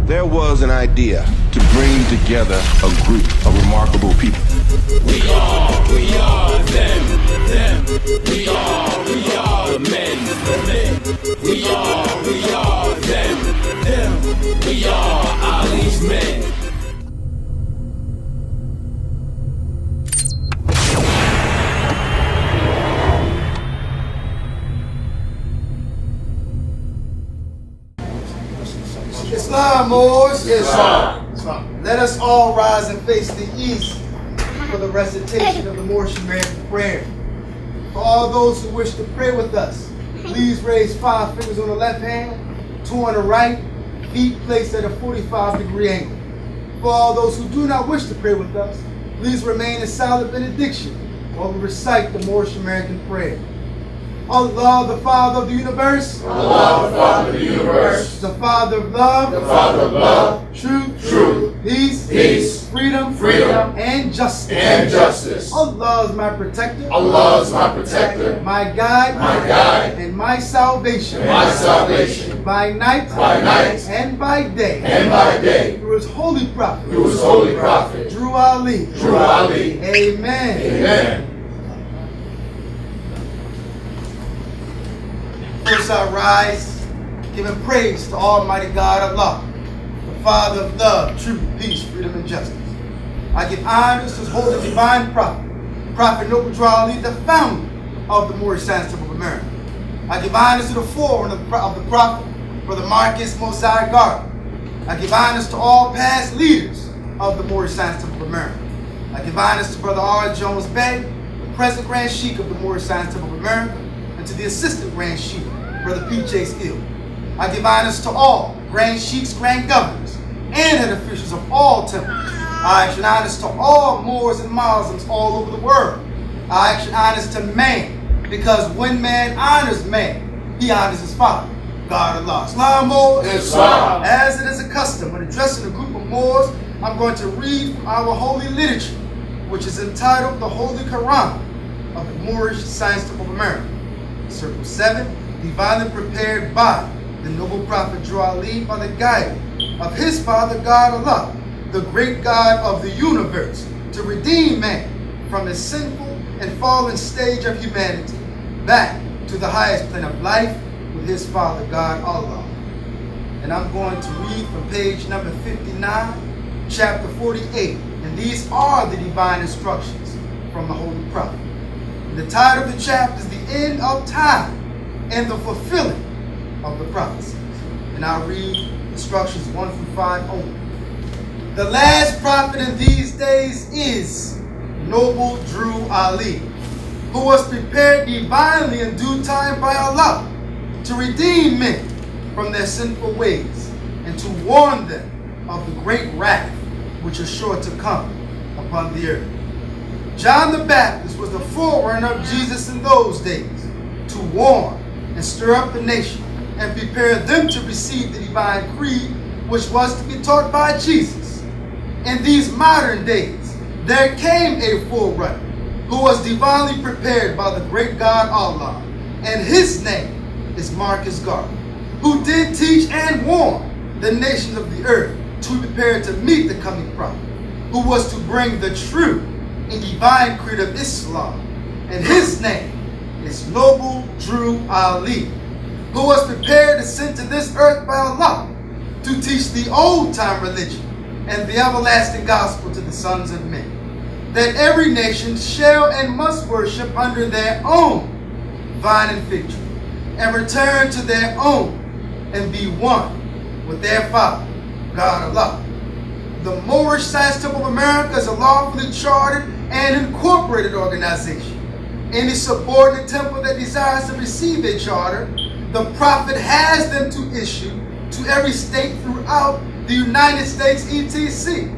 there was an idea to bring together a group of remarkable people. We are them. We are the men. We are them. We are Ali's men. Islam, Moors. Islam. Let us all rise and face the east for the recitation of the Moorish American prayer. For all those who wish to pray with us, please raise 5 fingers on the left hand, 2 on the right, feet placed at a 45-degree angle. For all those who do not wish to pray with us, please remain in silent benediction while we recite the Moorish American prayer. Allah, the Father of the universe. Allah, the Father of the universe. The Father of love. The Father of love. Truth. Peace. Freedom. And justice. Allah is my protector. Allah is my protector. My guide. And my salvation. By night. And by day. Through his holy prophet. Drew Ali. Amen. First I rise, giving praise to Almighty God Allah, the Father of love, truth, peace, freedom, and justice. I give honors to his holy divine prophet, Prophet Noble Drew Ali, the founder of the Moorish Science Temple of America. I give honors to the forerunner of the prophet, Brother Marcus Mosiah Garden. I give honors to all past leaders of the Moorish Science Temple of America. I give honors to Brother R. Jones Bey, the present Grand Sheikh of the Moorish Science Temple of America, and to the Assistant Grand Sheikh, Brother P.J. Steele. I give honors to all Grand Sheiks, Grand Governors, and head officials of all temples. I action honors to all Moors and Muslims all over the world. I action honors to man, because when man honors man, he honors his father, God Allah. Islam, Moors. Islam. As it is a custom, when addressing a group of Moors, I'm going to read from our holy literature, which is entitled the Holy Quran of the Moorish Science Temple of America. Circle 7, divinely prepared by the noble prophet Drew Ali by the guidance of his father God Allah, the great God of the universe, to redeem man from his sinful and fallen stage of humanity back to the highest plane of life with his father God Allah. And I'm going to read from page number 59, chapter 48, and these are the divine instructions from the holy prophet. The title of the chapter is The End of Time and the Fulfilling of the Prophecies. And I'll read instructions 1 through 5 only. The last prophet in these days is Noble Drew Ali, who was prepared divinely in due time by Allah to redeem men from their sinful ways and to warn them of the great wrath which is sure to come upon the earth. John the Baptist was the forerunner of Jesus in those days to warn and stir up the nation and prepare them to receive the divine creed which was to be taught by Jesus. In these modern days, there came a forerunner who was divinely prepared by the great God Allah, and his name is Marcus Garvey, who did teach and warn the nations of the earth to prepare to meet the coming prophet, who was to bring the true and divine creed of Islam, and his name is Noble Drew Ali, who was prepared to send to this earth by Allah to teach the old-time religion and the everlasting gospel to the sons of men, that every nation shall and must worship under their own vine and fig tree, and return to their own and be one with their Father, God Allah. The Moorish Science Temple of America is a lawfully chartered and incorporated organization. Any subordinate temple that desires to receive a charter, the Prophet has them to issue to every state throughout the United States, etc.,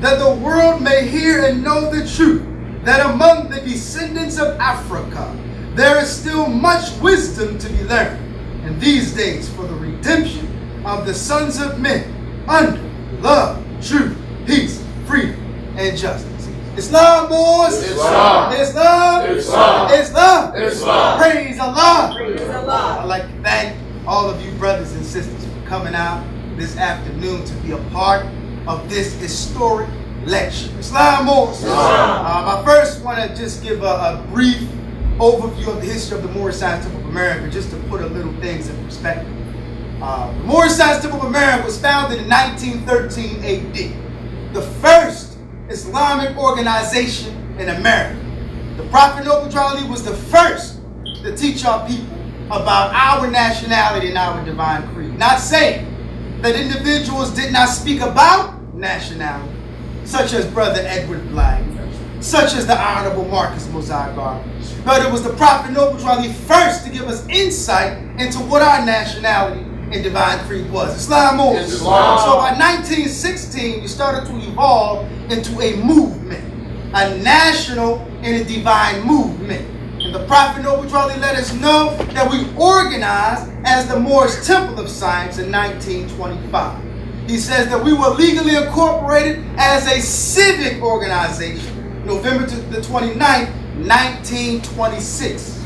that the world may hear and know the truth, that among the descendants of Africa, there is still much wisdom to be learned in these days for the redemption of the sons of men under love, truth, peace, freedom, and justice. Islam, Moors. Islam. Islam. Islam. Islam. Islam. Praise Allah. Praise Allah. I'd like to thank all of you brothers and sisters for coming out this afternoon to be a part of this historic lecture. Islam Moors. I first want to just give a brief overview of the history of the Moorish Science Temple of America, just to put a little things in perspective. The Moorish Science Temple of America was founded in 1913 AD, the first Islamic organization in America. The Prophet Noble Ali was the first to teach our people about our nationality and our divine creed. Not saying that individuals did not speak about nationality, such as Brother Edward Blythe, such as the Honorable Marcus Mosiah Garvey. But it was the Prophet Noble Ali first to give us insight into what our nationality and divine creed was. Islam Moors. So by 1916, you started to evolve into a movement, a national and a divine movement. And the Prophet Noble Ali let us know that we organized as the Moorish Temple of Science in 1925. He says that we were legally incorporated as a civic organization November the 29th, 1926.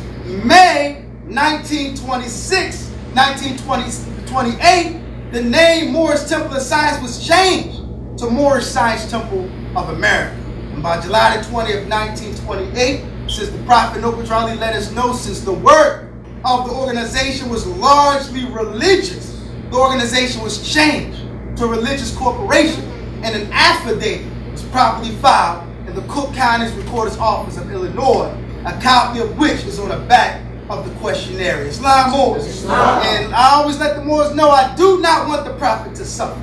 May 1928, the name Moorish Temple of Science was changed to Moorish Science Temple of America. And by July the 20th, 1928, since the Prophet Noble Ali let us know, since the work of the organization was largely religious, the organization was changed to a religious corporation, and an affidavit was properly filed in the Cook County's Recorder's Office of Illinois, a copy of which is on the back of the questionnaire. Islam Moors. And I always let the Moors know I do not want the Prophet to suffer,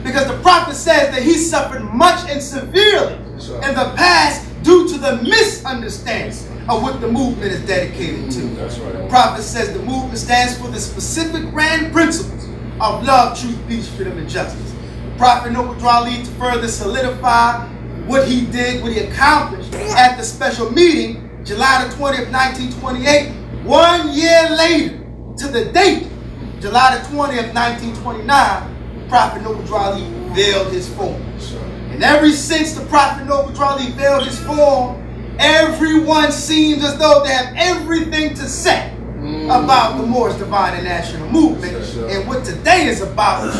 because the Prophet says that he suffered much and severely in the past due to the misunderstanding of what the movement is dedicated to. The Prophet says the movement stands for the specific grand principles of love, truth, peace, freedom, and justice. The Prophet Noble Ali, to further solidify what he did, what he accomplished at the special meeting, July the 20th, 1928, 1 year later to the date, July the 20th, 1929, the Prophet Noble Ali veiled his form. And ever since the Prophet Noble Ali veiled his form, everyone seems as though they have everything to say about the Moorish Divine and National Movement. And what today is about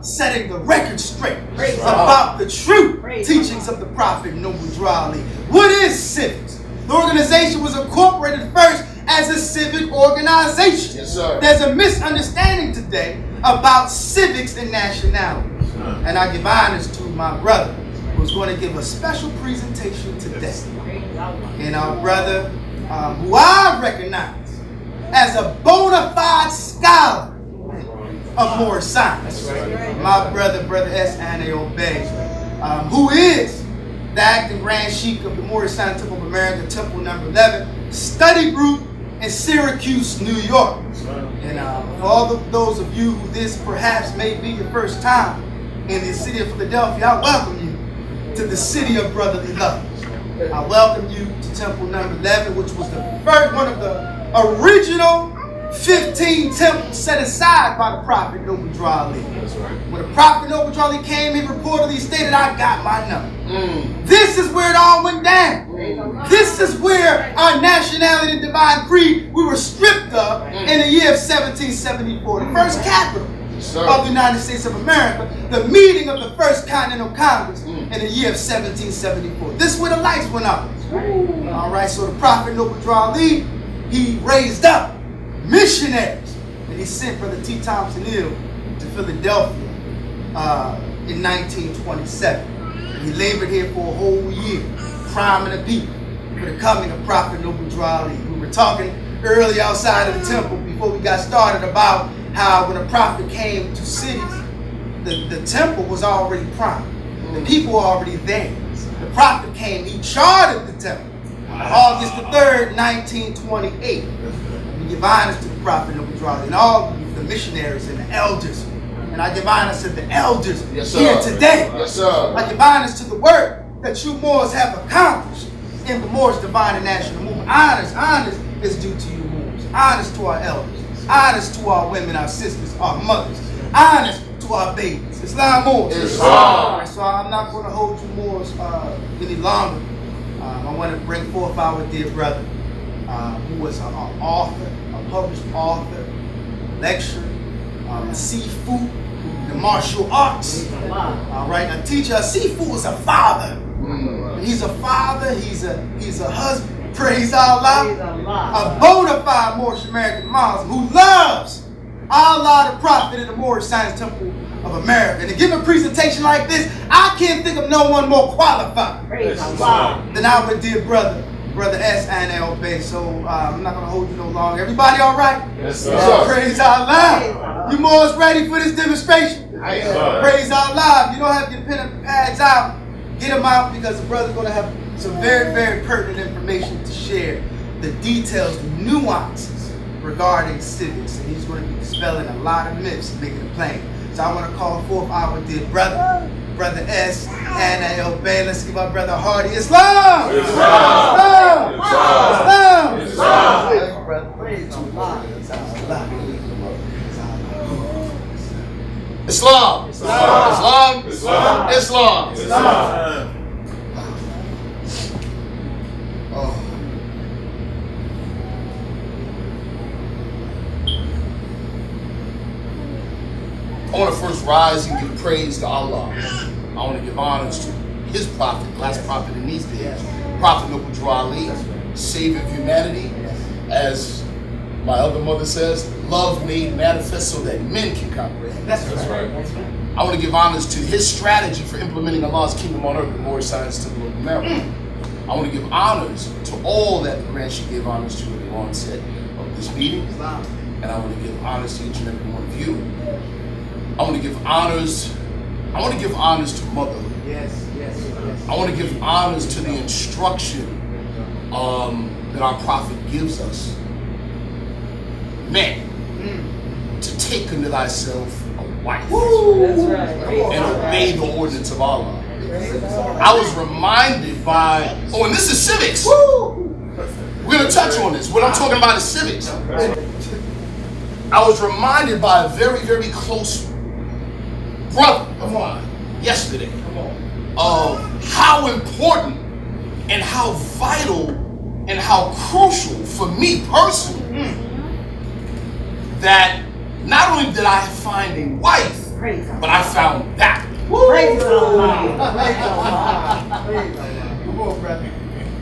setting the record straight about the true teachings of the Prophet Noble Ali. What is civics? The organization was incorporated first as a civic organization. There's a misunderstanding today about civics and nationality. And I give honors to my brother, who's going to give a special presentation today. And our brother, who I recognize as a bona fide scholar of Moorish science, my brother, S. Aneo Bey, who is the acting Grand Sheikh of the Moorish Science Temple of America, Temple number 11, study group in Syracuse, New York. And for all of those of you who this perhaps may be your first time in the city of Philadelphia, I welcome you to the city of brotherly love. I welcome you to Temple number 11, which was the first one of the original 15 temples set aside by the Prophet Noble Ali. When the Prophet Noble Ali came, he reportedly stated, "I got my number." This is where it all went down. This is where our nationality and divine creed, we were stripped of in the year of 1774, the first capital of the United States of America, the meeting of the First Continental Congress in the year of 1774. This is where the lights went out. All right, so the Prophet Noble Ali, he raised up missionaries, and he sent Brother T. Thompson Hill to Philadelphia in 1927. He labored here for a whole year, priming the people for the coming of Prophet Noble Ali. We were talking early outside of the temple before we got started about how when a prophet came to cities, the temple was already primed. The people were already there. The prophet came, he chartered the temple. August the 3rd, 1928. We give honors to the Prophet Noble Ali and all the missionaries and the elders. And I give honors to the elders here today. I give honors to the work that you Moors have accomplished in the Moorish Divine and National Movement. Honors is due to you Moors. Honors to our elders. Honors to our women, our sisters, our mothers. Honors to our babies. Islam Moors. Right, so I'm not going to hold you Moors any longer. I want to bring forth our dear brother, who was an author, a published author, lecturer, Sifu, the martial arts. All right, a teacher. Sifu is a father. He's a father. He's a husband. Praise Allah. A bona fide Moorish American Muslim who loves Allah, the Prophet, and the Moorish Science Temple of America. And to give a presentation like this, I can't think of no one more qualified than our dear brother S. and L. Bay. So I'm not going to hold you no longer. Everybody all right? Yes, sir. Praise Allah. You Moors ready for this demonstration? Yes, sir. Praise Allah. If you don't have your pen and pads out, get them out, because the brother's going to have some very, very pertinent information to share. The details, the nuances regarding civics. And he's going to be dispelling a lot of myths and making it plain. So I want to call forth our dear brother, Brother S. and L. Bay. Let's give our brother hearty Islam! Islam! Islam! Islam! Praise Allah. Islam. Islam. Islam. Islam. Islam. I want to first rise and give praise to Allah. I want to give honors to His prophet, last prophet in these days, Prophet Noble Ali, Savior of humanity. As my other mother says, love made manifest so that men can comprehend. That's right. I want to give honors to his strategy for implementing Allah's kingdom on earth, the Moorish Science Temple of America. I want to give honors to all that the Grand Sheikh gave honors to at the onset of this meeting. And I want to give honors to each and every one of you. I want to give honors to motherhood. Yes. I want to give honors to the instruction that our prophet gives us. Man, to take unto thyself a wife and obey the ordinance of Allah. I was reminded by, and this is civics. We're going to touch on this. What I'm talking about is civics. I was reminded by a very, very close brother of mine yesterday of how important and how vital and how crucial for me personally that not only did I find a wife, but I found that. Come on, brother.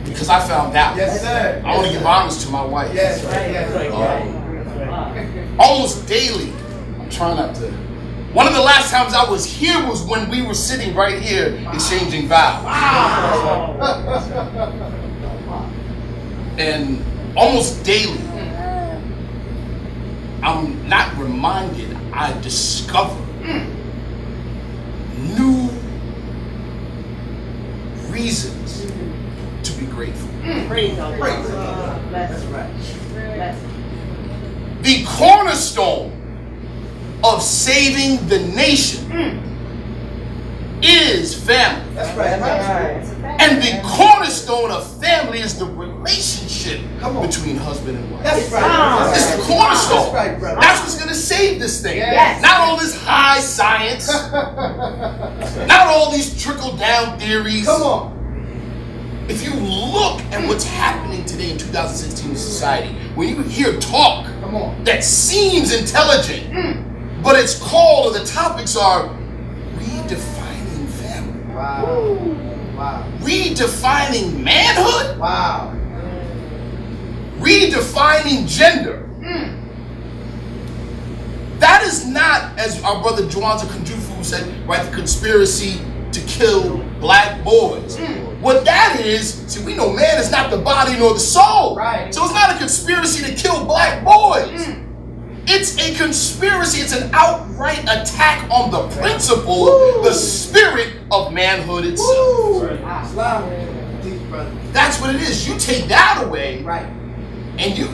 Because I found that. Yes, sir. I want to give honors to my wife. Yes, Almost daily, I'm trying not to. One of the last times I was here was when we were sitting right here exchanging vows. And almost daily, I'm not reminded, I discover new reasons to be grateful. That's right. The cornerstone of saving the nation is family. That's right. And the cornerstone of family is the relationship between husband and wife. That's right. It's the cornerstone. That's right, brother. That's what's going to save this thing. Yes. Not all this high science. Not all these trickle-down theories. Come on. If you look at what's happening today in 2016 society, when you hear talk that seems intelligent, but it's called, or the topics are redefining family. Wow. Redefining manhood. Wow. Redefining gender. That is not, as our brother Juwanza Kunjufu said, right, the conspiracy to kill black boys. What that is, see, we know man is not the body nor the soul. Right. So it's not a conspiracy to kill black boys. It's a conspiracy, it's an outright attack on the principle, the spirit of manhood itself. That's what it is. You take that away, and you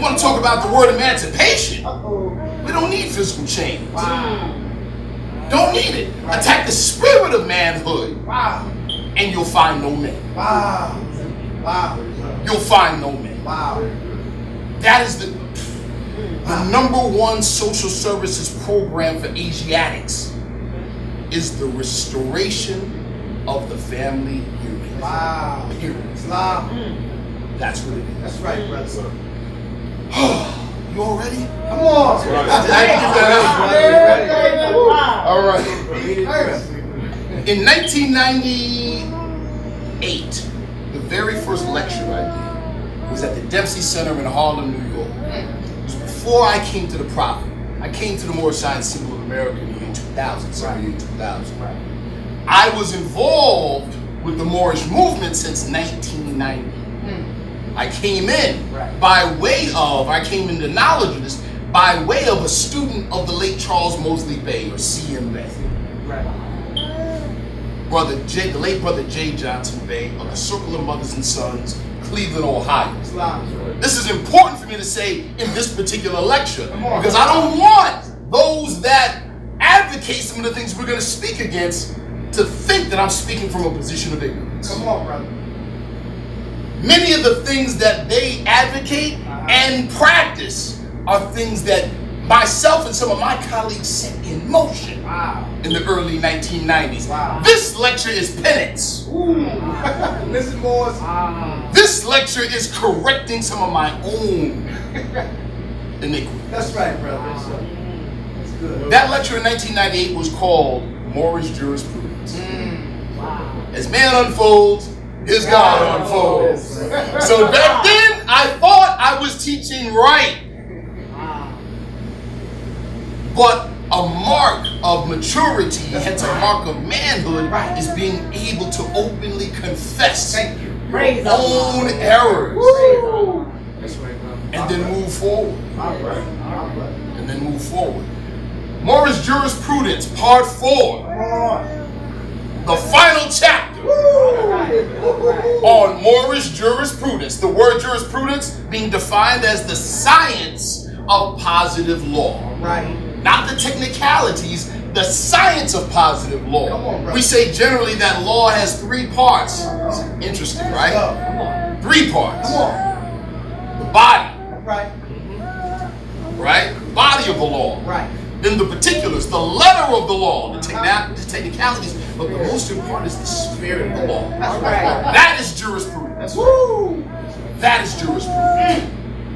want to talk about the word emancipation. We don't need physical change. Don't need it. Attack the spirit of manhood, and you'll find no men. You'll find no men. That is the number one social services program for Asiatics is the restoration of the family unit. Period. That's what it is. That's right, brother. You all ready? Come on. I didn't get that out. All right. In 1998, the very first lecture I did was at the Dempsey Center in Harlem, New York. It was before I came to the Prophet. I came to the Moorish Science Symbol of America in the year 2000, summer year 2000. I was involved with the Moorish movement since 1990. I came in I came into knowledge of this by way of a student of the late Charles Mosley Bey, or C.M. Bey. The late brother J. Johnson Bey of the Circle of Mothers and Sons, Cleveland, Ohio. This is important for me to say in this particular lecture, because I don't want those that advocate some of the things we're going to speak against to think that I'm speaking from a position of ignorance. Come on, brother. Many of the things that they advocate and practice are things that myself and some of my colleagues set in motion in the early 1990s. This lecture is penance. Listen, boys. This lecture is correcting some of my own iniquity. That's right, brother. That's good. That lecture in 1998 was called Moorish Jurisprudence. As man unfolds, his God unfolds. So back then, I thought I was teaching right. But a mark of maturity, hence a mark of manhood, is being able to openly confess your own errors. And then move forward. And then move forward. Moorish Jurisprudence, Part 4. The final chapter on Moorish Jurisprudence. The word jurisprudence being defined as the science of positive law. Not the technicalities, the science of positive law. We say generally that law has 3 parts. Interesting, right? 3 parts. The body. Right? The body of the law. Then the particulars, the letter of the law, the technicalities, but the most important is the spirit of the law. That is jurisprudence. That is jurisprudence.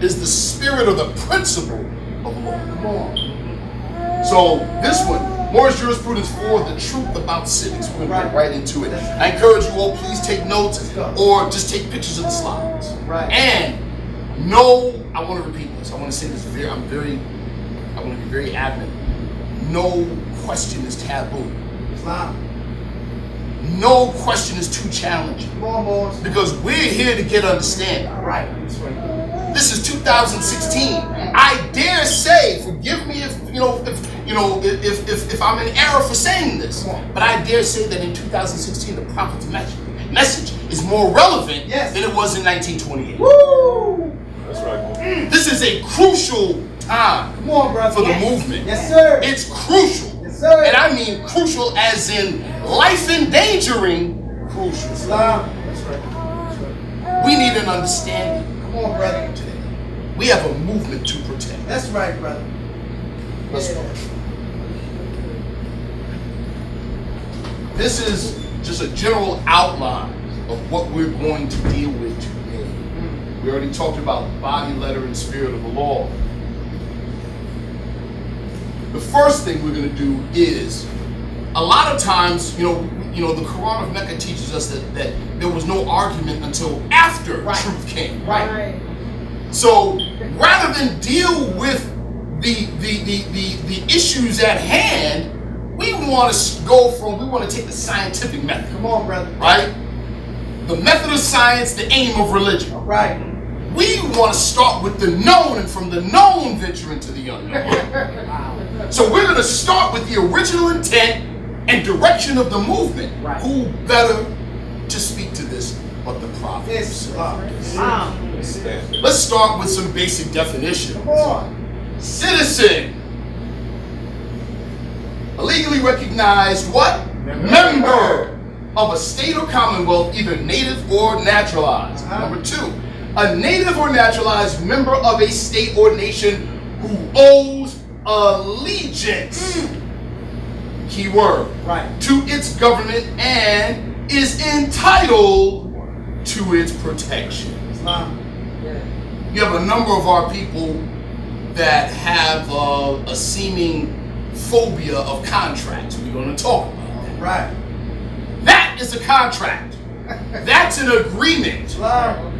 Is the spirit of the principle of the law. So this one, Moorish Jurisprudence for the truth about civics. We're going to get right into it. I encourage you all, please take notes or just take pictures of the slides. And I want to repeat this. I want to say this I want to be very adamant. No question is taboo. No question is too challenging. Because we're here to get understanding. This is 2016. I dare say, forgive me if I'm in error for saying this, but I dare say that in 2016 the Prophet's message is more relevant than it was in 1928. That's right. This is a crucial time for the movement. Yes, sir. It's crucial. Yes, sir. And I mean crucial as in life endangering crucial. That's right. We need an understanding. Come on, brother. We have a movement to protect. That's right, brother. Let's go. This is just a general outline of what we're going to deal with today. We already talked about body, letter, and spirit of the law. The first thing we're going to do is, a lot of times, the Quran of Mecca teaches us that there was no argument until after truth came. So rather than deal with the issues at hand, we want to take the scientific method. Come on, brother. Right? The method of science, the aim of religion. We want to start with the known, and from the known venture into the unknown. So we're going to start with the original intent and direction of the movement. Who better to speak to this but the Prophet? Let's start with some basic definition. Citizen. A legally recognized what? Member of a state or commonwealth, either native or naturalized. Number 2, a native or naturalized member of a state or nation who owes allegiance, keyword, to its government and is entitled to its protection. You have a number of our people that have a seeming phobia of contracts. We're going to talk about that. Right. That is a contract. That's an agreement. Islam.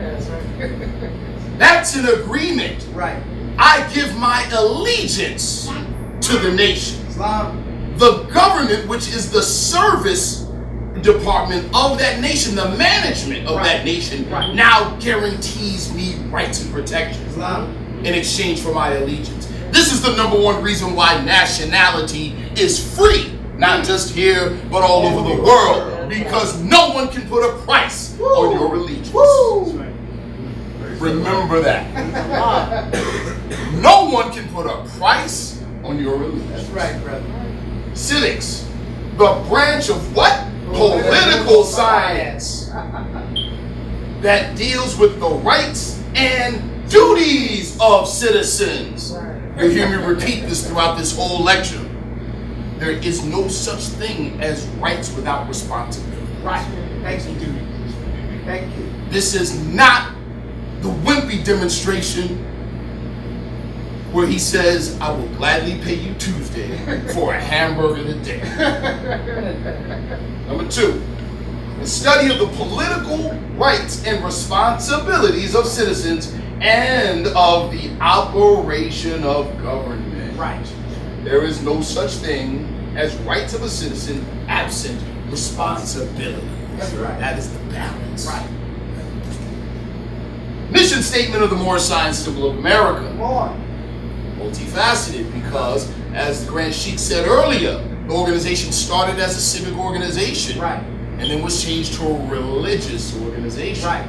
That's an agreement. Right. I give my allegiance to the nation. Islam. The government, which is the service department of that nation, the management of that nation, now guarantees me rights and protections Islam. in exchange for my allegiance. This is the number one reason why nationality is free, not just here, but all over the world, because no one can put a price on your allegiance. Remember that. No one can put a price on your allegiance. That's right, brother. Civics, the branch of what? Political science that deals with the rights and duties of citizens. You'll hear me repeat this throughout this whole lecture. There is no such thing as rights without responsibility. Right. Thank you, dude. Thank you. This is not the wimpy demonstration where he says, I will gladly pay you Tuesday for a hamburger today. Number two, the study of the political rights and responsibilities of citizens and of the operation of government. Right. There is no such thing as rights of a citizen absent responsibility. That's right. That is the balance. Right. Mission statement of the Moorish Science Symbol of America. Come on. Multifaceted, because as the Grand Sheikh said earlier, the organization started as a civic organization, Right. and then was changed to a religious organization. Right.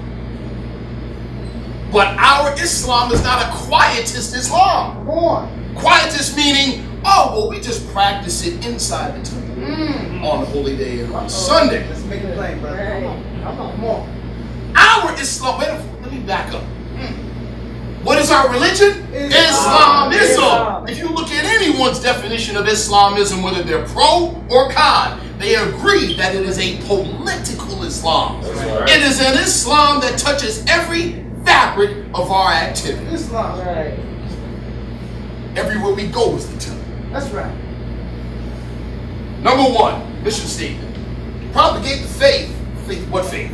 But our Islam is not a quietist Islam. Come on. Quietist meaning, oh, well, we just practice it inside the temple on holy day and on Sunday. Let's make it plain, brother. Come on. Come on. Our Islam, wait a minute, let me back up. What is our religion? Islamism. If you look at anyone's definition of Islamism, whether they're pro or con, they agree that it is a political Islam. Right. It is an Islam that touches every fabric of our activity. Islam. Right. Everywhere we go is the temple. That's right. Number one, mission statement. Propagate the faith. Faith, what faith?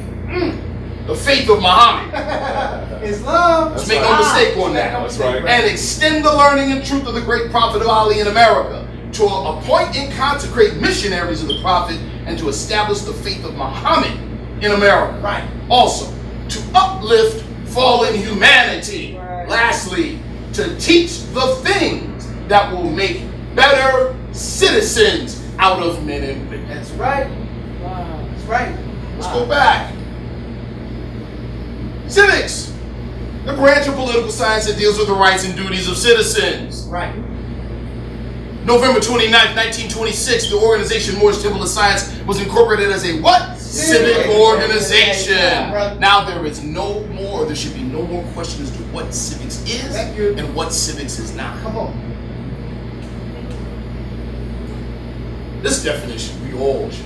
The faith of Muhammad. Islam. Let's make no mistake on that. That's right. And extend the learning and truth of the great prophet of Ali in America, to appoint and consecrate missionaries of the prophet, and to establish the faith of Muhammad in America. Right. Also, to uplift fallen humanity. Right. Lastly, to teach the things that will make better citizens out of men and women. That's right. Wow. That's right. Let's go back. Civics, the branch of political science that deals with the rights and duties of citizens. Right. November 29th, 1926, the organization Moorish Temple of Science was incorporated as a what? Civic organization. Yeah. Now there is no more, there should be no more question as to what civics is Thank you. and what civics is not. Come on. This definition we all should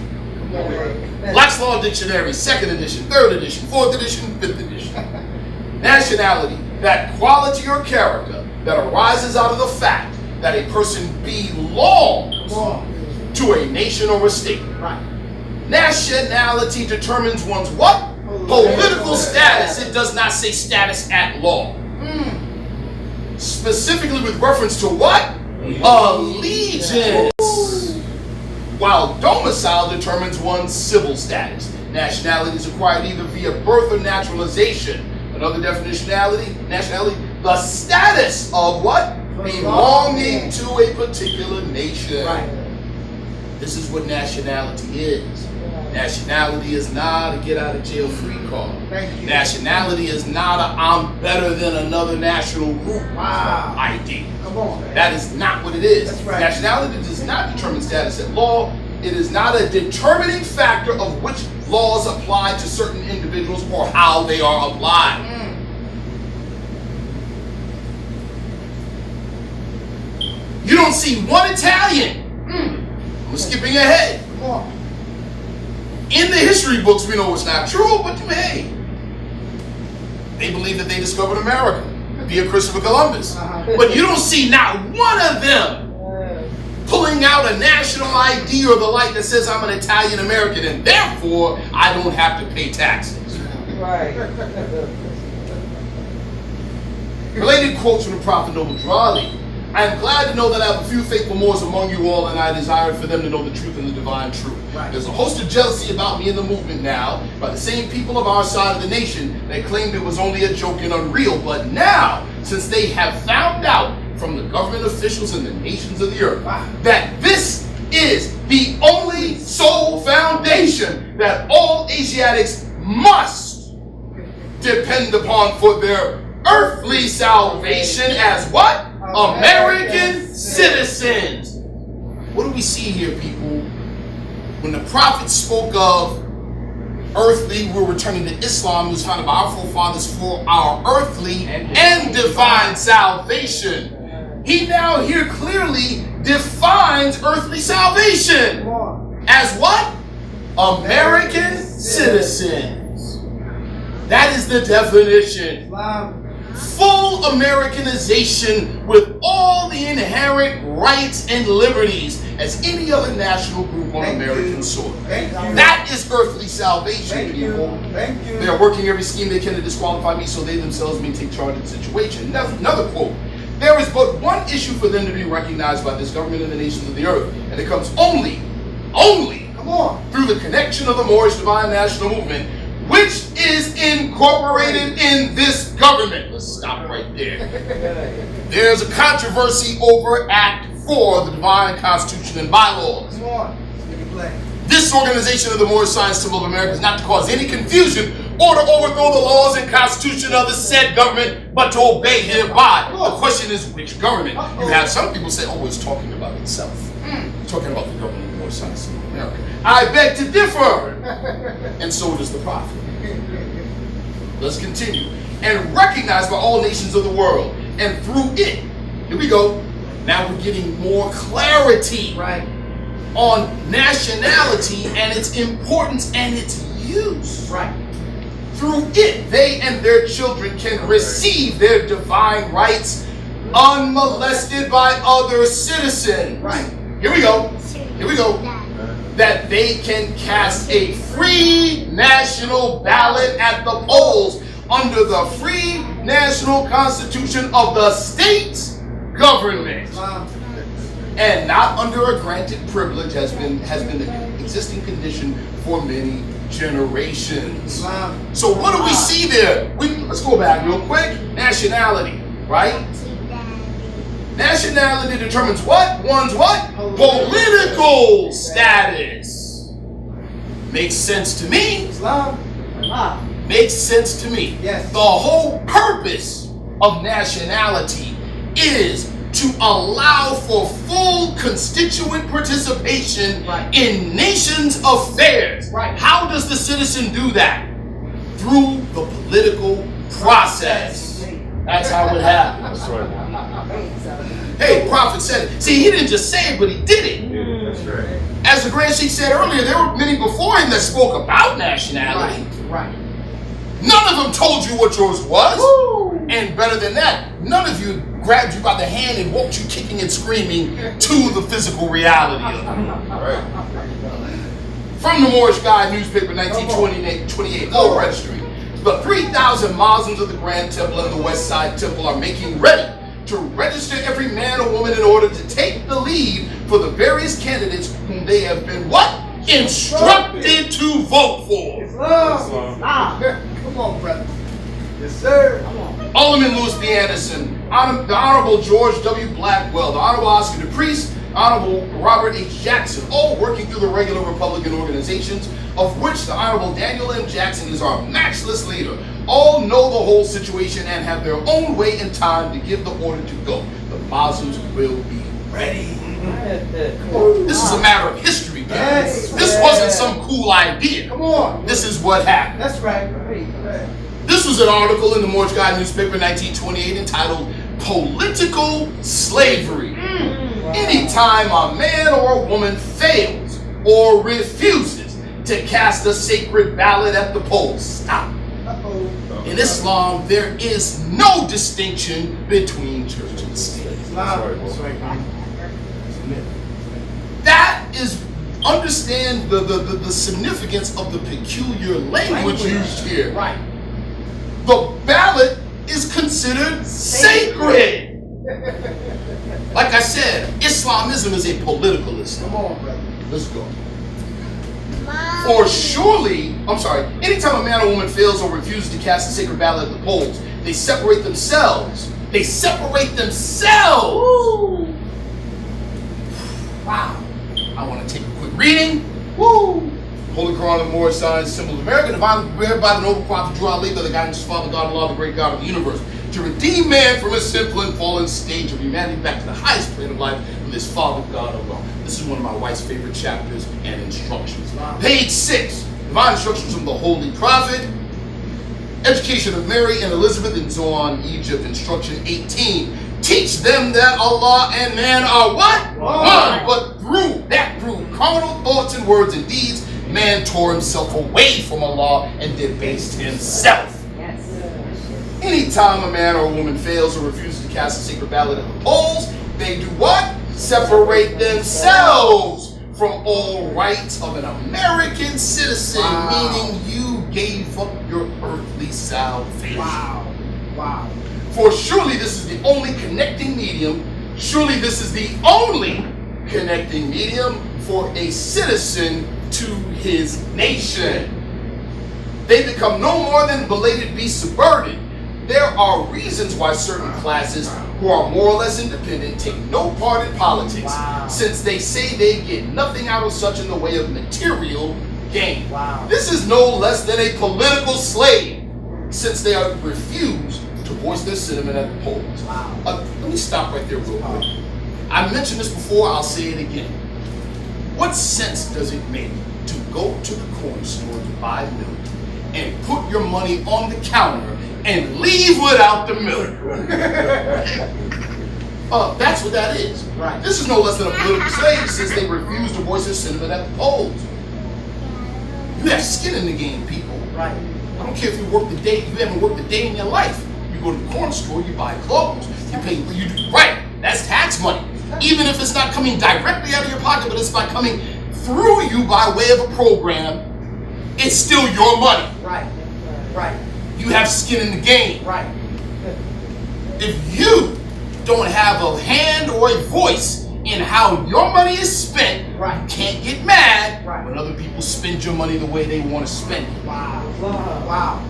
know. Yeah. Black's Law Dictionary, 2nd edition, 3rd edition, 4th edition, 5th edition. Nationality, that quality or character that arises out of the fact that a person belongs Come on. to a nation or a state. Right. Nationality determines one's what? Political status. It does not say status at law. Specifically with reference to what? Allegiance. While domicile determines one's civil status. Nationality is acquired either via birth or naturalization. Another nationality, the status of what? Belonging to a particular nation. Right. This is what nationality is. Nationality is not a get out of jail free card. Thank you. Nationality is not a I'm better than another national group Wow. ID. Come on, man. That is not what it is. That's right. Nationality does not determine status at law. It is not a determining factor of which laws apply to certain individuals or how they are applied. You don't see one Italian. I'm skipping ahead. Come on. In the history books, we know it's not true, but hey, they believe that they discovered America. via Christopher Columbus. But you don't see not one of them pulling out a national ID or the like that says I'm an Italian American and therefore I don't have to pay taxes. Right. Related quotes from the Prophet Noble Drali. I am glad to know that I have a few faithful Moors among you all, and I desire for them to know the truth and the divine truth. Right. There's a host of jealousy about me in the movement now by the same people of our side of the nation that claimed it was only a joke and unreal. But now, since they have found out from the government officials and the nations of the earth that this is the only sole foundation that all Asiatics must depend upon for their earthly salvation as what? American citizens. What do we see here, people? When the prophet spoke of earthly, we're returning to Islam, it was founded by our forefathers for our earthly and divine salvation. He now here clearly defines earthly salvation as what? American citizens. That is the definition. Full Americanization with all the inherent rights and liberties as any other national group on American soil. That is earthly salvation, people. They are working every scheme they can to disqualify me so they themselves may take charge of the situation. Another quote. There is but one issue for them to be recognized by this government and the nations of the earth, and it comes only through the connection of the Moorish Divine National Movement, which is incorporated in this government. Let's stop right there. There's a controversy over Act 4 of the Divine Constitution and Bylaws. This organization of the Moorish Science Temple of America is not to cause any confusion or to overthrow the laws and constitution of the said government, but to obey hereby. The question is, which government? You have some people say, oh, it's talking about itself. Talking about the government of the Moorish Science Temple of America. I beg to differ. And so does the prophet. Let's continue. And recognized by all nations of the world. And through it, here we go. Now we're getting more clarity on nationality and its importance and its use. Through it, they and their children can receive their divine rights unmolested by other citizens. Here we go. That they can cast a free national ballot at the polls under the free national constitution of the state's government, and not under a granted privilege has been the existing condition for many generations. So what do we see there? Let's go back real quick. Nationality, right? Nationality determines what? One's what? Political status. Makes sense to me. Makes sense to me. Yes. The whole purpose of nationality is to allow for full constituent participation in nations' affairs. How does the citizen do that? Through the political process. That's how it happens. Hey, prophet said it. See, he didn't just say it, but he did it. That's right. As the Grand Sheikh said earlier, there were many before him that spoke about nationality. None of them told you what yours was. And better than that, none of you grabbed you by the hand and walked you kicking and screaming to the physical reality of it. From the Moorish Guide newspaper, 1928, Old Registry. The 3,000 Muslims of the Grand Temple and the West Side Temple are making ready to register every man or woman in order to take the lead for the various candidates whom they have been what? Instructed to vote for. Come on, brother. Yes, sir. Alderman Louis B. Anderson, the Honorable George W. Blackwell, the Honorable Oscar DePriest, Honorable Robert H. Jackson, all working through the regular Republican organizations, of which the Honorable Daniel M. Jackson is our matchless leader, all know the whole situation and have their own way and time to give the order to go. The Muslims will be ready. This is a matter of history, guys. This wasn't some cool idea. Come on. This is what happened. That's right. This was an article in the Moorish Guide newspaper, 1928, entitled Political Slavery. Anytime a man or a woman fails or refuses to cast a sacred ballot at the polls, stop. In Islam, there is no distinction between church and state. That is, understand the significance of the peculiar language used here. Right. The ballot is considered sacred. Like I said, Islamism is a political Islam. Come on, brother. Let's go. For surely, anytime a man or woman fails or refuses to cast a sacred ballot at the polls, they separate themselves. They separate themselves. Woo. Wow. I want to take a quick reading. Woo. Holy Quran and Moorish signs, symbol of America, divinely prepared by the noble prophet, drew out later, the guidance of Father God, Allah, the great God of the universe, to redeem man from his sinful and fallen stage of humanity back to the highest plane of life with his Father God alone. This is one of my wife's favorite chapters and instructions. Page 6, divine instructions from the Holy Prophet. Education of Mary and Elizabeth in Zoan, Egypt. Instruction 18. Teach them that Allah and man are what? One. But through carnal thoughts and words and deeds, man tore himself away from Allah and debased himself. Anytime a man or a woman fails or refuses to cast a sacred ballot at the polls, they do what? Separate themselves from all rights of an American citizen, meaning you gave up your earthly salvation. Wow. For surely this is the only connecting medium, for a citizen to his nation. They become no more than belated beasts of burden. There are reasons why certain classes who are more or less independent take no part in politics, since they say they get nothing out of such in the way of material gain. This is no less than a political slave, since they are refused to voice their sentiment at the polls. Let me stop right there real quick. I mentioned this before, I'll say it again. What sense does it make to go to the corner store to buy milk and put your money on the counter and leave without the milk? That's what that is. Right. This is no less than a political slave, since they refuse to voice their sentiment at the polls. You have skin in the game, people. Right. I don't care if you haven't worked a day in your life. You go to the corner store, you buy clothes, that's tax money. Even if it's not coming directly out of your pocket, but it's by coming through you by way of a program, it's still your money. Right. You have skin in the game. Right. If you don't have a hand or a voice in how your money is spent, you can't get mad when other people spend your money the way they want to spend it. Wow.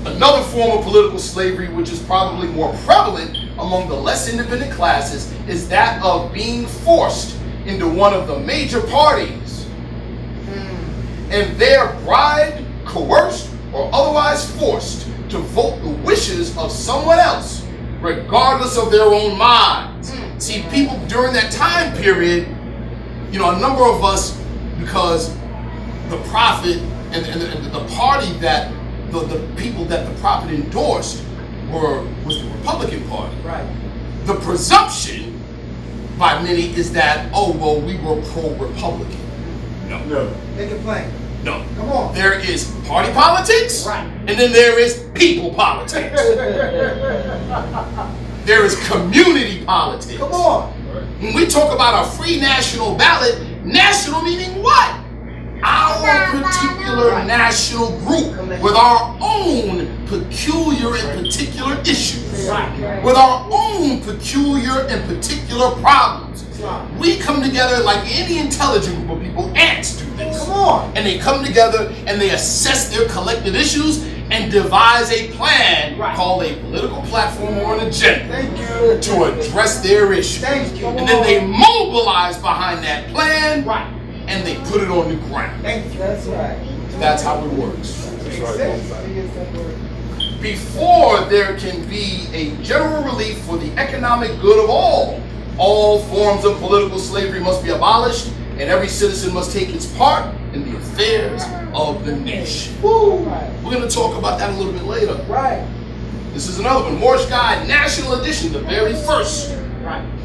Another form of political slavery, which is probably more prevalent among the less independent classes, is that of being forced into one of the major parties and there bribed, coerced, or otherwise forced to vote the wishes of someone else, regardless of their own minds. See, people during that time period, a number of us, because the prophet and the party that the people that the prophet endorsed was the Republican Party. Right. The presumption by many is that, we were pro-Republican. No. Make it plain. No. Come on. There is party politics, and then there is people politics. There is community politics. Come on. When we talk about a free national ballot, national meaning what? Our particular national group with our own peculiar and particular issues, with our own peculiar and particular problems. We come together like any intelligent group of people. Ants do this. Come on. And they come together and they assess their collective issues and devise a plan called a political platform or an agenda to address their issues. And then they mobilize behind that plan and they put it on the ground. That's right. That's how it works. Before there can be a general relief for the economic good of all forms of political slavery must be abolished, and every citizen must take its part in the affairs of the nation. We're going to talk about that a little bit later. This is another one. Moorish Guide, National Edition, the very first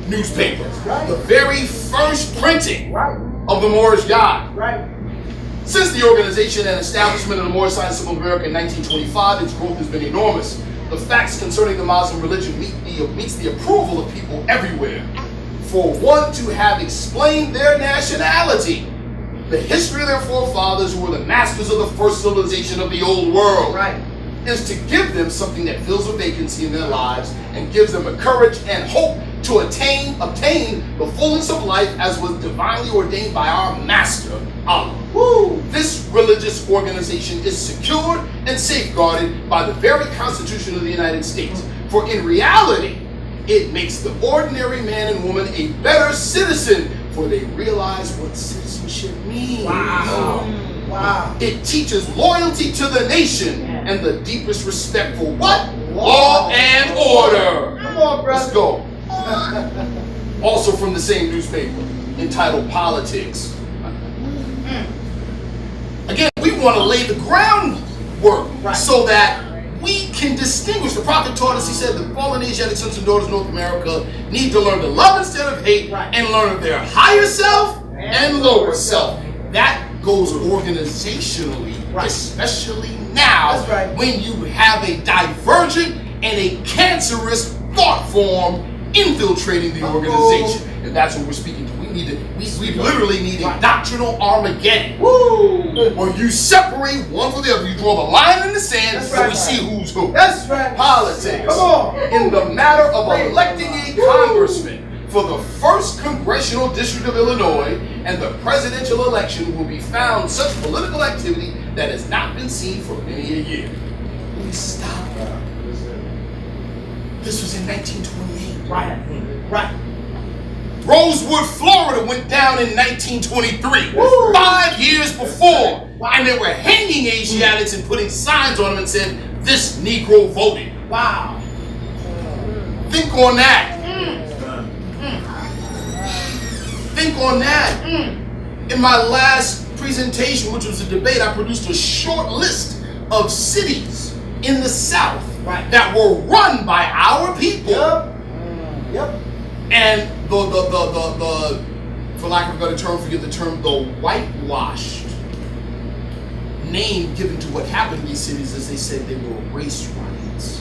newspaper, the very first printing of the Moorish Guide. Since the organization and establishment of the Moorish Science of America in 1925, its growth has been enormous. The facts concerning the Muslim religion meets the approval of people everywhere. For one to have explained their nationality, the history of their forefathers who were the masters of the first civilization of the old world, is to give them something that fills a vacancy in their lives and gives them a courage and hope to obtain the fullness of life as was divinely ordained by our master, Allah. This religious organization is secured and safeguarded by the very Constitution of the United States. For in reality, it makes the ordinary man and woman a better citizen, for they realize what citizenship means. Wow. It teaches loyalty to the nation and the deepest respect for what? Law and order. Come on, brother. Let's go. Also from the same newspaper, entitled Politics. Again, we want to lay the groundwork so that we can distinguish. The prophet taught us, he said, the fallen Asiatic sons and daughters of North America need to learn to love instead of hate and learn of their higher self and lower self. That goes organizationally, especially now when you have a divergent and a cancerous thought form infiltrating the organization. And that's what we're speaking to. We literally need a doctrinal Armageddon. Where you separate one from the other. You draw the line in the sand so we see who's who. That's right. Politics. Come on. In the matter of electing a congressman for the 1st Congressional District of Illinois and the presidential election will be found such political activity that has not been seen for many a year. We stop. This was in 1928. Right. Rosewood, Florida went down in 1923, 5 years before. And they were hanging Asiatics and putting signs on them and said, "This Negro voted." Wow. Think on that. Think on that. In my last presentation, which was a debate, I produced a short list of cities in the South that were run by our people. And the for lack of a better term, forget the term, the whitewashed name given to what happened in these cities is they said they were race riots.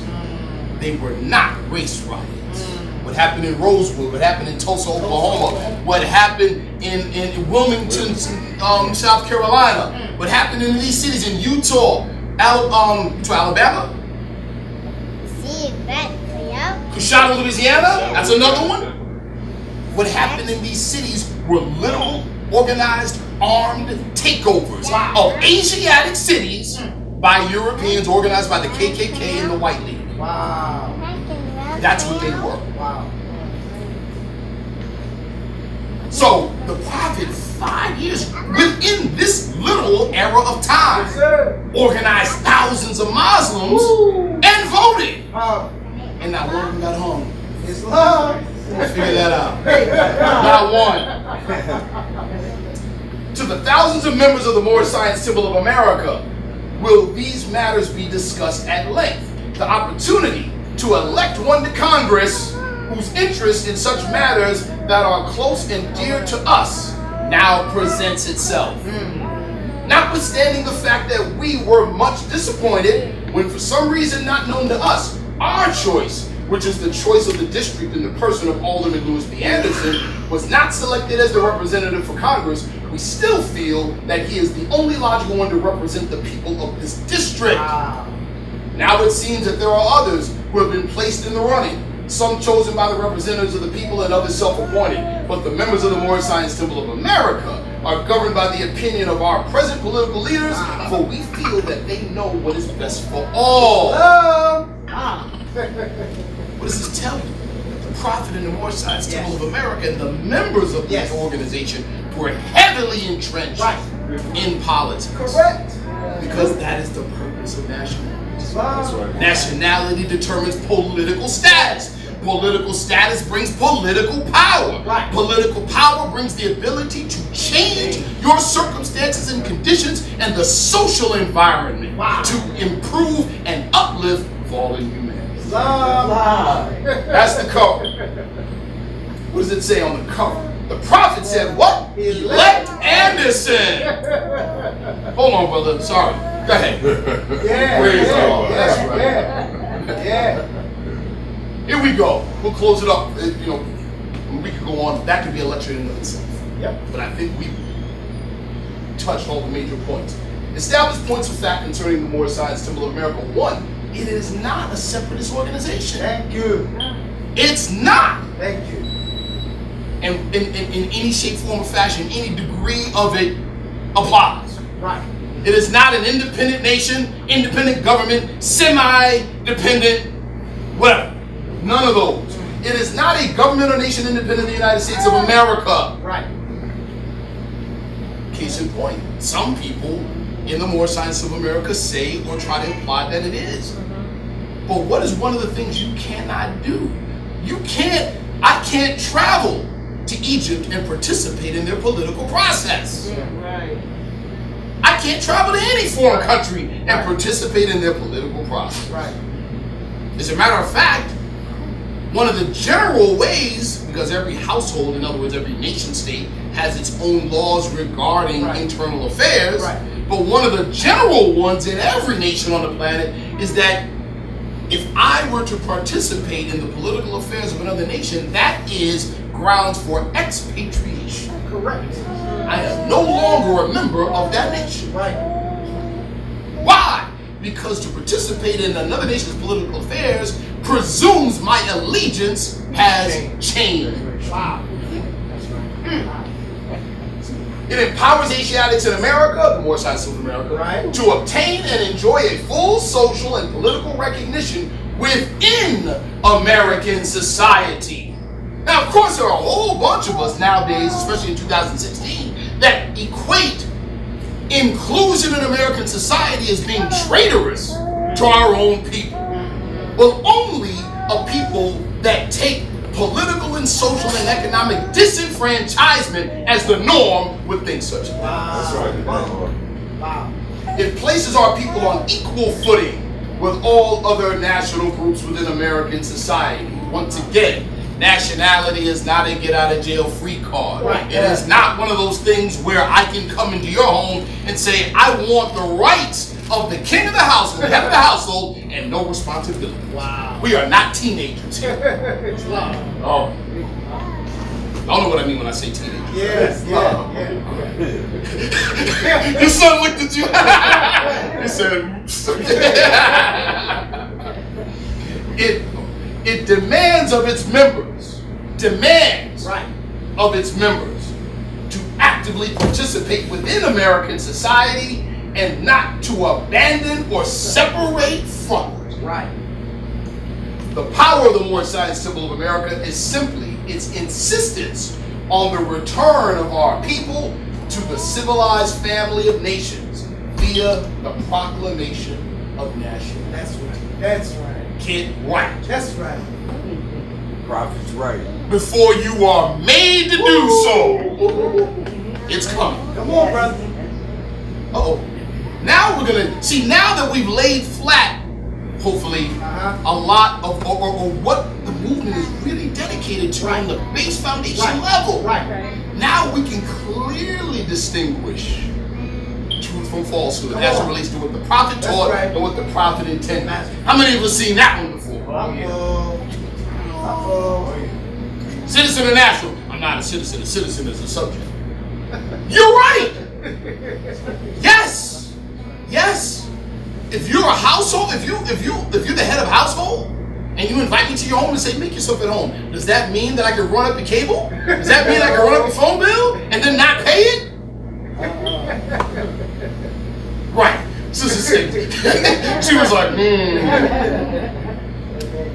They were not race riots. What happened in Rosewood, what happened in Tulsa, Oklahoma, what happened in Wilmington, South Carolina, what happened in these cities in Utah, Alabama, Coshada, Louisiana, that's another one. What happened in these cities were little organized armed takeovers of Asiatic cities by Europeans organized by the KKK and the White League. Wow. That's what they were. Wow. So the prophet, 5 years within this little era of time, organized thousands of Muslims and voted. And not one of them got hung. Islam. Figure that out. Not one. To the thousands of members of the Moorish Science Temple of America, will these matters be discussed at length? The opportunity to elect one to Congress whose interest in such matters that are close and dear to us now presents itself. Notwithstanding the fact that we were much disappointed when, for some reason not known to us, our choice, which is the choice of the district in the person of Alderman Louis B. Anderson, was not selected as the representative for Congress, we still feel that he is the only logical one to represent the people of this district. Now it seems that there are others who have been placed in the running, some chosen by the representatives of the people and others self-appointed. But the members of the Moorish Science Temple of America are governed by the opinion of our present political leaders, for we feel that they know what is best for all. What does this tell you? The prophet in the Moorish Science Temple of America and the members of this organization were heavily entrenched in politics. Correct. Because that is the purpose of nationality. Nationality determines political status. Political status brings political power. Political power brings the ability to change your circumstances and conditions and the social environment to improve and uplift fallen humanity. That's the cover. What does it say on the cover? The prophet said what? Elect Anderson. Hold on, brother. Sorry. Go ahead. Yeah. Praise the Lord. Yeah. That's right. Yeah. Here we go. We'll close it up. You know, we could go on. That could be a lecture in and of itself. Yep. But I think we touched all the major points. Established points of fact concerning the Moorish Science Temple of America. One, it is not a separatist organization. Thank you. It's not. Thank you. And in any shape, form, or fashion, any degree of it applies. Right. It is not an independent nation, independent government, semi-dependent, whatever. None of those. It is not a government or nation independent of the United States of America. Right. Case in point, some people in the Moorish Science of America say or try to imply that it is. But what is one of the things you cannot do? I can't travel to Egypt and participate in their political process. Right. I can't travel to any foreign country and participate in their political process. Right. As a matter of fact, one of the general ways, because every household, in other words, every nation state, has its own laws regarding internal affairs, but one of the general ones in every nation on the planet is that if I were to participate in the political affairs of another nation, that is grounds for expatriation. Correct. I am no longer a member of that nation. Right. Why? Because to participate in another nation's political affairs presumes my allegiance has changed. Wow. It empowers Asiatics in America, the Moorish Science of America, to obtain and enjoy a full social and political recognition within American society. Now, of course, there are a whole bunch of us nowadays, especially in 2016, that equate inclusion in American society as being traitorous to our own people. Well, only a people that take political and social and economic disenfranchisement as the norm would think such a thing. That's right. Wow. It places our people on equal footing with all other national groups within American society. Once again, nationality is not a get out of jail free card. It is not one of those things where I can come into your home and say, I want the rights of the king of the household, head of the household, and no responsibility. Wow. We are not teenagers here. Oh. I don't know what I mean when I say teenagers. Yes, yeah. Your son looked at you. He said, it demands of its members, to actively participate within American society and not to abandon or separate from it. Right. The power of the Moorish Science Temple of America is simply its insistence on the return of our people to the civilized family of nations via the proclamation of nationality. That's right. That's right. Get right. That's right. Prophet's right. Before you are made to do so, it's coming. Come on, brother. Uh-oh. Now we're gonna see, now that we've laid flat, hopefully, a lot of or what the movement is really dedicated to on the base foundation level. Now we can clearly distinguish truth from falsehood as it relates to what the prophet taught and what the prophet intended. How many of us seen that one before? Citizen or national? I'm not a citizen. A citizen is a subject. You're right. Yes. Yes. If you're a household, if you're the head of household, and you invite me to your home and say, make yourself at home, does that mean that I can run up the cable? Does that mean I can run up the phone bill and then not pay it? Right. Sister said, she was like,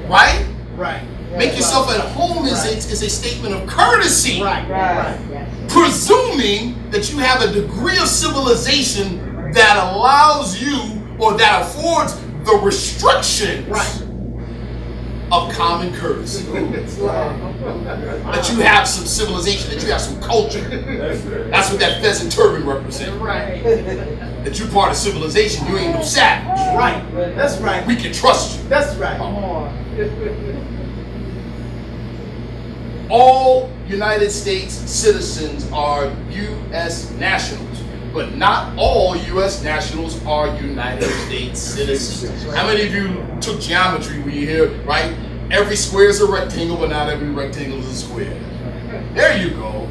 Right? Right. Make yourself at home is a statement of courtesy. Right. Presuming that you have a degree of civilization that allows you or that affords the restrictions of common courtesy. That you have some civilization, that you have some culture. That's what that pheasant turban represents. That you're part of civilization, you ain't no savage. Right. That's right. We can trust you. That's right. All United States citizens are U.S. nationals, but not all U.S. nationals are United States citizens. How many of you took geometry where you hear, right? Every square is a rectangle, but not every rectangle is a square. There you go.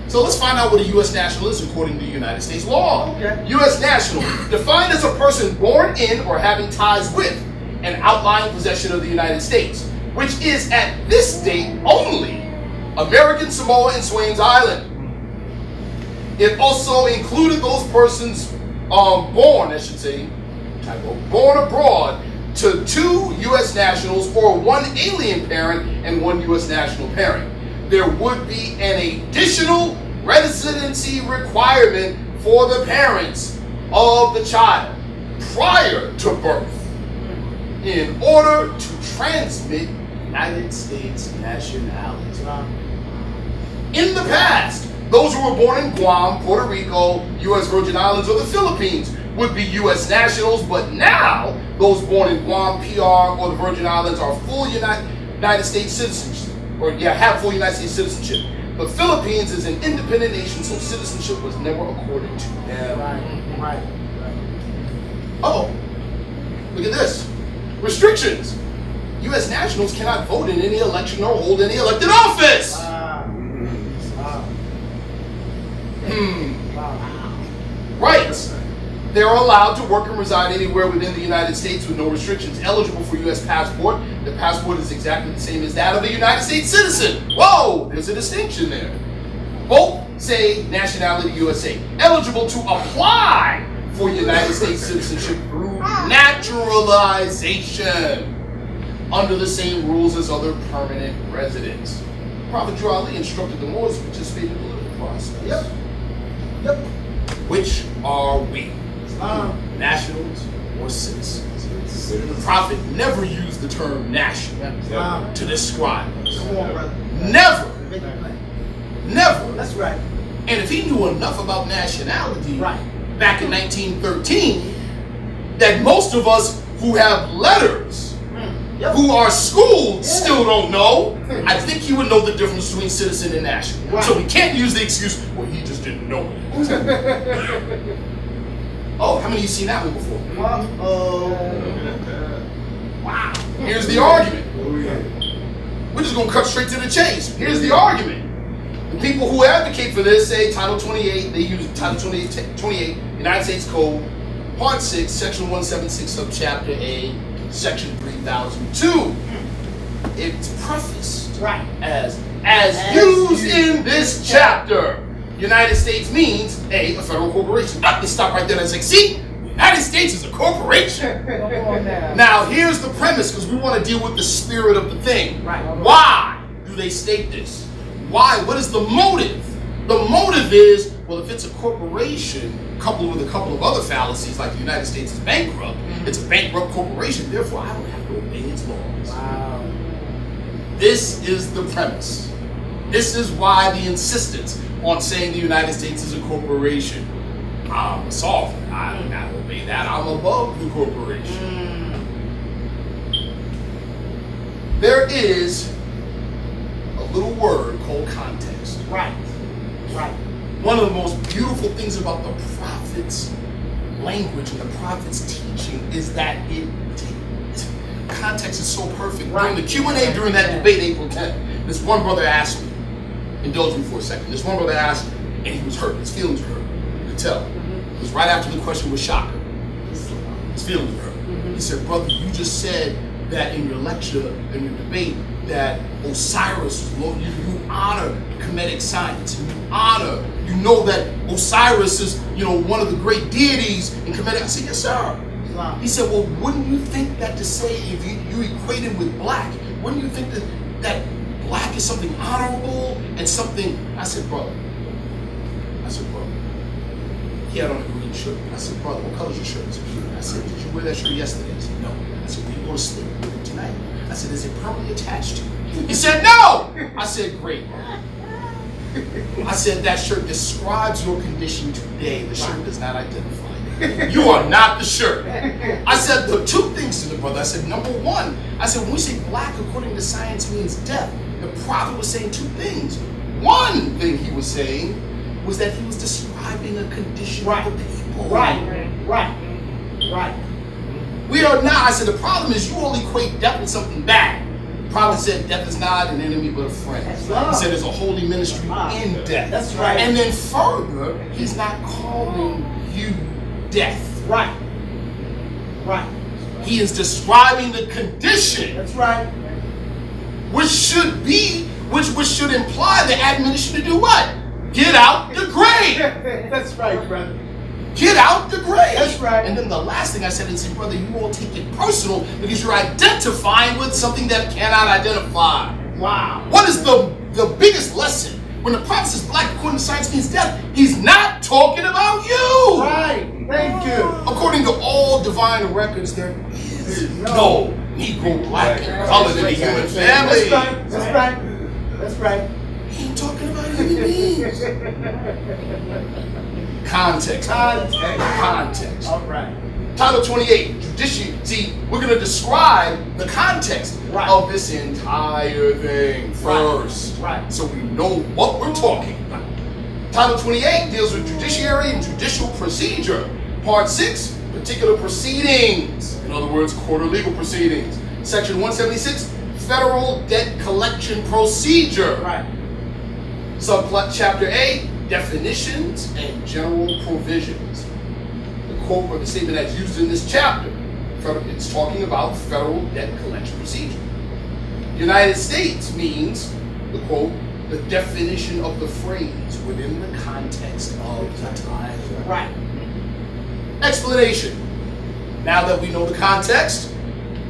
So let's find out what a U.S. national is according to United States law. Okay. U.S. national, defined as a person born in or having ties with an outlying possession of the United States, which is at this date only American Samoa and Swains Island. It also included those persons born abroad to 2 U.S. nationals or 1 alien parent and 1 U.S. national parent. There would be an additional residency requirement for the parents of the child prior to birth in order to transmit United States nationality. In the past, those who were born in Guam, Puerto Rico, U.S. Virgin Islands, or the Philippines would be U.S. nationals, but now those born in Guam, PR, or the Virgin Islands are full United States citizens, have full United States citizenship. The Philippines is an independent nation, so citizenship was never accorded to them. Right. Oh, look at this. Restrictions. U.S. nationals cannot vote in any election or hold any elected office. Rights. They are allowed to work and reside anywhere within the United States with no restrictions. Eligible for U.S. passport. The passport is exactly the same as that of a United States citizen. Whoa, there's a distinction there. Both say nationality USA. Eligible to apply for United States citizenship through naturalization under the same rules as other permanent residents. Prophet Drew Ali instructed the Moors to participate in the political process. Yep. Which are we? Nationals or citizens? The Prophet never used the term national to describe us. Come on, brother. Never. Never. That's right. And if he knew enough about nationality Right. back in 1913, that most of us who have letters, who are schooled, still don't know, I think he would know the difference between citizen and national. Right. So we can't use the excuse, well, he just didn't know it. Oh, how many of you seen that one before? Wow. Here's the argument. We're just going to cut straight to the chase. Here's the argument. The people who advocate for this say Title 28, they use Title 28, United States Code, Part 6, Section 176, Subchapter A, Section 3002. It's prefaced as used in this chapter. United States means a federal corporation. They stop right there and say, see, the United States is a corporation. Now here's the premise, because we want to deal with the spirit of the thing. Why do they state this? Why? What is the motive? The motive is, well, if it's a corporation, coupled with a couple of other fallacies, like the United States is bankrupt, it's a bankrupt corporation, therefore I don't have to obey its laws. Wow. This is the premise. This is why the insistence on saying the United States is a corporation. I'm sovereign. I don't have to obey that. I'm above the corporation. There is a little word called context. Right. One of the most beautiful things about the prophet's language and the prophet's teaching is that context is so perfect. During the Q&A during that debate, April 10th, this one brother asked me, indulge me for a second, this one brother asked me, and he was hurt, his feelings were hurt, you could tell. It was right after the question was shocker. His feelings were hurt. He said, brother, you just said that in your lecture, in your debate, that Osiris was Lord. You honor Kemetic science. You know that Osiris is, one of the great deities in Kemetic. I said, yes, sir. He said, well, wouldn't you think that to say, if you equate him with black, wouldn't you think that black is something honorable and something? I said, brother. He had on a green shirt. I said, brother, what color's your shirt? He said, green. I said, did you wear that shirt yesterday? He said, no. I said, will you go to sleep with it tonight? I said, is it permanently attached to you? He said, no! I said, great. I said, that shirt describes your condition today. The shirt does not identify you. You are not the shirt. I said, the two things to the brother. I said, number one, I said, when we say black according to science means death, the prophet was saying two things. One thing he was saying was that he was describing a condition of the people. Right. We are not, I said, the problem is you all equate death with something bad. The prophet said death is not an enemy but a friend. He said there's a holy ministry in death. That's right. And then further, he's not calling you death. Right. He is describing the condition, That's right. which should imply the admonition to do what? Get out the grave. That's right, brother. Get out the grave. That's right. And then the last thing I said is, brother, you all take it personal because you're identifying with something that cannot identify. Wow. What is the biggest lesson? When the prophet says black according to science means death, he's not talking about you. Right. Thank you. According to all divine records, there is no Negro, black, and colored in the human family. That's right. He ain't talking about human beings. Context. All right. Title 28, Judiciary. See, we're going to describe the context of this entire thing first. Right. So we know what we're talking about. Title 28 deals with judiciary and judicial procedure. Part 6, particular proceedings. In other words, court or legal proceedings. Section 176, federal debt collection procedure. Right. Subplot Chapter A, definitions and general provisions. The quote or the statement that's used in this chapter, it's talking about federal debt collection procedure. United States means, the quote, the definition of the phrase within the context of the title. Right. Explanation. Now that we know the context,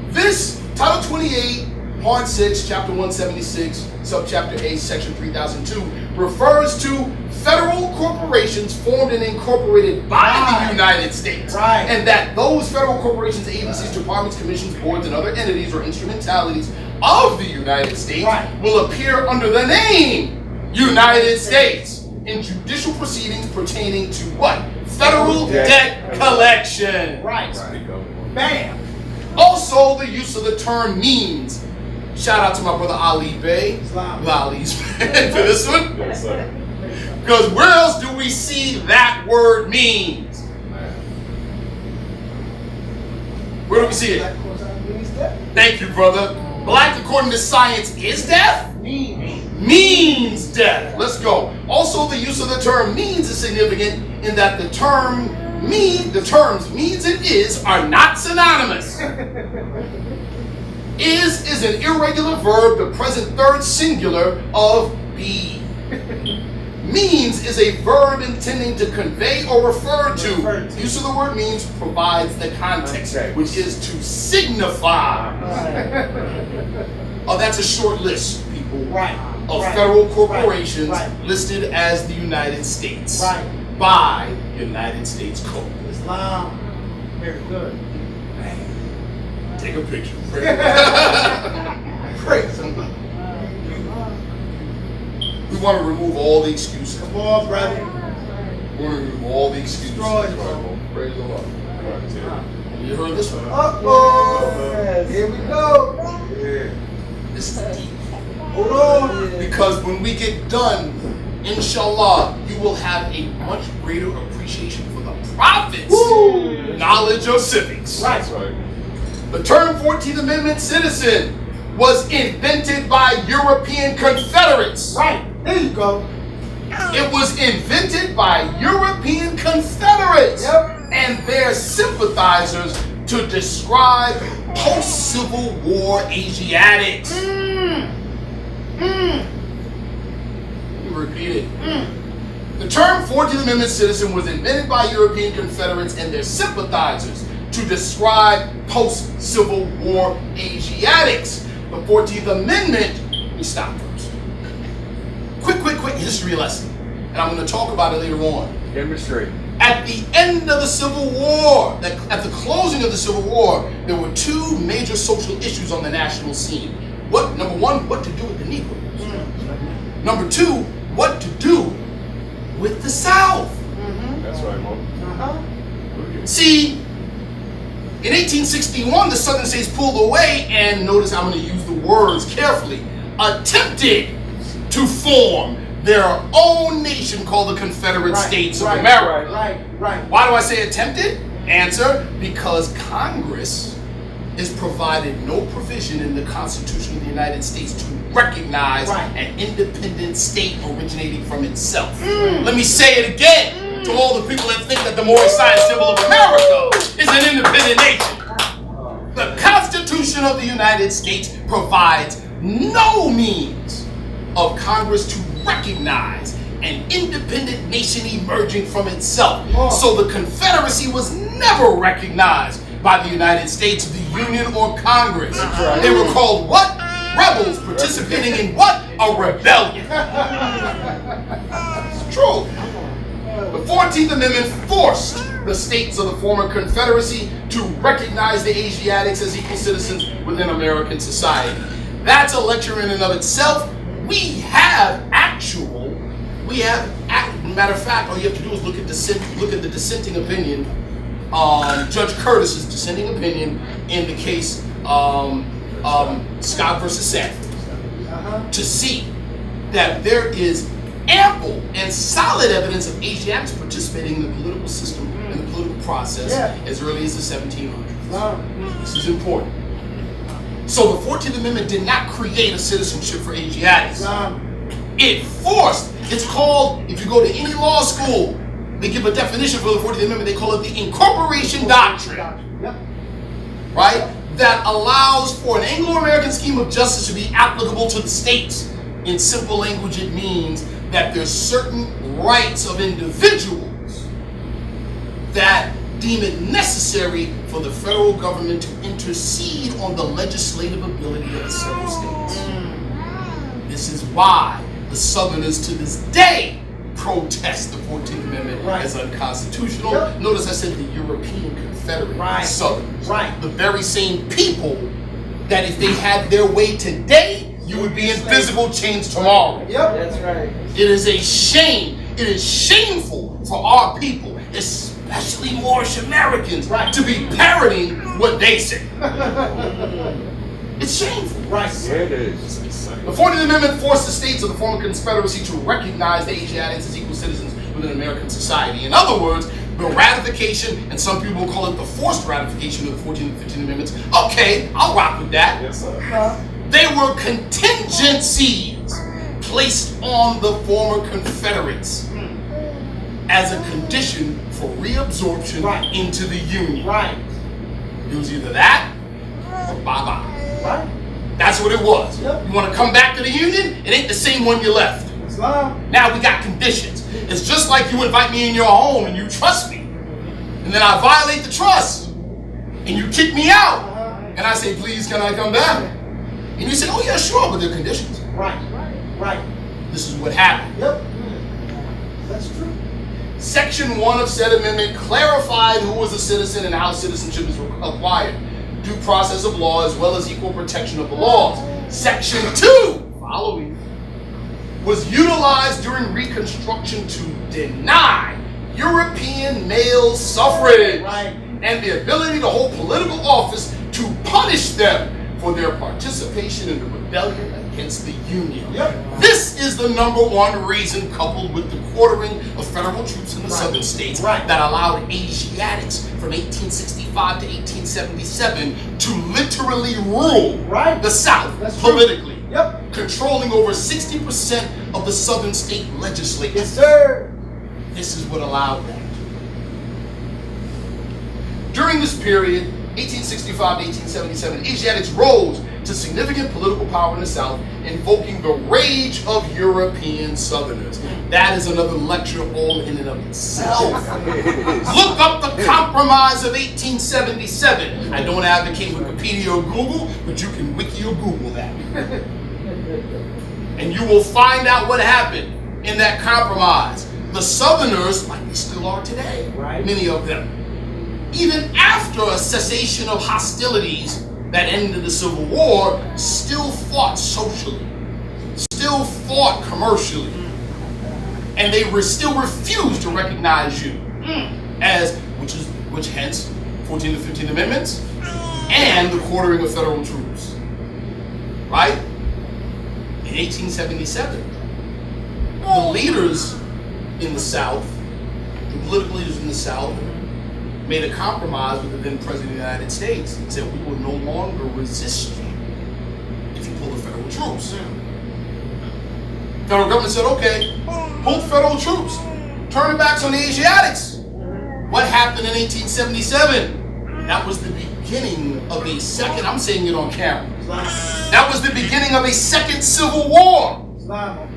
this Title 28, Part 6, Chapter 176, Subchapter A, Section 3002, refers to federal corporations formed and incorporated by the United States. Right. And that those federal corporations, agencies, departments, commissions, boards, and other entities or instrumentalities of the United States will appear under the name United States in judicial proceedings pertaining to what? Federal debt collection. Right. Bam. Also, the use of the term means. Shout out to my brother Ali Bey. Ali's for this one. Yes, sir. Because where else do we see that word means? Where do we see it? Thank you, brother. Black, according to science, is death? Means death. Let's go. Also, the use of the term means is significant in that the terms means and is are not synonymous. Is an irregular verb, the present third singular of be. Means is a verb intending to convey or refer to. Use of the word means provides the context, which is to signify. Oh, that's a short list, people, of federal corporations listed as the United States by United States Code. Islam. Very good. Take a picture. Praise Him. We want to remove all the excuses. Come on, brother. We want to remove all the excuses. Destroy it. Praise the Lord. You heard this one? Uh-oh. Here we go. This is deep. Hold on. Because when we get done, inshallah, you will have a much greater appreciation for the prophet's knowledge of civics. That's right. The term 14th Amendment citizen was invented by European Confederates. Right. There you go. It was invented by European Confederates and their sympathizers to describe post-Civil War Asiatics. Let me repeat it. The term 14th Amendment citizen was invented by European Confederates and their sympathizers to describe post-Civil War Asiatics. The 14th Amendment, we stop first. Quick history lesson. And I'm going to talk about it later on. Get me straight. At the end of the Civil War, at the closing of the Civil War, there were two major social issues on the national scene. Number one, what to do with the Negroes. Number two, what to do with the South. That's right, Mo. See, in 1861, the Southern states pulled away and, notice I'm going to use the words carefully, attempted to form their own nation called the Confederate States of America. Right. Why do I say attempted? Answer, because Congress is provided no provision in the Constitution of the United States to recognize an independent state originating from itself. Let me say it again to all the people that think that the Moorish sign symbol of America is an independent nation. The Constitution of the United States provides no means of Congress to recognize an independent nation emerging from itself. So the Confederacy was never recognized by the United States, the Union, or Congress. They were called what? Rebels participating in what? A rebellion. It's true. The 14th Amendment forced the states of the former Confederacy to recognize the Asiatics as equal citizens within American society. That's a lecture in and of itself. Matter of fact, all you have to do is look at the dissenting opinion, Judge Curtis's dissenting opinion in the case Scott versus Sanford, to see that there is ample and solid evidence of Asiatics participating in the political system and the political process as early as the 1700s. This is important. So the 14th Amendment did not create a citizenship for Asiatics. It forced, it's called, if you go to any law school, they give a definition for the 14th Amendment, they call it the Incorporation Doctrine. Right? That allows for an Anglo-American scheme of justice to be applicable to the states. In simple language, it means that there's certain rights of individuals that deem it necessary for the federal government to intercede on the legislative ability of the several states. This is why the Southerners to this day protest the 14th Amendment as unconstitutional. Notice I said the European Confederate Southerners. The very same people that if they had their way today, you would be in physical chains tomorrow. That's right. It is a shame. It is shameful for our people, especially Moorish Americans, to be parroting what they say. It's shameful. Yeah, it is. The 14th Amendment forced the states of the former Confederacy to recognize the Asiatics as equal citizens within American society. In other words, the ratification, and some people will call it the forced ratification of the 14th and 15th Amendments. Okay, I'll rock with that. Yes, sir. They were contingencies placed on the former Confederates as a condition for reabsorption into the Union. It was either that or bye-bye. That's what it was. You want to come back to the Union? It ain't the same one you left. Now we got conditions. It's just like you invite me in your home and you trust me. And then I violate the trust. And you kick me out. And I say, please, can I come back? And you say, oh yeah, sure, but there are conditions. This is what happened. That's true. Section 1 of said amendment clarified who was a citizen and how citizenship is acquired. Due process of law as well as equal protection of the laws. Section 2, follow me, was utilized during Reconstruction to deny European male suffrage and the ability to hold political office, to punish them for their participation in the rebellion against the Union. This is the #1 reason, coupled with the quartering of federal troops in the southern states, that allowed Asiatics from 1865 to 1877 to literally rule the South politically, controlling over 60% of the southern state legislature. This is what allowed that. During this period, 1865 to 1877, Asiatics rose to significant political power in the South, invoking the rage of European Southerners. That is another lecture all in and of itself. Look up the Compromise of 1877. I don't advocate Wikipedia or Google, but you can wiki or Google that. And you will find out what happened in that compromise. The Southerners, like we still are today, many of them, even after a cessation of hostilities that ended the Civil War, still fought socially, still fought commercially, and they still refused to recognize you as, which hence 14th and 15th Amendments and the quartering of federal troops. In 1877, the leaders in the South, the political leaders in the South, made a compromise with the then President of the United States and said, we will no longer resist you if you pull the federal troops. Federal government said, okay, pull federal troops, turn their backs on the Asiatics. What happened in 1877? That was the beginning of a second, I'm saying it on camera, that was the beginning of a second civil war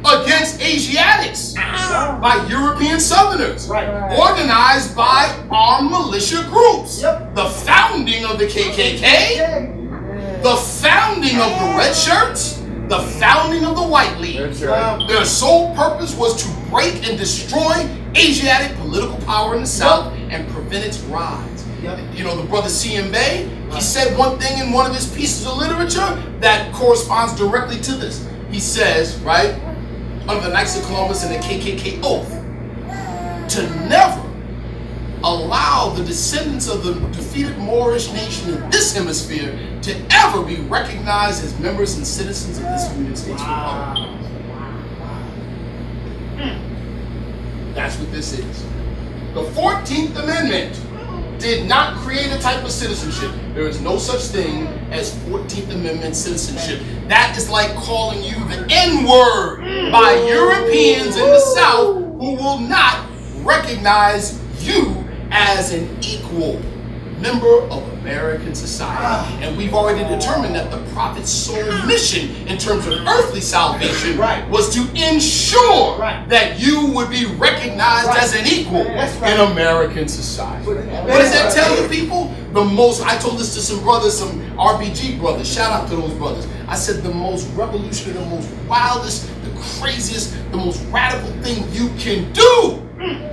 against Asiatics by European Southerners, organized by armed militia groups. The founding of the KKK, the founding of the Red Shirts, the founding of the White League. Their sole purpose was to break and destroy Asiatic political power in the South and prevent its rise. You know, the brother C.M. Bay, he said one thing in one of his pieces of literature that corresponds directly to this. He says, right, under the Knights of Columbus and the KKK oath, to never allow the descendants of the defeated Moorish nation in this hemisphere to ever be recognized as members and citizens of this United States Republic. That's what this is. The 14th Amendment did not create a type of citizenship. There is no such thing as 14th Amendment citizenship. That is like calling you the N-word by Europeans in the South who will not recognize you as an equal member of American society. And we've already determined that the prophet's sole mission in terms of earthly salvation was to ensure that you would be recognized as an equal in American society. What does that tell you, people? The most, I told this to some brothers, some RBG brothers, shout out to those brothers. I said the most revolutionary, the most wildest, the craziest, the most radical thing you can do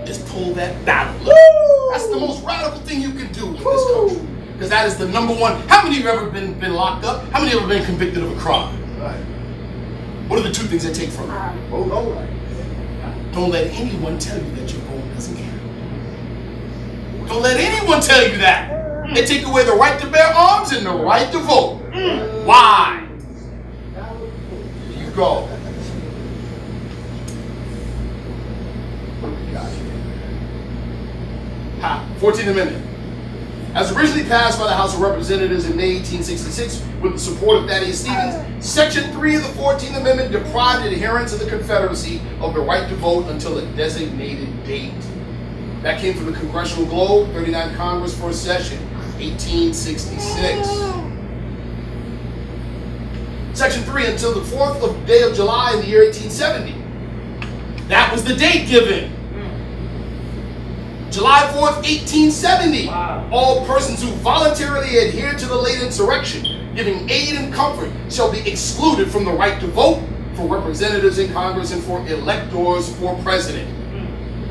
is pull that battle. That's the most radical thing you can do in this country. Because that is the number one. How many of you have ever been locked up? How many have ever been convicted of a crime? What are the two things they take from you? Don't let anyone tell you that your vote doesn't count. Don't let anyone tell you that. They take away the right to bear arms and the right to vote. Why? Here you go. 14th Amendment. As originally passed by the House of Representatives in May 1866 with the support of Thaddeus Stevens, Section 3 of the 14th Amendment deprived adherents of the Confederacy of the right to vote until a designated date. That came from the Congressional Globe, 39th Congress, first session, 1866. Section 3, until the 4th day of July in the year 1870. That was the date given. July 4th, 1870. All persons who voluntarily adhere to the late insurrection, giving aid and comfort, shall be excluded from the right to vote for representatives in Congress and for electors for president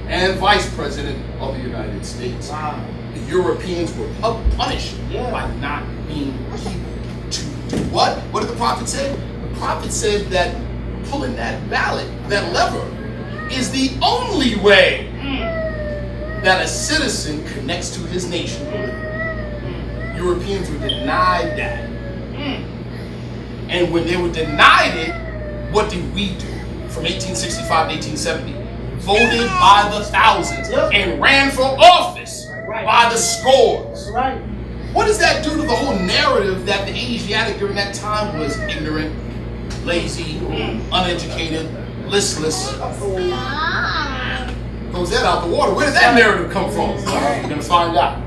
and vice president of the United States. The Europeans were punished by not being able to do what? What did the prophet say? The prophet said that pulling that ballot, that lever, is the only way that a citizen connects to his nation. Europeans were denied that. And when they were denied it, what did we do from 1865 to 1870? Voted by the thousands and ran for office by the scores. What does that do to the whole narrative that the Asiatic during that time was ignorant, lazy, uneducated, listless? Throws that out the water. Where did that narrative come from? We're going to find out.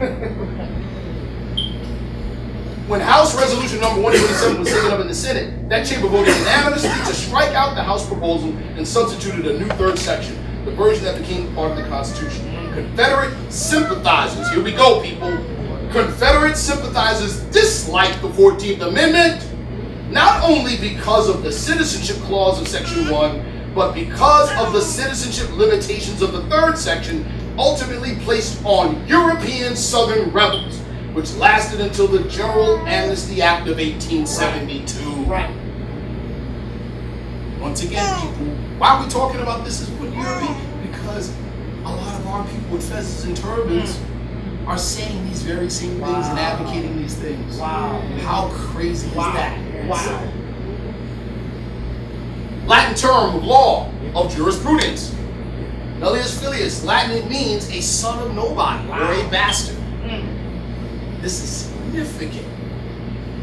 When House Resolution number 127 was taken up in the Senate, that chamber voted unanimously to strike out the House proposal and substituted a new third section, the version that became part of the Constitution. Confederate sympathizers, here we go, people. Confederate sympathizers disliked the 14th Amendment, not only because of the citizenship clause of Section 1, but because of the citizenship limitations of the third section, ultimately placed on European Southern rebels, which lasted until the General Amnesty Act of 1872. Once again, people, why are we talking about this as what European? Because a lot of our people with fezzes and turbans are saying these very same things and advocating these things. How crazy is that? Latin term of law, of jurisprudence. Nullius filius, Latin, it means a son of nobody or a bastard. This is significant.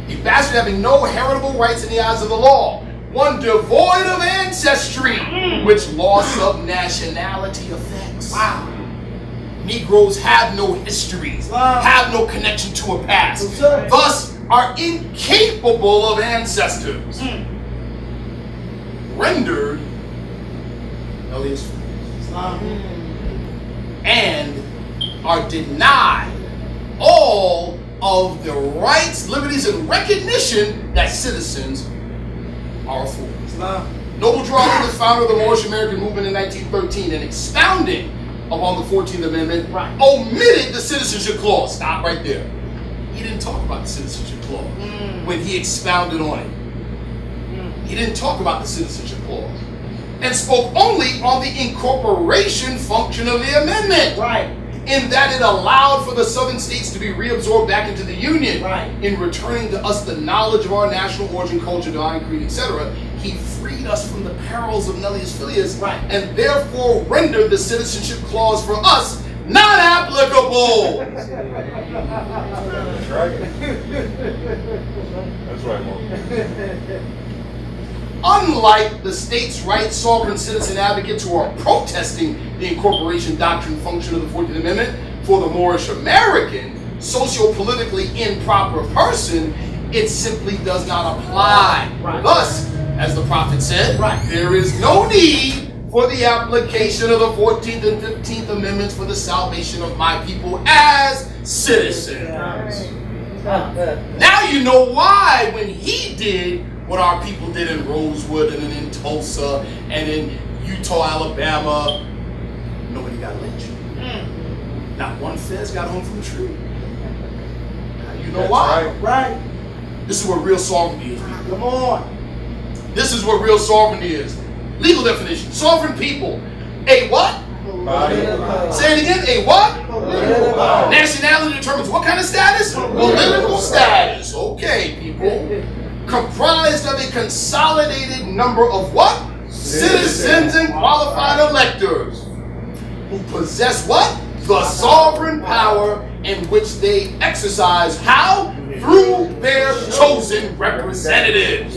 A bastard having no heritable rights in the eyes of the law. One devoid of ancestry, which loss of nationality affects. Wow. Negroes have no histories, have no connection to a past, thus are incapable of ancestors. Rendered nullius filius. And are denied all of the rights, liberties, and recognition that citizens are afforded. Noble Gerard, the founder of the Moorish American movement in 1913, and expounding upon the 14th Amendment, omitted the citizenship clause. Stop right there. He didn't talk about the citizenship clause when he expounded on it. He didn't talk about the citizenship clause and spoke only on the incorporation function of the amendment. In that it allowed for the southern states to be reabsorbed back into the Union. In returning to us the knowledge of our national origin, culture, divine creed, etc., he freed us from the perils of nullius filius, and therefore rendered the citizenship clause for us not applicable. That's right. That's right, Mo. Unlike the states' rights sovereign citizen advocates who are protesting the incorporation doctrine function of the 14th Amendment, for the Moorish American, socio-politically improper person, it simply does not apply. Thus, as the prophet said, there is no need for the application of the 14th and 15th Amendments for the salvation of my people as citizens. Now you know why when he did what our people did in Rosewood and in Tulsa and in Utah, Alabama, nobody got lynched. Not one fez got home from the tree. Now you know why. This is what real sovereignty is. Come on. This is what real sovereignty is. Legal definition. Sovereign people. A what? Say it again. A what? Nationality determines what kind of status? Political status. Okay, people. Comprised of a consolidated number of what? Citizens and qualified electors. Who possess what? The sovereign power in which they exercise. How? Through their chosen representatives.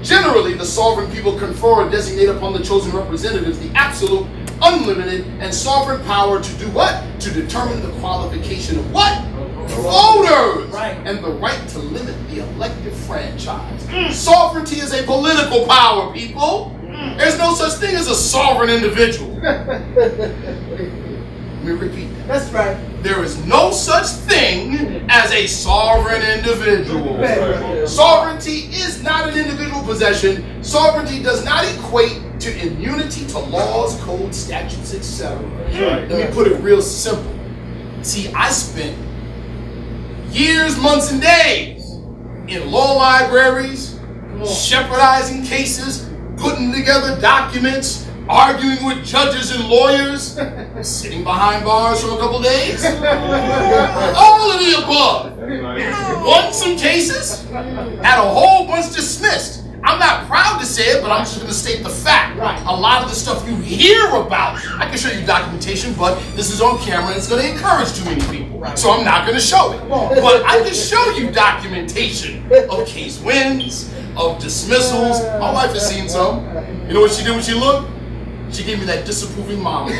Generally, the sovereign people confer or designate upon the chosen representatives the absolute, unlimited, and sovereign power to do what? To determine the qualification of what? Voters! And the right to limit the elective franchise. Sovereignty is a political power, people. There's no such thing as a sovereign individual. Let me repeat that. That's right. There is no such thing as a sovereign individual. Sovereignty is not an individual possession. Sovereignty does not equate to immunity to laws, codes, statutes, etc. Let me put it real simple. See, I spent years, months, and days in law libraries, shepherdizing cases, putting together documents, arguing with judges and lawyers, sitting behind bars for a couple days. All of the above. Won some cases, had a whole bunch dismissed. I'm not proud to say it, but I'm just going to state the fact. A lot of the stuff you hear about, I can show you documentation, but this is on camera and it's going to encourage too many people. So I'm not going to show it. But I can show you documentation of case wins, of dismissals. My wife has seen some. You know what she did when she looked? She gave me that disapproving mom.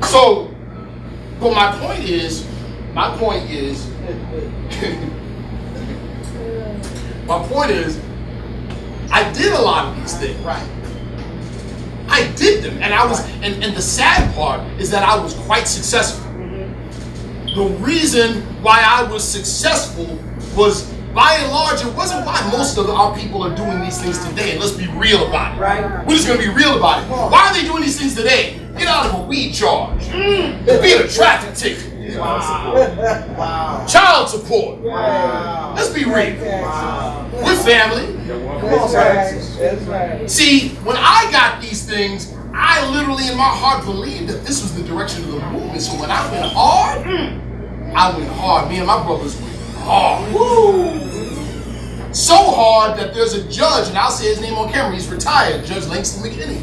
So, but my point is, I did a lot of these things. I did them, and I was, and the sad part is that I was quite successful. The reason why I was successful was, by and large, it wasn't why most of our people are doing these things today. And let's be real about it. We're just going to be real about it. Why are they doing these things today? Get out of a weed charge. Being a traffic ticket. Child support. Let's be real. We're family. That's right. See, when I got these things, I literally in my heart believed that this was the direction of the movement. So when I went hard, me and my brothers went hard. So hard that there's a judge, and I'll say his name on camera, he's retired, Judge Langston McKinney.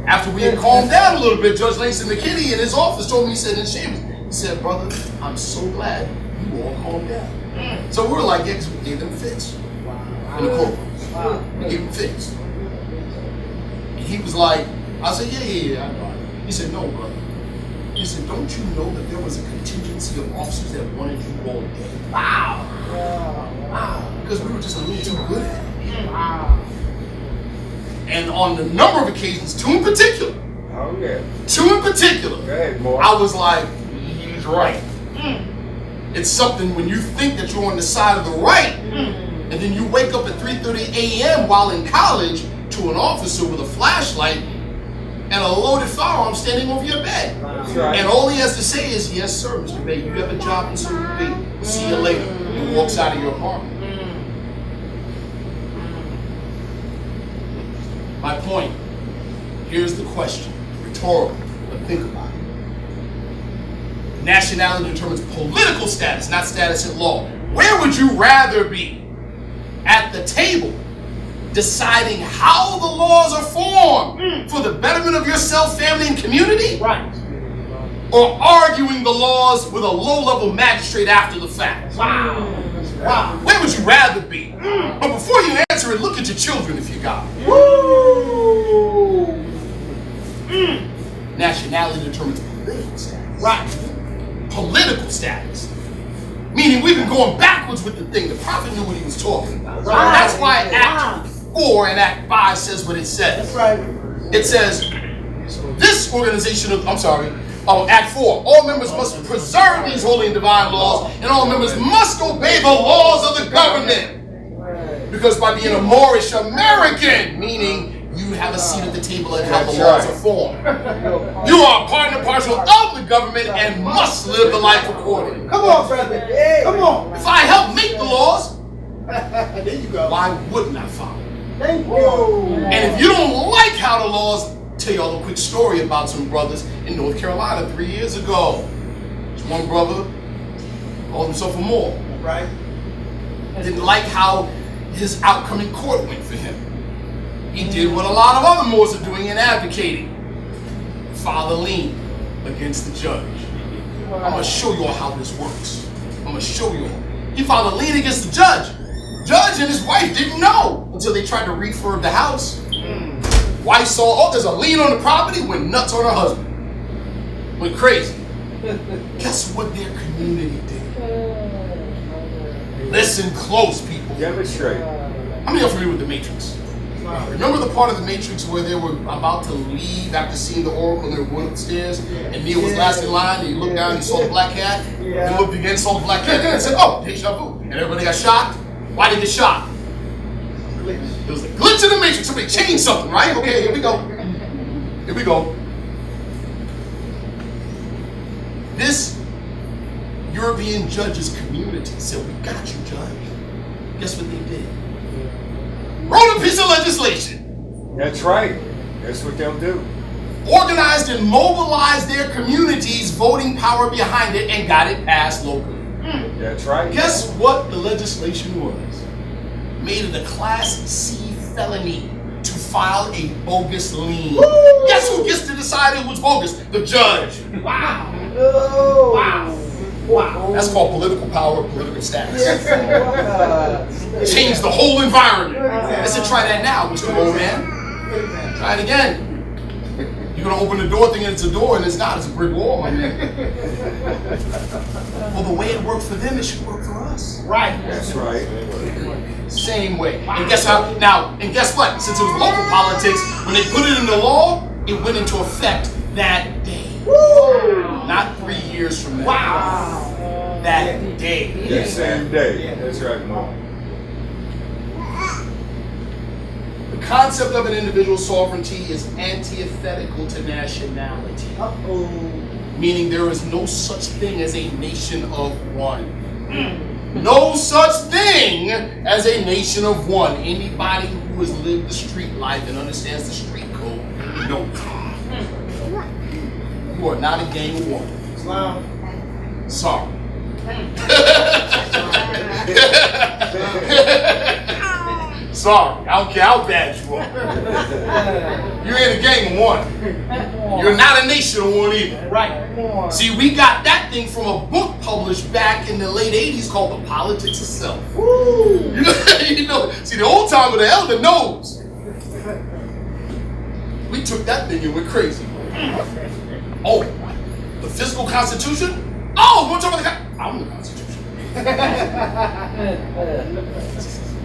After we had calmed down a little bit, Judge Langston McKinney in his office told me, he said in chambers, he said, brother, I'm so glad you all calmed down. So we were like, yeah, because we gave them fits in the courtroom. We gave them fits. And he was like, I said, yeah, I know. He said, no, brother. He said, don't you know that there was a contingency of officers that wanted you all dead? Wow. Because we were just a little too good at it. Wow. And on the number of occasions, two in particular, I was like, he's right. It's something when you think that you're on the side of the right, and then you wake up at 3:30 a.m. while in college to an officer with a flashlight and a loaded firearm standing over your bed. Right. And all he has to say is, yes, sir, Mr. Bay, you have a job in Circle B. See you later. And walks out of your apartment. My point, here's the question, rhetorical, but think about it. Nationality determines political status, not status in law. Where would you rather be? At the table, deciding how the laws are formed for the betterment of yourself, family, and community? Right. Or arguing the laws with a low-level magistrate after the fact? Wow. Wow. Where would you rather be? But before you answer it, look at your children if you got them. Woo. Nationality determines political status. Right. Political status. Meaning we've been going backwards with the thing. The prophet knew what he was talking about. Right. That's why Act 4 and Act 5 says what it says. That's right. It says, this organization of, Act 4, all members must preserve these holy and divine laws, and all members must obey the laws of the government. Because by being a Moorish American, meaning you have a seat at the table and how the laws are formed. You are part and parcel of the government and must live the life accordingly. Come on, brother. Come on. If I help make the laws, there you go. why wouldn't I follow? Thank you. And if you don't like how the laws, I'll tell y'all a quick story about some brothers in North Carolina 3 years ago. There's one brother called himself a Moor. Right. Didn't like how his outcome in court went for him. He did what a lot of other Moors are doing and advocating. Filed a lien against the judge. I'm going to show you all how this works. I'm going to show you all. He filed a lien against the judge. Judge and his wife didn't know until they tried to refurb the house. Wife saw, there's a lien on the property, went nuts on her husband. Went crazy. Guess what their community did? Listen close, people. Demonstrate. How many are familiar with the Matrix? Remember the part of the Matrix where they were about to leave after seeing the Oracle and they were going upstairs and Neo was last in line and he looked down and he saw the black cat. He looked again, saw the black cat and said, oh, deja vu. And everybody got shocked. Why did they get shocked? It was a glitch in the Matrix. Somebody changed something, right? Okay, here we go. Here we go. This European judges community said, we got you, judge. Guess what they did? Wrote a piece of legislation. That's right. That's what they'll do. Organized and mobilized their communities, voting power behind it, and got it passed locally. That's right. Guess what the legislation was? Made it a Class C felony to file a bogus lien. Woo! Guess who gets to decide it was bogus? The judge. Wow. Oh. Wow. Wow. That's called political power, political status. Change the whole environment. I said, try that now, Mr. Old Man. Try it again. You're going to open the door thinking it's a door, and it's not. It's a brick wall, my man. Well, the way it worked for them, it should work for us. Right. That's right. Same way. And guess how? Now, and guess what? Since it was local politics, when they put it into law, it went into effect that day. Woo! Not 3 years from now. Wow. That day. That same day. That's right, Mom. The concept of an individual sovereignty is antithetical to nationality. Meaning there is no such thing as a nation of one. No such thing as a nation of one. Anybody who has lived the street life and understands the street code knows. You are not a gang of one. Sorry. Sorry, I don't care how bad you are. You're in a gang of one. You're not a nation of one either. Right. See, we got that thing from a book published back in the late 80s called The Politics of Self. Woo. You know, see, the old timer, the elder knows. We took that thing and went crazy. Oh, the physical constitution? Oh, we're talking about I'm the Constitution.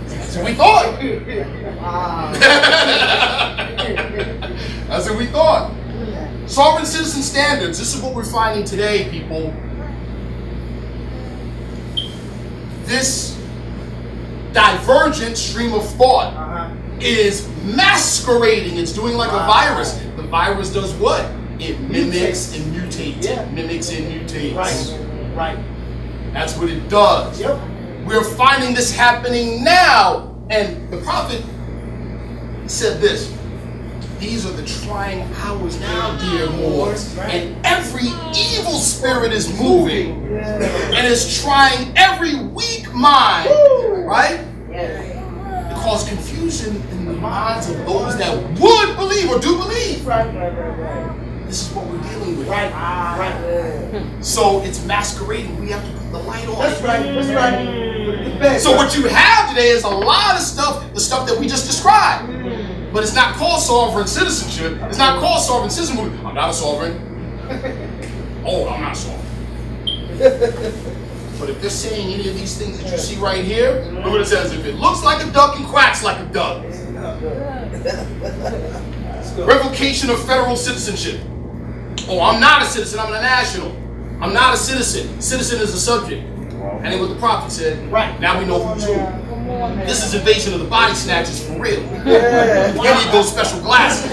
That's what we thought. That's what we thought. Sovereign citizen standards. This is what we're finding today, people. This divergent stream of thought is masquerading. It's doing like a virus. The virus does what? It mimics and mutates. Yeah. It mimics and mutates. Right. That's what it does. Yep. We're finding this happening now. And the prophet said this. These are the trying hours now, dear Moors. And every evil spirit is moving and is trying every weak mind, right? To cause confusion in the minds of those that would believe or do believe. Right. This is what we're dealing with. Right. So it's masquerading. We have to put the light on. That's right. So what you have today is a lot of stuff, the stuff that we just described. But it's not called sovereign citizenship. It's not called sovereign citizenship. I'm not a sovereign. Oh, I'm not sovereign. But if they're saying any of these things that you see right here, look what it says. If it looks like a duck and quacks like a duck. Revocation of federal citizenship. Oh, I'm not a citizen, I'm a national. I'm not a citizen. Citizen is a subject. And then what the prophet said, Right. now we know who's who. This is invasion of the body snatchers for real. Yeah. You need those special glasses.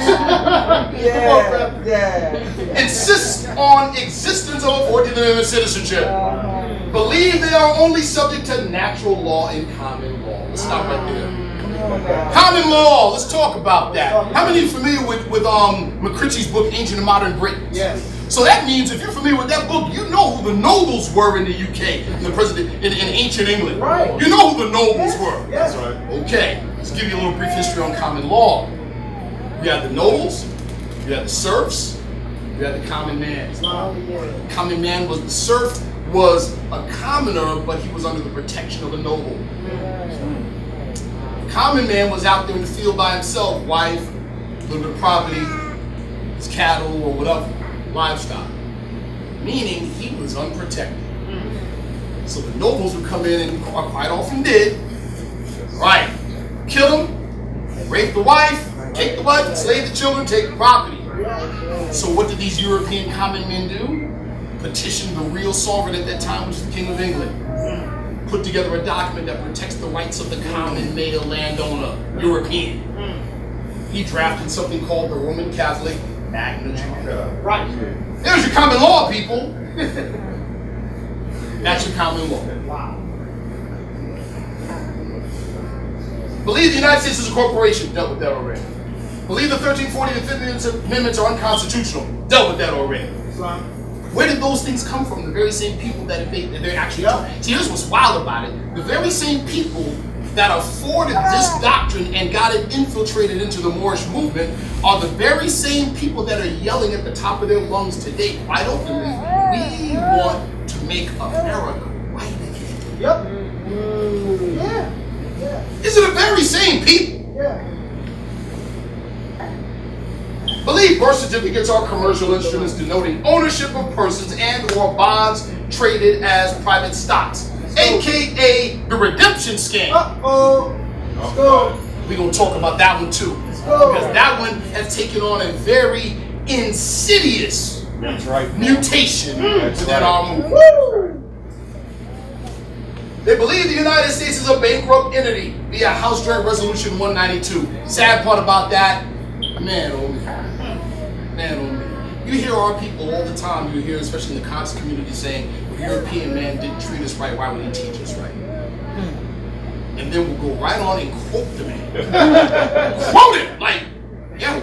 Yeah. Insist on existence of a 14th Amendment citizenship. Believe they are only subject to natural law and common law. Let's stop right there. Common law, let's talk about that. How many are familiar with McCritchie's book, Ancient and Modern Britain? Yes. So that means if you're familiar with that book, you know who the nobles were in the UK, in ancient England. Right. You know who the nobles were. Yes. Okay, let's give you a little brief history on common law. You had the nobles, you had the serfs, you had the common man. Common man was the serf, was a commoner, but he was under the protection of a noble. Common man was out there in the field by himself, wife, a little bit of property, his cattle or whatever, livestock. Meaning he was unprotected. So the nobles would come in and quite often did, right, kill him, rape the wife, take the wife, enslave the children, take the property. So what did these European common men do? Petition the real sovereign at that time, which was the King of England. Put together a document that protects the rights of the common male landowner, European. He drafted something called the Roman Catholic Magna Charta. Right. There's your common law, people. That's your common law. Wow. Believe the United States is a corporation. Dealt with that already. Believe the 13th, 14th, and 15th Amendments are unconstitutional. Dealt with that already. Where did those things come from? The very same people that they're actually talking. See, here's what's wild about it. The very same people that afforded this doctrine and got it infiltrated into the Moorish movement are the very same people that are yelling at the top of their lungs today, quite openly, we want to make America white again. Yep. Yeah. These are the very same people. Yeah. Believe birth certificates are commercial instruments denoting ownership of persons and or bonds traded as private stocks, aka the redemption scam. Let's go. We're going to talk about that one too, go. because that one has taken on a very insidious That's right. mutation That's within right. our movement. Woo. They believe the United States is a bankrupt entity via House Joint Resolution 192. Sad part about that, man, oh me. Man, oh me. You hear our people all the time, you hear, especially in the conscious community, saying, the European man didn't treat us right, why would he teach us right? And then we'll go right on and quote the man. Quote it! Like, yeah.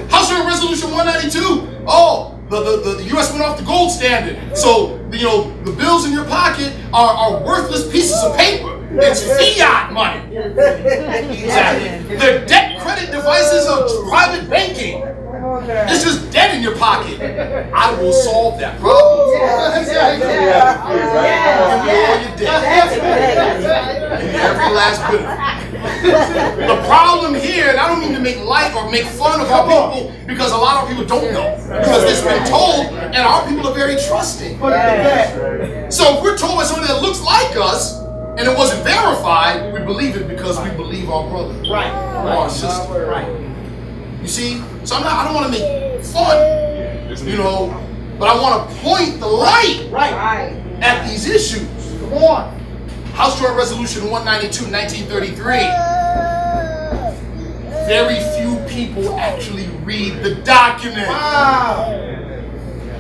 House Joint Resolution 192. Oh, the U.S. went off the gold standard. So, the bills in your pocket are worthless pieces of paper. It's fiat money. Exactly. The debt credit devices of private banking. It's just debt in your pocket. I will solve that problem. Every last bit of it. The problem here, and I don't mean to make light or make fun of our people, because a lot of people don't know. Because it's been told, and our people are very trusting. So if we're told by somebody that looks like us, and it wasn't verified, we believe it because we believe our brother. Right. Or our sister. Right. You see? So I don't want to make fun, but I want to point the light at these issues. Come on. House Joint Resolution 192, 1933. Very few people actually read the document. Wow.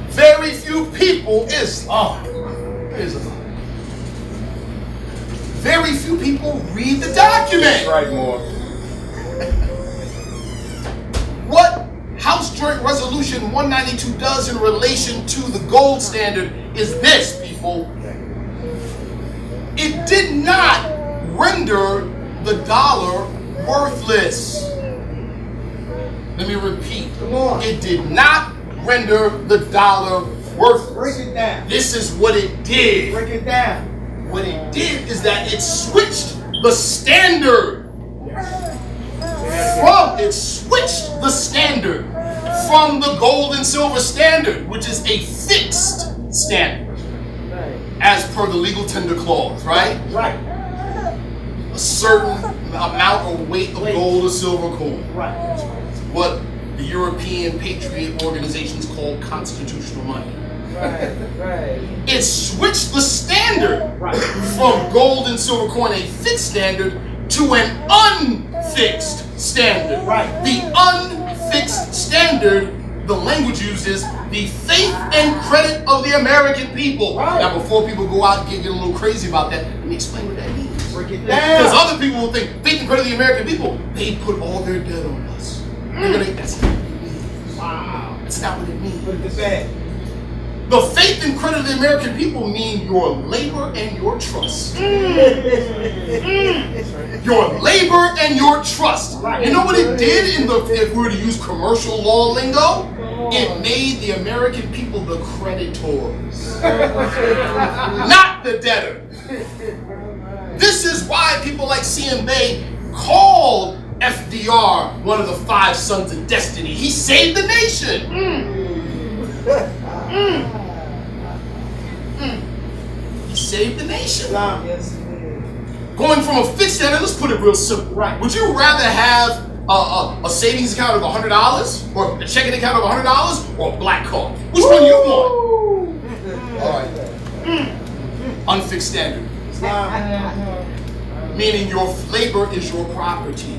Very few people very few people read the document. That's right, Moore. What House Joint Resolution 192 does in relation to the gold standard is this, people. It did not render the dollar worthless. Let me repeat. Come on. It did not render the dollar worthless. Break it down. This is what it did. Break it down. What it did is that it switched the standard. It switched the standard from the gold and silver standard, which is a fixed standard, as per the legal tender clause, right? Right. A certain amount or weight of gold or silver coin. Right. What the European patriot organizations call constitutional money. Right. It switched the standard from gold and silver coin, a fixed standard, to an unfixed standard. Right. The unfixed standard, the language used is the faith and credit of the American people. Right. Now, before people go out and get a little crazy about that, let me explain what that means. Break it Because down. other people will think faith and credit of the American people, they put all their debt on us. That's not what it means. Wow. That's not what it means. Put it to bed. The faith and credit of the American people mean your labor and your trust. Your labor and your trust. Right. You know what it did if we were to use commercial law lingo? It made the American people the creditors, not the debtors. This is why people like C.M. Bay called FDR one of the 5 sons of destiny. He saved the nation. He saved the nation. Yes. Going from a fixed standard, let's put it real simple. Right. Would you rather have a savings account of $100 or a checking account of $100 or a black card? Which one you want? All right. Unfixed standard. Meaning your labor is your property.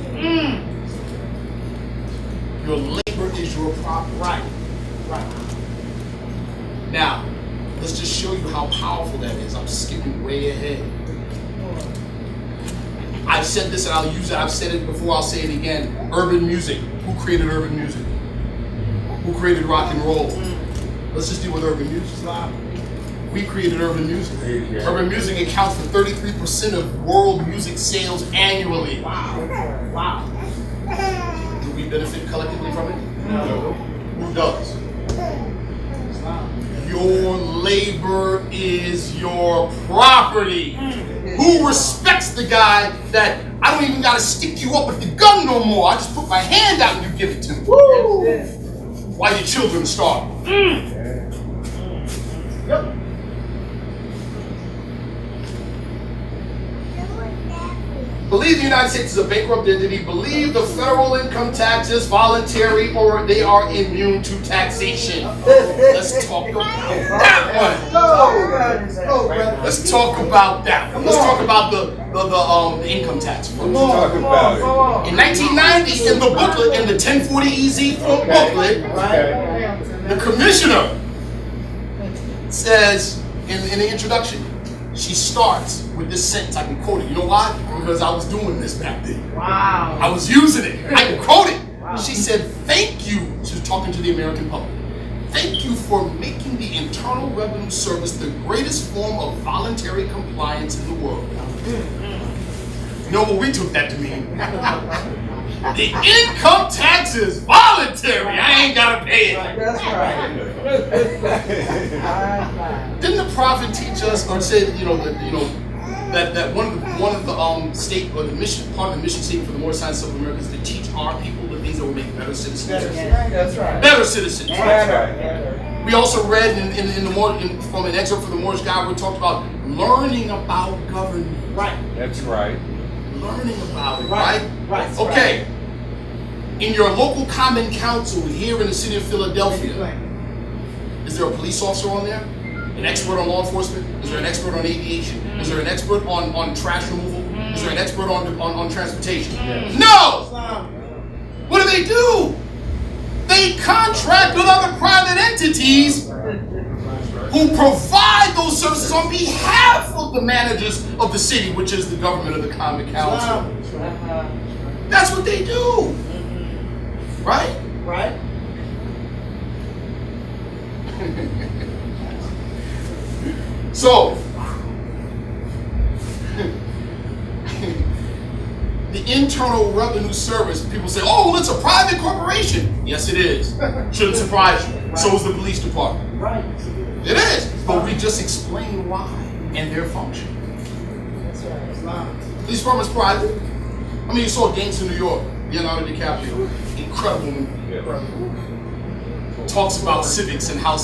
Your labor is your property. Right. Now, let's just show you how powerful that is. I'm skipping way ahead. I've said this and I'll use it. I've said it before, I'll say it again. Urban music. Who created urban music? Who created rock and roll? Let's just deal with urban music. We created urban music. Yeah. Urban music accounts for 33% of world music sales annually. Wow. Do we benefit collectively from it? No. Who does? Your labor is your property. Who respects the guy that I don't even gotta stick you up with the gun no more? I just put my hand out and you give it to me. While your children starve. Yep. Believe the United States is a bankrupt entity. Believe the federal income tax is voluntary or they are immune to taxation. Let's talk about that one. Let's talk about that one. Let's talk about the income tax first. Talk about it. In 1990, in the booklet, in the 1040EZ booklet, the commissioner says in the introduction, she starts with this sentence. I can quote it. You know why? Because I was doing this back then. Wow. I was using it. I can quote it. Wow. She said, thank you. She was talking to the American public. Thank you for making the Internal Revenue Service the greatest form of voluntary compliance in the world. You know what we took that to mean? The income tax is voluntary. I ain't gotta pay it. That's right. Didn't the prophet teach us, or say that that one of the state or the mission part of the mission statement for the Moorish Science of America is to teach our people the things that will make better citizens. That's right. Better citizens. Better. We also read from an excerpt from the Moorish guide where it talked about learning about government. Right. That's right. Learning about it, Right. right? Right. Okay. In your local common council here in the city of Philadelphia, is there a police officer on there? An expert on law enforcement? Is there an expert on aviation? Is there an expert on trash removal? Is there an expert on transportation? Yes. No! What do? They contract with other private entities who provide those services on behalf of the managers of the city, which is the government of the common council. That's what they do. Right? Right. So, the Internal Revenue Service, people say, oh, it's a private corporation. Yes, it is. Shouldn't surprise you. So is the police department. Right. It is. But we just explain why and their function. That's right. Police department's private. I mean, you saw Gangs in New York, Leonardo DiCaprio. Incredible movie. Talks about civics and how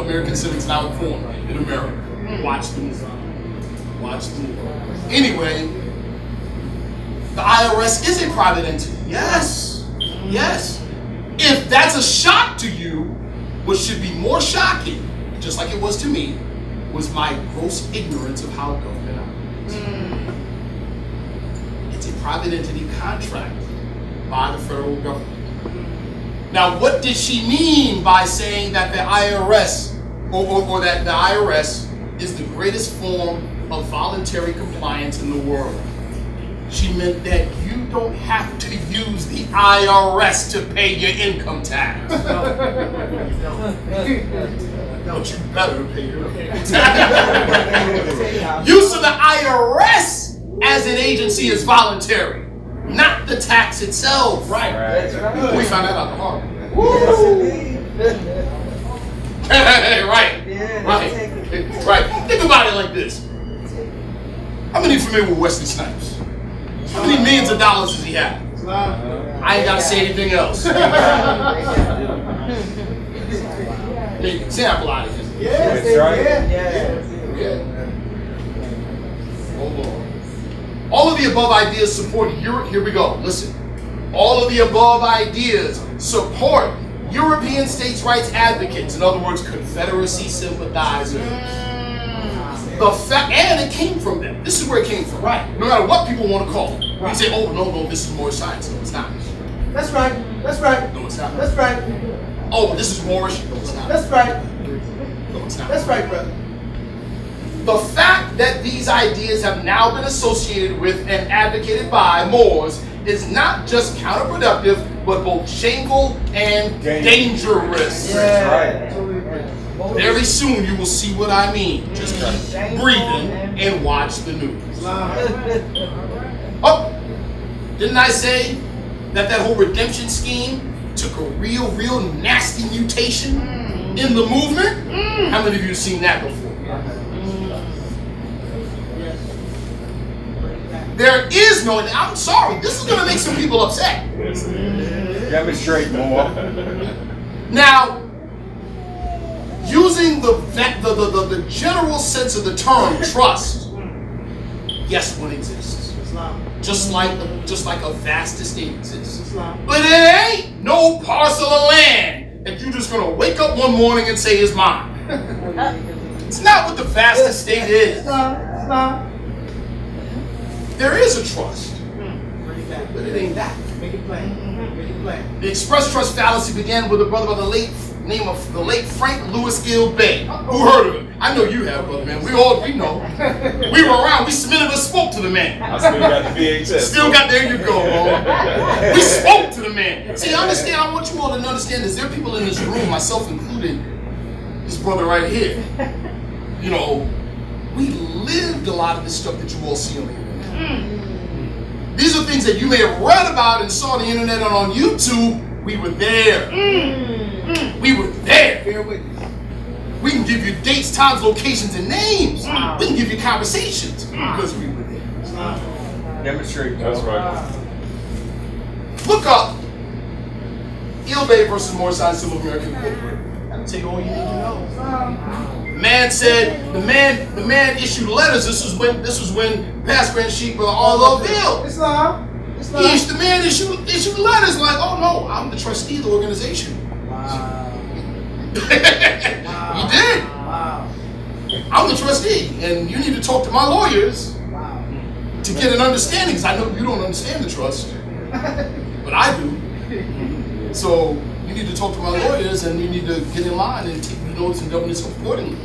American civics now form in America. Watch the movie. Anyway, the IRS is a private entity. Yes. If that's a shock to you, what should be more shocking, just like it was to me, was my gross ignorance of how government operates. It's a private entity contract by the federal government. Now, what did she mean by saying that the IRS, or that the IRS is the greatest form of voluntary compliance in the world? She meant that you don't have to use the IRS to pay your income tax. But you better pay your income tax. Use of the IRS as an agency is voluntary, not the tax itself. Right. That's right. We found that out the hard way. Right. Think about it like this. How many familiar with Wesley Snipes? How many millions of dollars does he have? I ain't gotta say anything else. Make an example out of it. That's right. Okay. Hold on. All of the above ideas support here we go. Listen. All of the above ideas support European states' rights advocates, in other words, Confederacy sympathizers. And it came from them. This is where it came from. Right. No matter what people want to call it. You can say, oh, no, this is Moorish science. No, it's not. That's right. That's right. No, it's not. That's right. Oh, but this is Moorish. No, it's not. That's right. No, it's not. That's right, brother. The fact that these ideas have now been associated with and advocated by Moors is not just counterproductive, but both shameful and dangerous. That's right. Very soon you will see what I mean. Just keep breathing and watch the news. Oh, didn't I say that whole redemption scheme took a real nasty mutation in the movement? How many of you have seen that before? There is no, and I'm sorry, this is going to make some people upset. Demonstrate more. Now, using the general sense of the term trust, yes, one exists. Just like a vast estate exists. But it ain't no parcel of land that you're just going to wake up one morning and say is mine. It's not what the vast estate is. There is a trust, but it ain't that. Make it plain. The express trust fallacy began with a brother by the late name of the late Frank Louis Ill Bay. Who heard of him? I know you have, brother, man. We know. We were around. We submitted a spoke to the man. I still got the VHS. Still got, there you go, bro. We spoke to the man. See, understand, I want you all to understand this. There are people in this room, myself included, this brother right here. You know, we lived a lot of this stuff that you all see on the internet. These are things that you may have read about and saw on the internet and on YouTube. We were there. We were there. We can give you dates, times, locations, and names. We can give you conversations because we were there. Demonstrate. That's right. Look up Ill Bay versus Moorish Science of American Court. That'll tell you all you need to know. Man said the man issued letters. This was when past Grand Sheik Brother Allah Bill. Islam. The man issued letters like, oh no, I'm the trustee of the organization. Wow. He did. Wow. I'm the trustee, and you need to talk to my lawyers Wow. to get an understanding, because I know you don't understand the trust, but I do. So you need to talk to my lawyers, and you need to get in line and take the notes and governance accordingly.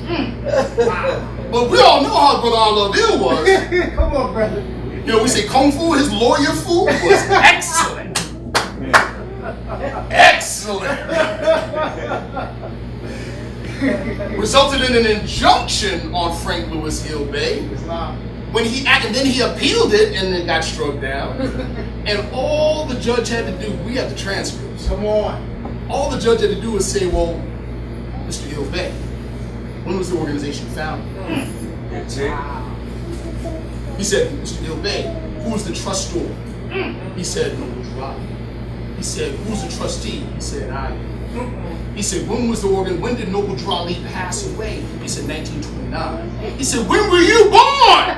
But we all know how Brother Allah Bill was. Come on, brother. You know, we say Kung Fu, his lawyer Fu was excellent. Excellent. Resulted in an injunction on Frank Louis Ill Bay. Islam. When he and then he appealed it and it got struck down. And all the judge had to do, we have the transcripts. Come on. All the judge had to do was say, well, Mr. Ill Bay, when was the organization founded? That's it. He said, Mr. Ill Bay, who was the trustor? He said, Noble Dra. He said, who's the trustee? He said, I am. He said, when did Noble Dra Lee pass away? He said, 1929. He said, when were you born?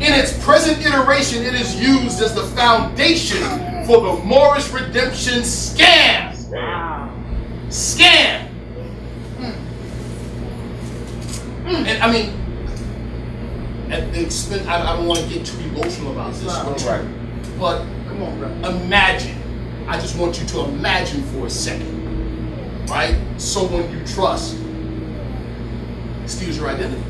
In its present iteration, it is used as the foundation for the Moorish redemption scam. Scam. And I mean, at the expense, I don't want to get too emotional about this, but Come on, brother. imagine. I just want you to imagine for a second, right? Someone you trust steals your identity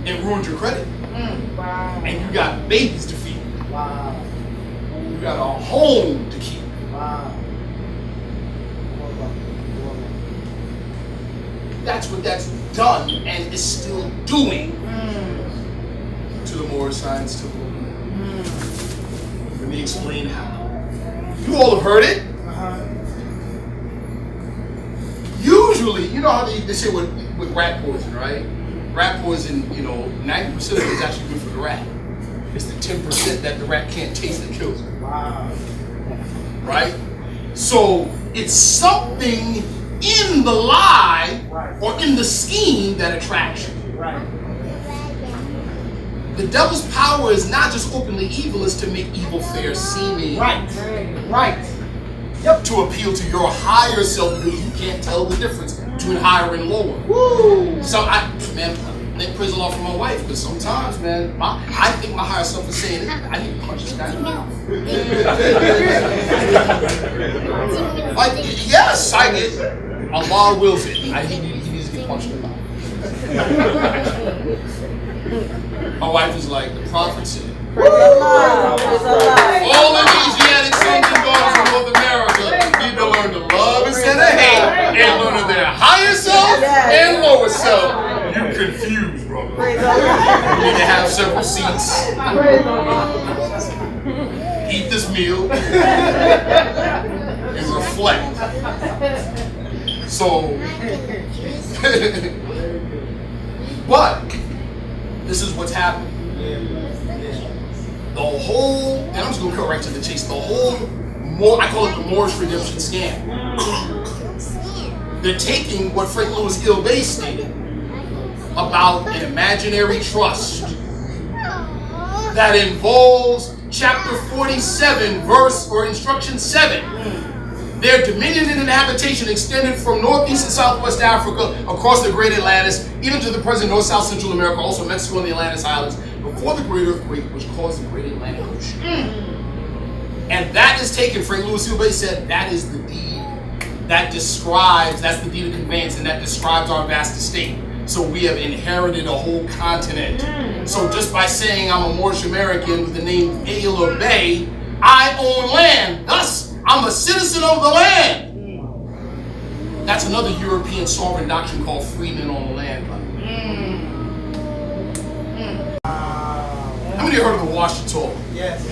and ruins your credit, Wow. and you got babies to feed, Wow. you got a home to keep. Wow. That's what that's done and is still doing to the Moorish Science Temple. Let me explain how. You all have heard it. Usually, you know how they say with rat poison, right? Rat poison, 90% of it is actually good for the rat. It's the 10% that the rat can't taste that kills it. Wow. Right? So it's something in the lie or in the scheme that attracts you. Right. The devil's power is not just openly evil, it's to make evil fair seeming. Right. Right. To appeal to your higher self because you can't tell the difference between higher and lower. Woo. So thank praise the Lord for my wife, because sometimes, man, I think my higher self is saying, I need to punch this guy in the mouth. Like, yes, I get Allah wills it. He needs to get punched in the mouth. My wife is like, the prophet said, all the Asiatic sons and daughters of North America need to learn to love instead of hate and learn of their higher self and lower self. You confused, brother. You need to have several seats. Eat this meal and reflect. So, but this is what's happening. The whole, and I'm just going to go right to the chase, the whole, I call it the Moorish redemption scam. They're taking what Frank Louis Ill Bay stated about an imaginary trust that involves chapter 47, verse or instruction 7, Their dominion and habitation extended from northeast and southwest Africa across the Great Atlantis, even to the present North, South, Central America, also Mexico and the Atlantis Islands, before the Great Earthquake, which caused the Great Atlantic Ocean. And that is taken, Frank Louis Silvey said, that is the deed that describes, that's the deed of conveyance, and that describes our vast estate. So we have inherited a whole continent. So just by saying I'm a Moorish American with the name Ale or Bay, I own land. Thus, I'm a citizen of the land. That's another European sovereign doctrine called freemen on the land. How many heard of the Washita? Yes.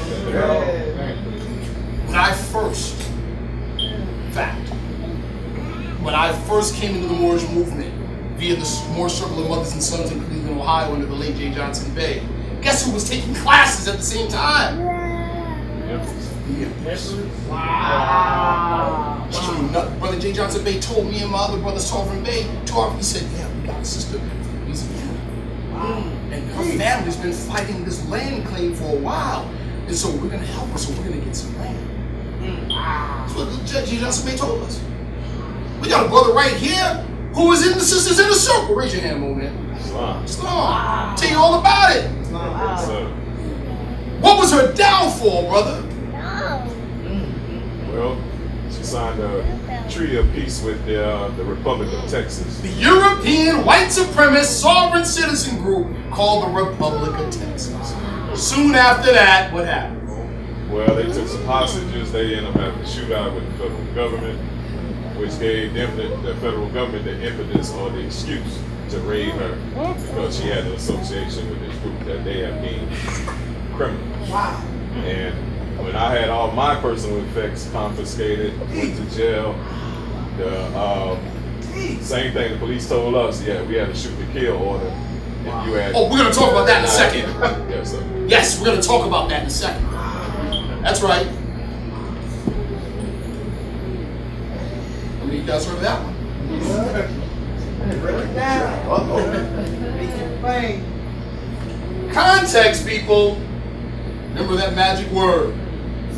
When I first came into the Moorish movement via the Moorish Circle of Mothers and Sons in Cleveland, Ohio, under the late J. Johnson Bay, guess who was taking classes at the same time? Wow. Brother J. Johnson Bay told me and my other brother Sovereign Bay, he said, yeah, we got a sister. And her family's been fighting this land claim for a while. And so we're going to help her, so we're going to get some land. That's what J. Johnson Bay told us. We got a brother right here who was in the Sisters in the Circle. Raise your hand, man. Islam. Tell you all about it. What was her downfall, brother? Well, she signed a treaty of peace with the Republic of Texas. The European white supremacist sovereign citizen group called the Republic of Texas. Soon after that, what happened? Well, they took some hostages. They ended up having a shootout with the federal government, which gave them, the federal government, the impetus or the excuse to raid her because she had an association with this group that they have deemed criminal. Wow. And when I had all my personal effects confiscated, went to jail, the same thing the police told us, yeah, we had a shoot to kill order. And you had, we're going to talk about that in a second. Yes, sir. Yes, we're going to talk about that in a second. That's right. How many of you guys heard of that one? Break it down. Make it plain. Context, people. Remember that magic word.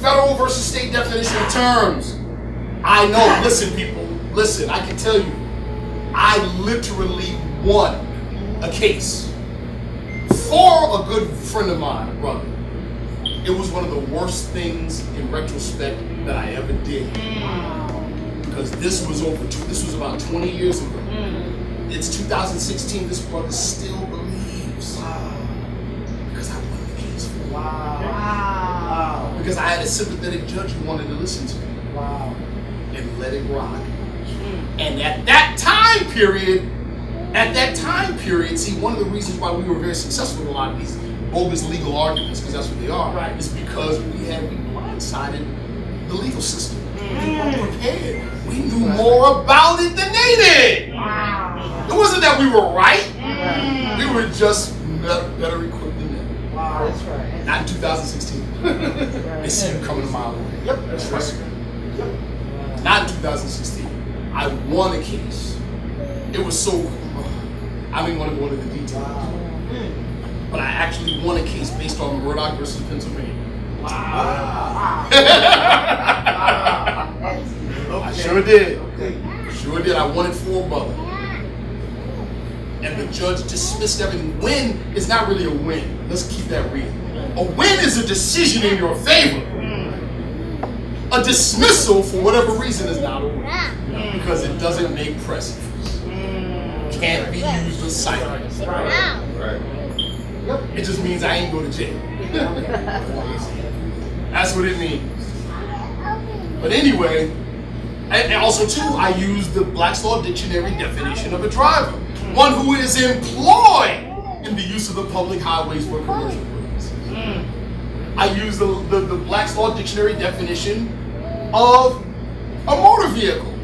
Federal versus state definition of terms. I know, listen people, listen, I can tell you, I literally won a case for a good friend of mine, a brother. It was one of the worst things in retrospect that I ever did. Because this was about 20 years ago. It's 2016, this brother still believes. Because I won the case for him. Wow. Because I had a sympathetic judge who wanted to listen to me. Wow. And let it rock. And at that time period, see, one of the reasons why we were very successful in a lot of these bogus legal arguments, because that's what they are, right, is because we blindsided the legal system. We weren't prepared. We knew more about it than they did. Wow. It wasn't that we were right. We were just better equipped than them. Wow. That's right. Not in 2016. They see you coming a mile away. Yep. That's right. Not in 2016. I won a case. It was so, I don't even want to go into the details. But I actually won a case based on Murdoch versus Pennsylvania. Wow. I sure did. Sure did. I won it for a brother. And the judge dismissed everything. Win is not really a win. Let's keep that real. A win is a decision in your favor. A dismissal, for whatever reason, is not a win. Because it doesn't make precedence. Can't be used as silence. Right. It just means I ain't go to jail. That's what it means. But anyway, and also too, I use the Black's Law Dictionary definition of a driver. One who is employed in the use of the public highways for commercial purposes. I use the Black's Law Dictionary definition of a motor vehicle.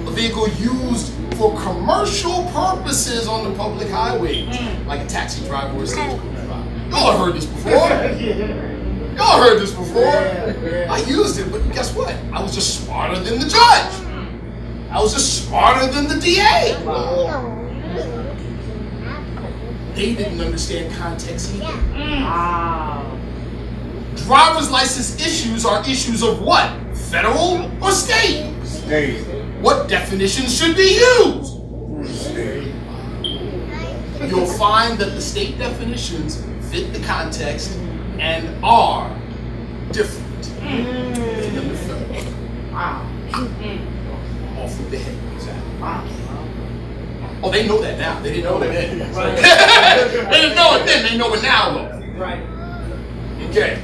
A vehicle used for commercial purposes on the public highway, like a taxi driver or a stagecoach driver. Y'all have heard this before. Y'all heard this before. I used it, but guess what? I was just smarter than the judge. I was just smarter than the DA. They didn't understand context either. Wow. Driver's license issues are issues of what? Federal or state? State. What definitions should be used? State. You'll find that the state definitions fit the context and are different than the federal. Wow. Off of the head. Exactly. Wow. Oh, they know that now. They didn't know that then. They didn't know it then. They know it now, though. Right. Okay.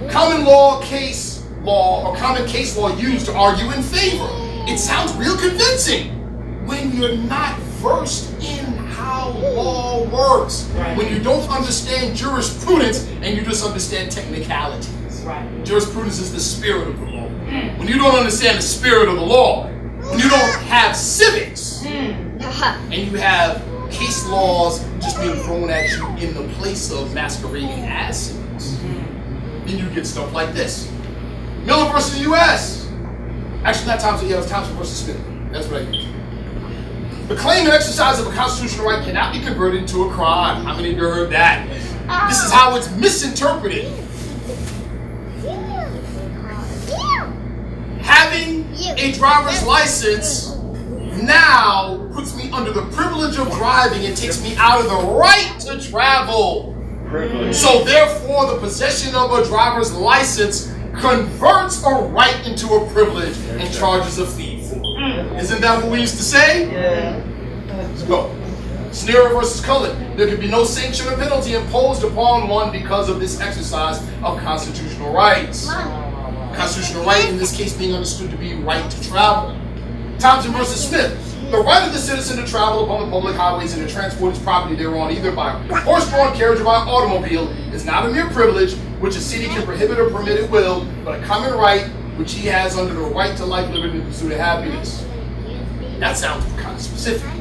Common law case law or common case law used to argue in favor. It sounds real convincing when you're not versed in how law works. Right. When you don't understand jurisprudence and you just understand technicalities. Right. Jurisprudence is the spirit of the law. When you don't understand the spirit of the law, when you don't have civics, and you have case laws just being thrown at you in the place of masquerading as civics, then you get stuff like this. Miller versus U.S. Actually, not Thompson. Yeah, it was Thompson versus Smith. That's what I used. The claim and exercise of a constitutional right cannot be converted into a crime. How many of you heard that? This is how it's misinterpreted. Having a driver's license now puts me under the privilege of driving and takes me out of the right to travel. Privilege. So therefore, the possession of a driver's license converts a right into a privilege and charges a fee for it. Isn't that what we used to say? Yeah. Let's go. Sneer versus Cullen. There can be no sanction or penalty imposed upon one because of this exercise of constitutional rights. Constitutional right in this case being understood to be right to travel. Thompson versus Smith. The right of the citizen to travel upon the public highways and to transport his property thereon, either by horse-drawn carriage or by automobile, is not a mere privilege which a city can prohibit or permit at will, but a common right which he has under the right to life, liberty, and pursuit of happiness. That sounds kind of specific.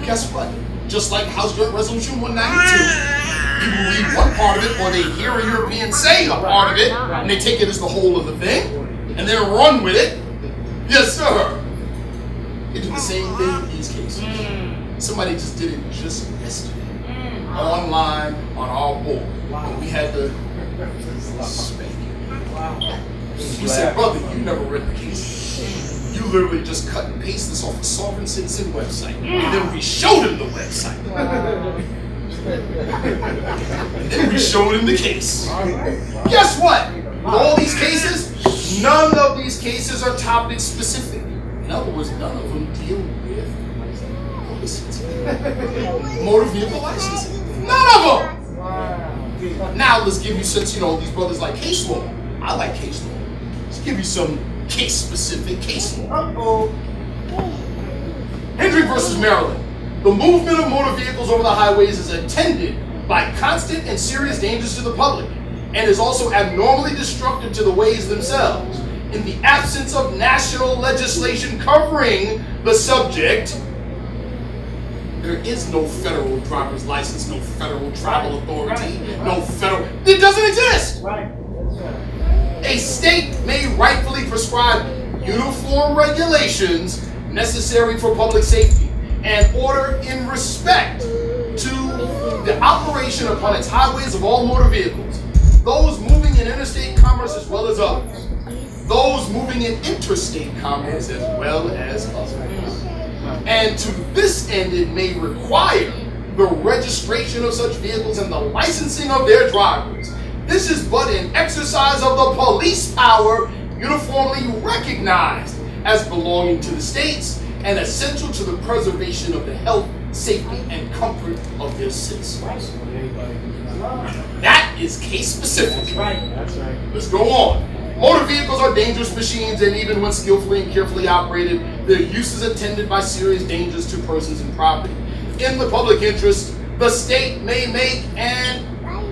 Guess what? Just like House Joint Resolution 192, people read one part of it or they hear a European say a part of it and they take it as the whole of the thing and then run with it. Yes, sir. They do the same thing with these cases. Somebody just did it just yesterday. Online on our board. And we had to spank it. He said, brother, you never read the case. You literally just cut and paste this off the Sovereign Citizen website. And then we showed him the website. And then we showed him the case. Guess what? With all these cases, none of these cases are topic specific. In other words, none of them deal with motor vehicle licensing. None of them! Now let's give you, since you know these brothers like case law, I like case law. Let's give you some case-specific case law. Hendrick versus Maryland. The movement of motor vehicles over the highways is attended by constant and serious dangers to the public and is also abnormally destructive to the ways themselves. In the absence of national legislation covering the subject, there is no federal driver's license, no federal travel authority, no federal... It doesn't exist! Right. A state may rightfully prescribe uniform regulations necessary for public safety and order in respect to the operation upon its highways of all motor vehicles, those moving in interstate commerce as well as others, those moving in interstate commerce as well as others. And to this end, it may require the registration of such vehicles and the licensing of their drivers. This is but an exercise of the police power uniformly recognized as belonging to the states and essential to the preservation of the health, safety, and comfort of their citizens. That is case specific. Right. That's right. Let's go on. Motor vehicles are dangerous machines, and even when skillfully and carefully operated, their use is attended by serious dangers to persons and property. In the public interest, the state may make and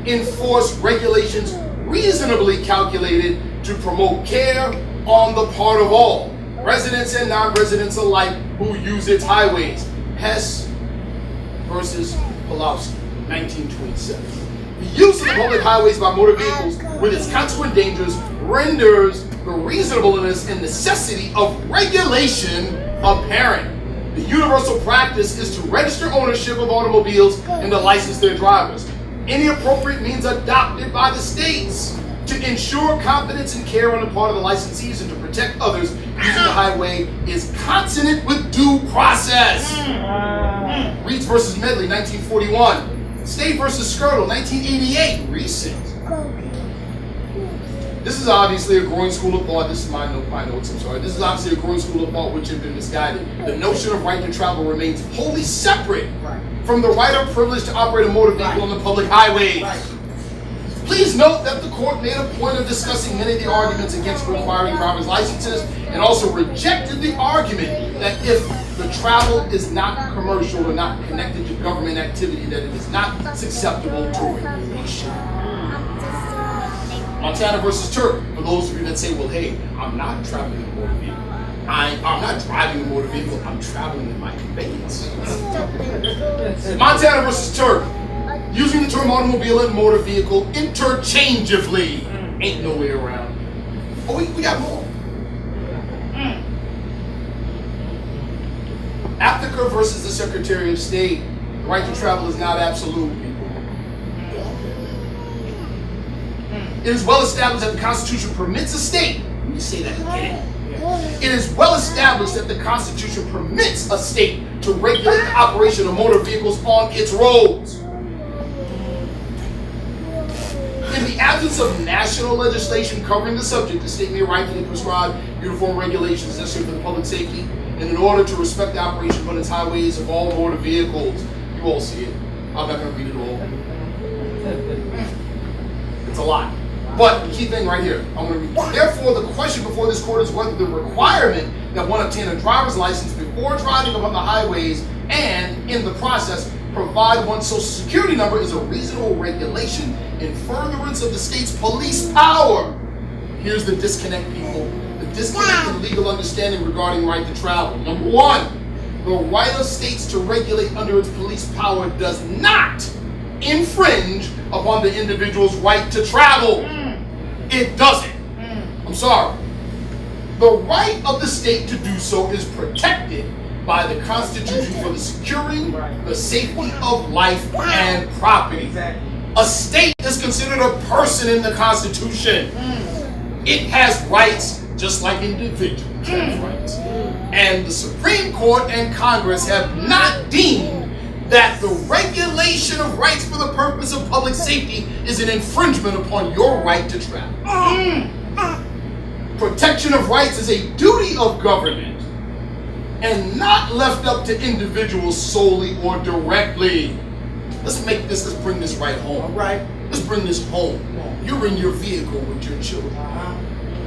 enforce regulations reasonably calculated to promote care on the part of all, residents and non-residents alike, who use its highways. Hess versus Pulowski, 1927. The use of the public highways by motor vehicles with its consequent dangers renders the reasonableness and necessity of regulation apparent. The universal practice is to register ownership of automobiles and to license their drivers. Any appropriate means adopted by the states to to ensure confidence and care on the part of the licensees and to protect others using the highway is consonant with due process. Reeds versus Medley, 1941. State versus Skirtle, 1988. Recent. This is obviously a growing school of thought. This is my notes, I'm sorry. This is obviously a growing school of thought which have been misguided. The notion of right to travel remains wholly separate from the right or privilege to operate a motor vehicle on the public highways. Please note that the court made a point of discussing many of the arguments against requiring driver's licenses and also rejected the argument that if the travel is not commercial or not connected to government activity, that it is not susceptible to regulation. Montana versus Turk, for those of you that say, well, hey, I'm not traveling in a motor vehicle. I'm not driving a motor vehicle, I'm traveling in my conveyance. Montana versus Turk. Using the term automobile and motor vehicle interchangeably. Ain't no way around. Oh, we got more. Aptica versus the Secretary of State. The right to travel is not absolute, people. It is well established that the Constitution permits a state. Let me say that again. It is well established that the Constitution permits a state to regulate the operation of motor vehicles on its roads. In the absence of national legislation covering the subject, the state may rightfully prescribe uniform regulations necessary for the public safety and in order to respect the operation on its highways of all motor vehicles. You all see it. I'm not going to read it all. It's a lot. But the key thing right here, I'm going to read. Therefore, the question before this court is whether the requirement that one obtain a driver's license before driving upon the highways and, in the process, provide one's social security number is a reasonable regulation in furtherance of the state's police power. Here's the disconnect, people. The disconnect in legal understanding regarding right to travel. Number one, the right of states to regulate under its police power does not infringe upon the individual's right to travel. It doesn't. I'm sorry. The right of the state to do so is protected by the Constitution for the securing the safety of life and property. A state is considered a person in the Constitution. It has rights just like individuals have rights. And the Supreme Court and Congress have not deemed that the regulation of rights for the purpose of public safety is an infringement upon your right to travel. Protection of rights is a duty of government and not left up to individuals solely or directly. Let's bring this right home. All right. Let's bring this home. You're in your vehicle with your children.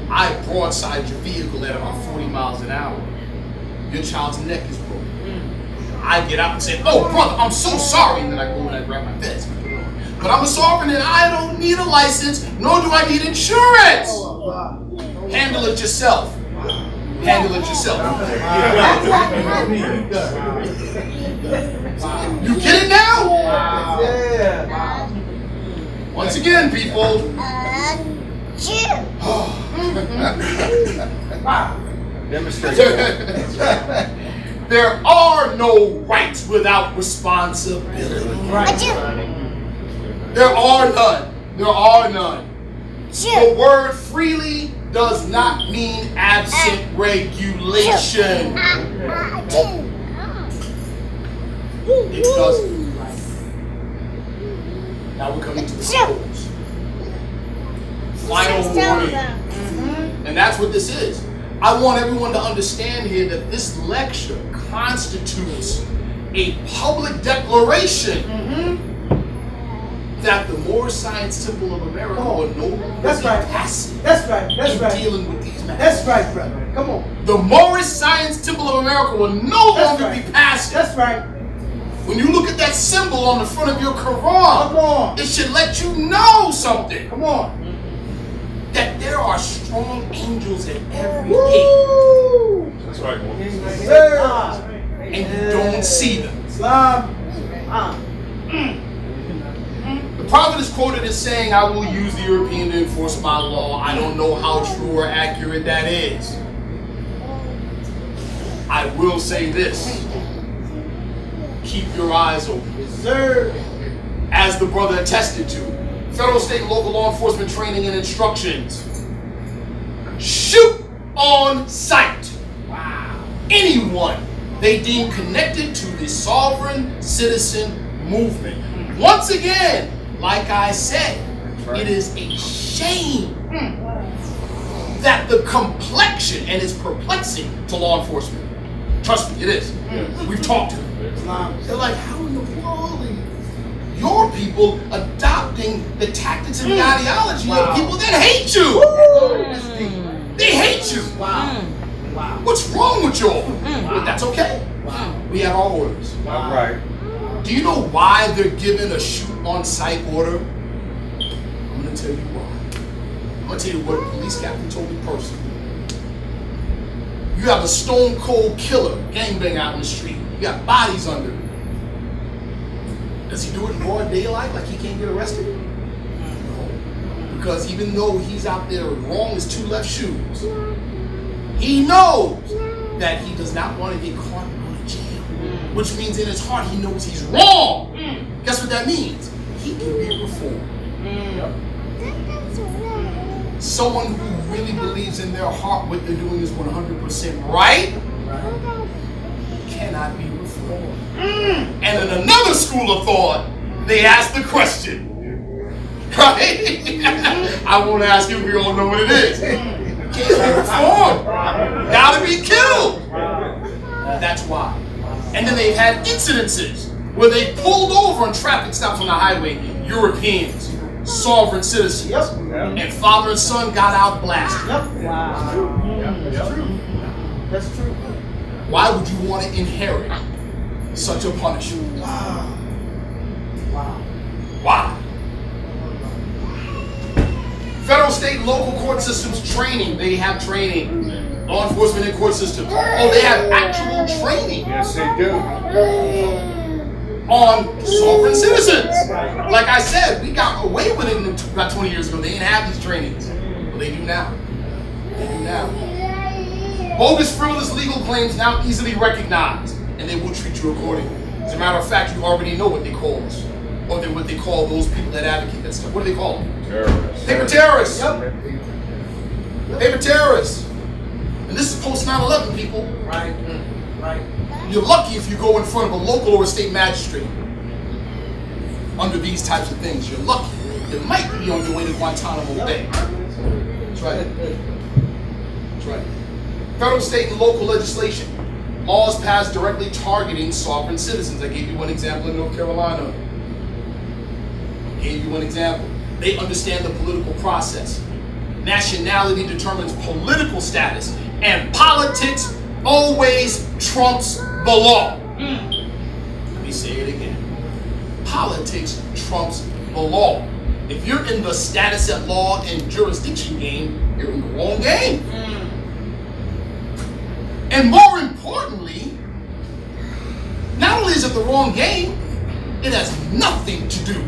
I broadside your vehicle at about 40 miles an hour. Your child's neck is broken. I get out and say, oh, brother, I'm so sorry. And then I go and I grab my vest. But I'm a sovereign and I don't need a license, nor do I need insurance. Handle it yourself. Handle it yourself. You get it now? Yeah. Once again, people. There are no rights without responsibility. There are none. There are none. The word freely does not mean absent regulation. It doesn't. Now we're coming to the close. Final warning. And that's what this is. I want everyone to understand here that this lecture constitutes a public declaration that the Moorish Science Temple of America will no longer be passive in dealing with these matters. That's right, brother. Come on. The Moorish Science Temple of America will no longer be passive. That's right. When you look at that symbol on the front of your Come Quran, on. it should let you know something. Come on. That there are strong angels at every gate. That's right, Moore. And you don't see them. Islam. The prophet is quoted as saying, I will use the European to enforce my law. I don't know how true or accurate that is. I will say this. Keep your eyes open. Sir. As the brother attested to, Federal, state, and local law enforcement training and instructions. Shoot on sight. Wow. Anyone they deem connected to the sovereign citizen movement. Once again, like I said, it is a shame that the complexion, and it's perplexing to law enforcement. Trust me, it is. We've talked to them. They're like, how in the world are your people adopting the tactics and the ideology of people that hate you? They hate you. Wow. What's wrong with y'all? But that's okay. We have our orders. All right. Do you know why they're given a shoot on sight order? I'm going to tell you why. I'm going to tell you what a police captain told me personally. You have a stone cold killer gangbang out in the street. You got bodies under it. Does he do it in broad daylight like he can't get arrested? No. Because even though he's out there wrong as two left shoes, he knows that he does not want to get caught and go to jail. Which means in his heart he knows he's wrong. Guess what that means? He can be reformed. Someone who really believes in their heart what they're doing is 100% right cannot be reformed. And in another school of thought, they ask the question. Right? I won't ask you, we all know what it is. Can't be reformed. Gotta be killed. That's why. And then they've had incidences where they pulled over on traffic stops on the highway, Europeans, sovereign citizens, and father and son got out blasted. Wow. That's true. That's true. Why would you want to inherit such a punishment? Wow. Why? Federal, state, and local court systems training. They have training. Law enforcement and court systems. Oh, they have actual training Yes, they do. on sovereign citizens. Like I said, we got away with it about 20 years ago. They didn't have these trainings. But they do now. They do now. Bogus, frivolous legal claims now easily recognized, and they will treat you accordingly. As a matter of fact, you already know what they call us. Or what they call those people that advocate that stuff. What do they call them? Terrorists. Paper terrorists. Paper terrorists. And this is post 9/11, people. Right. You're lucky if you go in front of a local or a state magistrate under these types of things. You're lucky. You might be on your way to Guantanamo Bay. That's right. That's right. Federal, state, and local legislation. Laws passed directly targeting sovereign citizens. I gave you one example in North Carolina. I gave you one example. They understand the political process. Nationality determines political status, and politics always trumps the law. Let me say it again. Politics trumps the law. If you're in the status at law and jurisdiction game, you're in the wrong game. And more importantly, not only is it the wrong game, it has nothing to do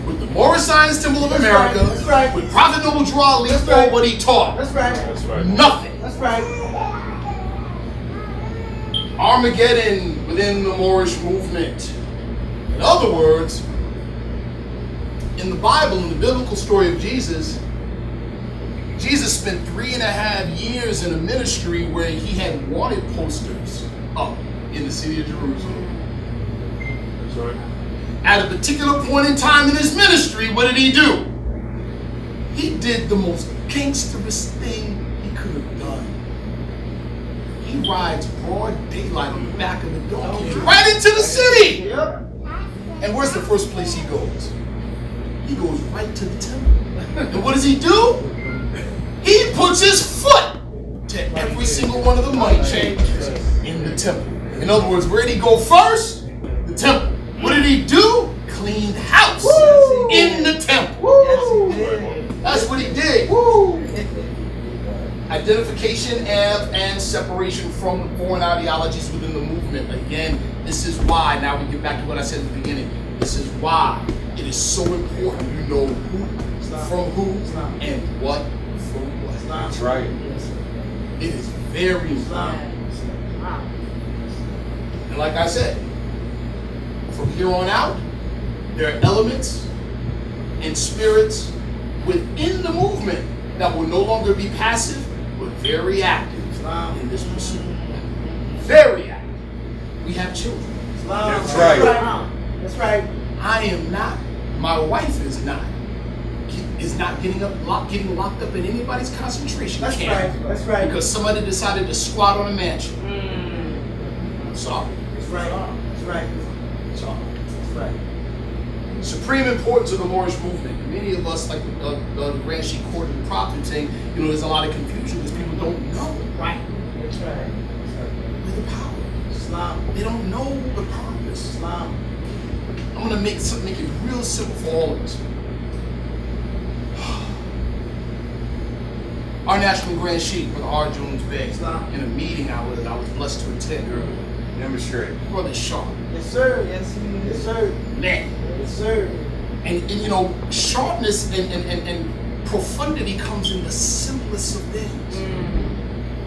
with the Moorish Science Temple of America, That's right. with Prophet Noble Drew Ali, That's or right. what he taught. That's right. That's right. Nothing. That's right. Armageddon within the Moorish movement. In other words, in the Bible, in the biblical story of Jesus, Jesus spent 3.5 years in a ministry where he had wanted posters up in the city of Jerusalem. That's right. At a particular point in time in his ministry, what did he do? He did the most gangsterous thing he could have done. He rides broad daylight on the back of a donkey right into the city. Yep. And where's the first place he goes? He goes right to the temple. And what does he do? He puts his foot to every single one of the money changers in the temple. In other words, where did he go first? The temple. What did he do? Clean house in the temple. Yes, he did. That's what he did. Identification and separation from foreign ideologies within the movement. Again, this is why, now we get back to what I said at the beginning, this is why it is so important you know who from who and what from what. That's right. It is very important. And like I said, from here on out, there are elements and spirits within the movement that will no longer be passive, but very active in this pursuit. Very active. We have children. That's right. That's right. I am not. My wife is not getting locked up in anybody's concentration That's camp. right. That's right. Because somebody decided to squat on a mansion. I'm sorry. That's right. That's right. Sorry. That's right. Supreme importance of the Moorish movement. Many of us, like the Grand Sheikh quoted the Prophet saying, there's a lot of confusion because people don't know. Right. That's right. Where the power is. Islam. They don't know the purpose. Islam. I'm gonna make it real simple for all of us. Our National Grand Sheikh, Brother R. Jones Bey, in a meeting I was blessed to attend earlier. Demonstrate. Brother Sharif. Yes, sir. Yes, sir. Man. Yes, sir. And sharpness and profundity comes in the simplest of things.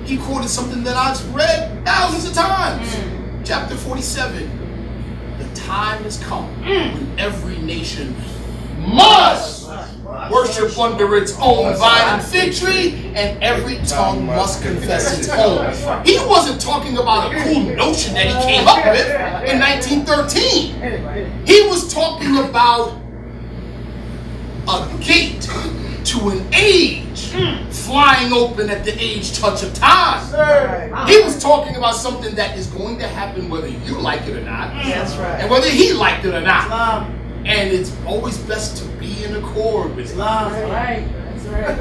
He quoted something that I've read thousands of times. Chapter 47. The time has come when every nation must worship under its own vine and fig tree, and every tongue must confess its own. He wasn't talking about a cool notion that he came up with in 1913. He was talking about a gate to an age flying open at the age touch of time. He was talking about something that is going to happen whether you like it or not. That's right. And whether he liked it or not. Islam. And it's always best to be in accord with it. Islam. That's right. That's right.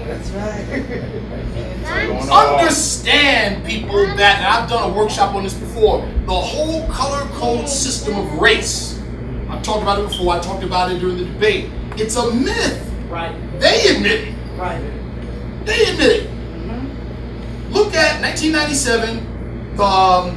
That's right. Understand, people, that, and I've done a workshop on this before, the whole color code system of race. I've talked about it before. I talked about it during the debate. It's a myth. Right. They admit it. Right. They admit it. Look at 1997, the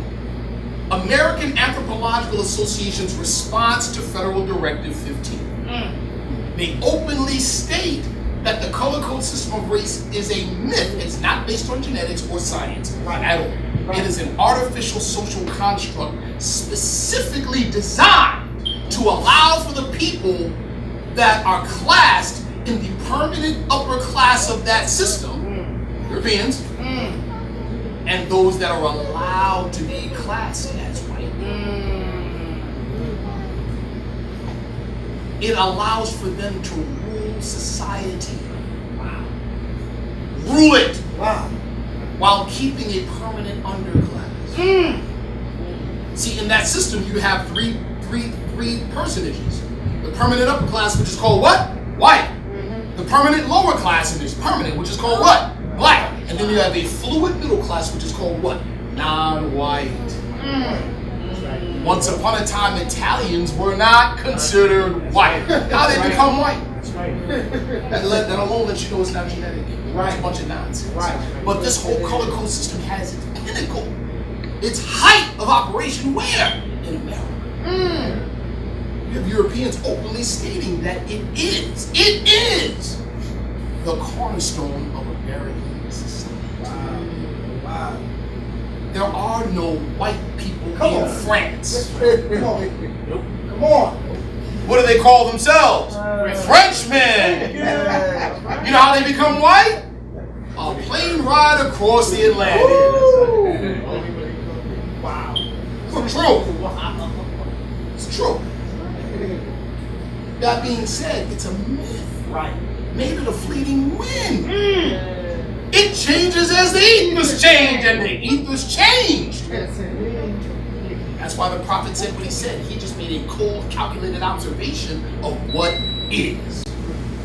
American Anthropological Association's response to Federal Directive 15. They openly state that the color code system of race is a myth. It's not based on genetics or science at all. It is an artificial social construct specifically designed to allow for the people that are classed in the permanent upper class of that system, Europeans, and those that are allowed to be classed as white. It allows for them to rule society. Wow. Rule it. Wow. While keeping a permanent underclass. See, in that system, you have three personages. The permanent upper class, which is called what? White. The permanent lower class is permanent, which is called what? Black. And then you have a fluid middle class, which is called what? Non-white. Once upon a time, Italians were not considered white. Now they become white. That alone lets you know it's not genetic. It's a bunch of nonsense. But this whole color code system has its pinnacle, its height of operation where? In America. You have Europeans openly stating that it is the cornerstone of American society. Wow. There are no white people in France. Come on. What do they call themselves? Frenchmen. You know how they become white? A plane ride across the Atlantic. Wow. It's true. It's true. That being said, it's a myth. Right. Made it a fleeting wind. It changes as the ethers change, and the ethers changed. That's why the prophet said what he said. He just made a cold, calculated observation of what is.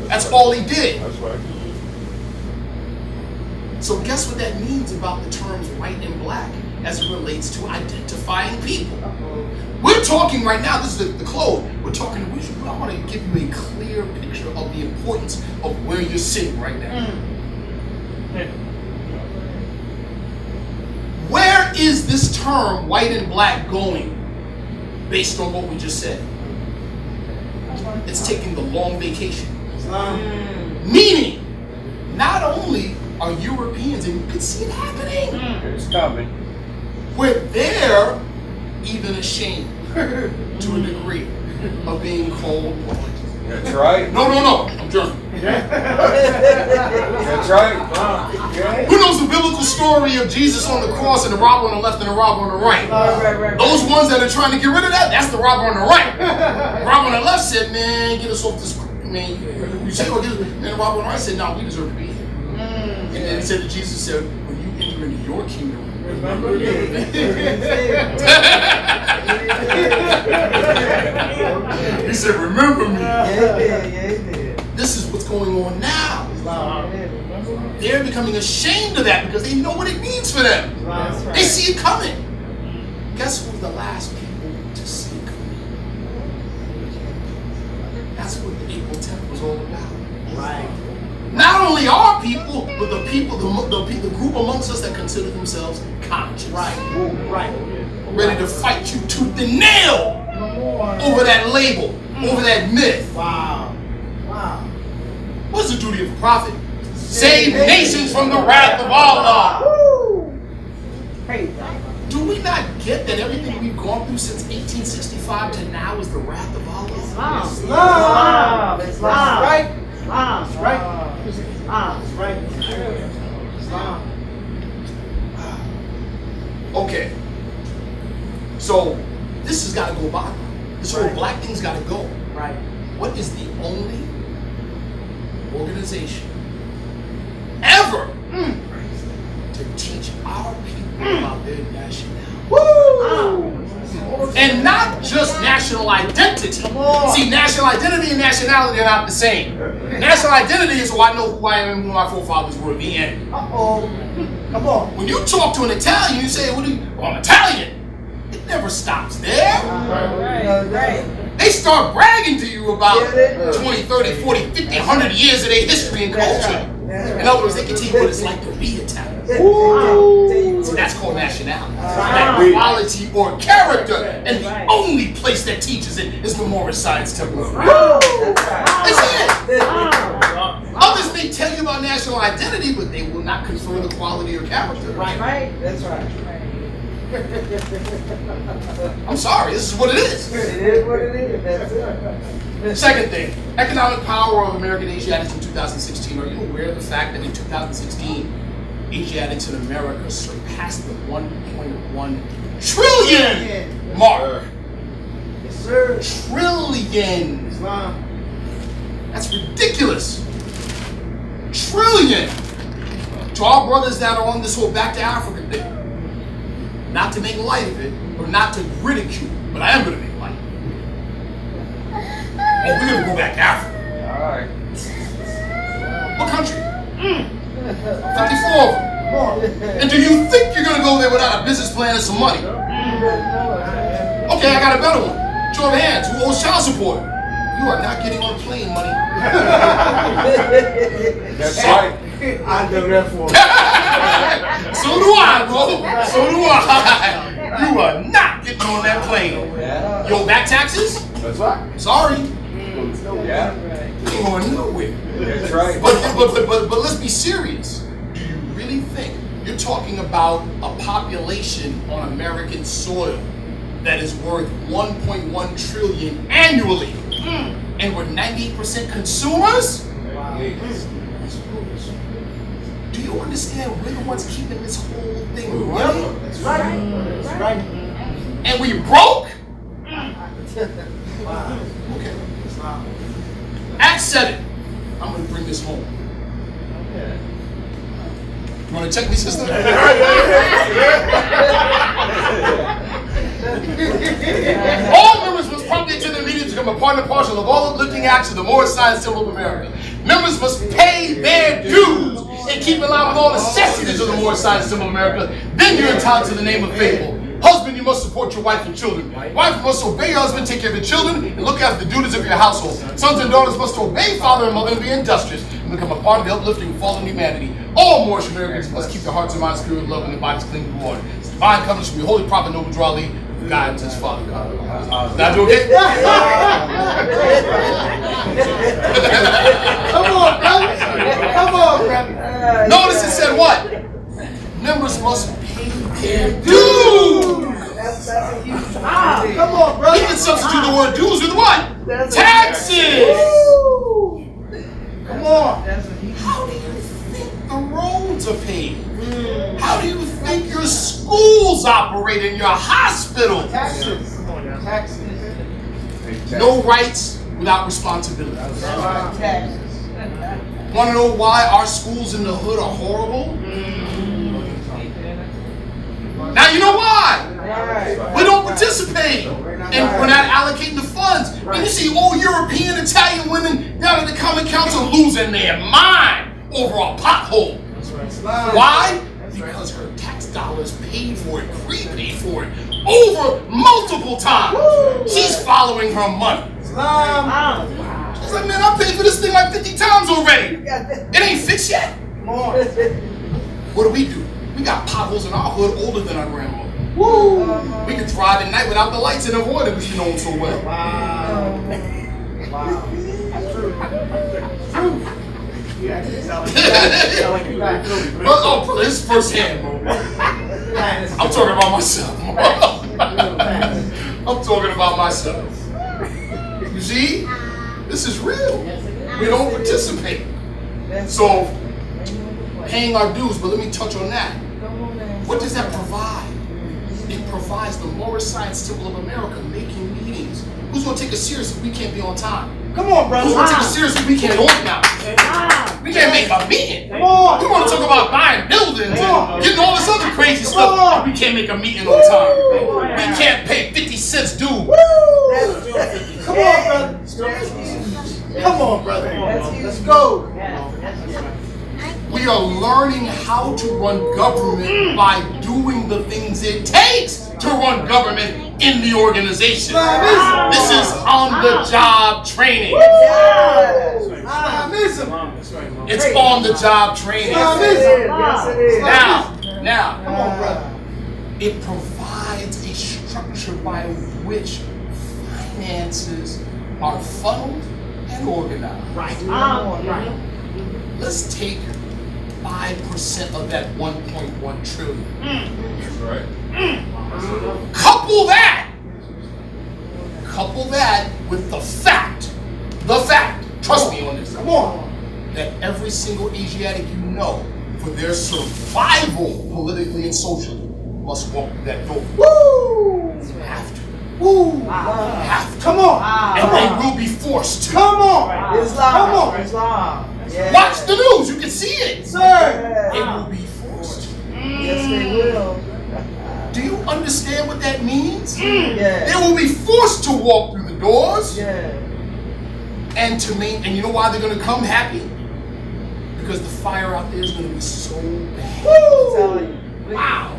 That's all he did. That's right. So guess what that means about the terms white and black as it relates to identifying people. We're talking right now, this is the close. I want to give you a clear picture of the importance of where you're sitting right now. Where is this term white and black going based on what we just said? It's taking the long vacation. Meaning, not only are Europeans, and you can see it happening, It's coming. where they're even ashamed to a degree of being called Lord. That's right. No, I'm German. That's right. Who knows the biblical story of Jesus on the cross and the robber on the left and the robber on the right? Those ones that are trying to get rid of that, that's the robber on the right. The robber on the left said, man, get us off this, man. You say, oh, and the robber on the right said, no, we deserve to be here. And then he said to Jesus, said, when you enter into your kingdom, remember me. He said, remember me. This is what's going on now. They're becoming ashamed of that because they know what it means for them. They see it coming. Guess who's the last people to see it coming? That's what the April 10th was all about. Right. Not only our people, but the people, the group amongst us that consider themselves conscious. Right. Ready to fight you tooth and nail over that label, over that myth. Wow. What's the duty of a prophet? Save nations from the wrath of Allah. Do we not get that everything we've gone through since 1865 to now is the wrath of Allah? Islam. Right? Islam. Right? Right. Islam. Okay. So this has got to go by. This whole Right. black thing's got to go. Right. What is the only organization ever to teach our people about their nationality? And not just national identity. See, national identity and nationality are not the same. National identity is, I know who I am and who my forefathers were, the end. Come on. When you talk to an Italian, you say, I'm Italian. It never stops there. Right. They start bragging to you about 20, 30, 40, 50, 100 years of their history and culture. In other words, they can tell you what it's like to be Italian. So that's called nationality. That quality or character. And the only place that teaches it is the Moorish Science Temple. That's it. Others may tell you about national identity, but they will not confer the quality or character. Right. That's right. I'm sorry, this is what it is. It is what it is. That's it. Second thing, economic power of American Asiatics in 2016. Are you aware of the fact that in 2016, Asiatics in America surpassed the 1.1 trillion mark? Yes, sir. Trillion. Islam. That's ridiculous. Trillion. To our brothers that are on this whole back to Africa thing. Not to make light of it, or not to ridicule, but I am going to make light. Oh, we're going to go back to Africa. All right. What country? 54 of them. And do you think you're going to go there without a business plan and some money? Okay, I got a better one. Show of hands. Who owes child support? You are not getting on a plane money. That's right. I know that for So do I, bro. So do I. You are not getting on that plane. Yo, back taxes? That's right. Sorry. Yeah. You're going nowhere. That's right. But let's be serious. Do you really think you're talking about a population on American soil that is worth 1.1 trillion annually, and we're 98% consumers? Do you understand we're the ones keeping this whole thing running? That's right. That's right. And we broke? Okay. Acts 7. I'm going to bring this home. You want to check me, sister? All members must promptly attend the meeting to become a part and parcel of all uplifting acts of the Moorish Science Temple of America. Members must pay their dues and keep in line with all necessities of the Moorish Science Temple of America. Then you're entitled to the name of faithful. Husband, you must support your wife and children. Wife must obey your husband, take care of your children, and look after the duties of your household. Sons and daughters must obey father and mother and be industrious and become a part of the uplifting and fallen humanity. All Moorish Americans must keep their hearts and minds pure with love and their bodies clean with water. It's divine covenant from your holy prophet Noble Drawley, God to his father God. Did I do okay? Come on, brother. Come on, brother. Notice it said what? Members must pay their dues. Come on, brother. You can substitute the our dues with what? Taxes. Come on. How do you think the roads are paid? How do you think your schools operate and your hospitals? Taxes. Taxes. No rights without responsibility. Taxes. Want to know why our schools in the hood are horrible? Now you know why. We don't participate, and we're not allocating the funds. And you see all European, Italian women down at the Common Council losing their mind over a pothole. Why? Because her tax dollars paid for it, prepaid for it, over multiple times. She's following her money. She's like, man, I paid for this thing like 50 times already. It ain't fixed yet. What do? We got potholes in our hood older than our grandmother. We could drive at night without the lights and avoid it, which you know them so well. Oh, this is firsthand, bro. I'm talking about myself. I'm talking about myself. You see? This is real. We don't participate. So, paying our dues, but let me touch on that. What does that provide? It provides the Moorish Science Temple of America making meetings. Who's going to take us serious if we can't be on time? Come on, brother. Who's going to take us serious if we can't organize? We can't make a meeting. Come on. We want to talk about buying buildings and getting all this other crazy stuff. We can't make a meeting on time. We can't pay 50 cents due. Come on, brother. Come on, brother. Let's go. We are learning how to run government by doing the things it takes to run government in the organization. This is on-the-job training. It's on-the-job training. Yes, it is. Now, Come on, brother. it provides a structure by which finances are funneled and organized. Right. Let's take 5% of that 1.1 trillion. Right. Couple that with the fact, trust me on this, Come on. that every single Asiatic you know, for their survival politically and socially, must walk through that door. Woo! Have to. Have to. Come on. And they will be forced to. Come on. Come on. Watch the news, you can see it. Sir. They will be forced to. Yes, they will. Do you understand what that means? Yeah. They will be forced to walk through the doors Yeah. and you know why they're going to come happy? Because the fire out there is going to be so bad. Wow.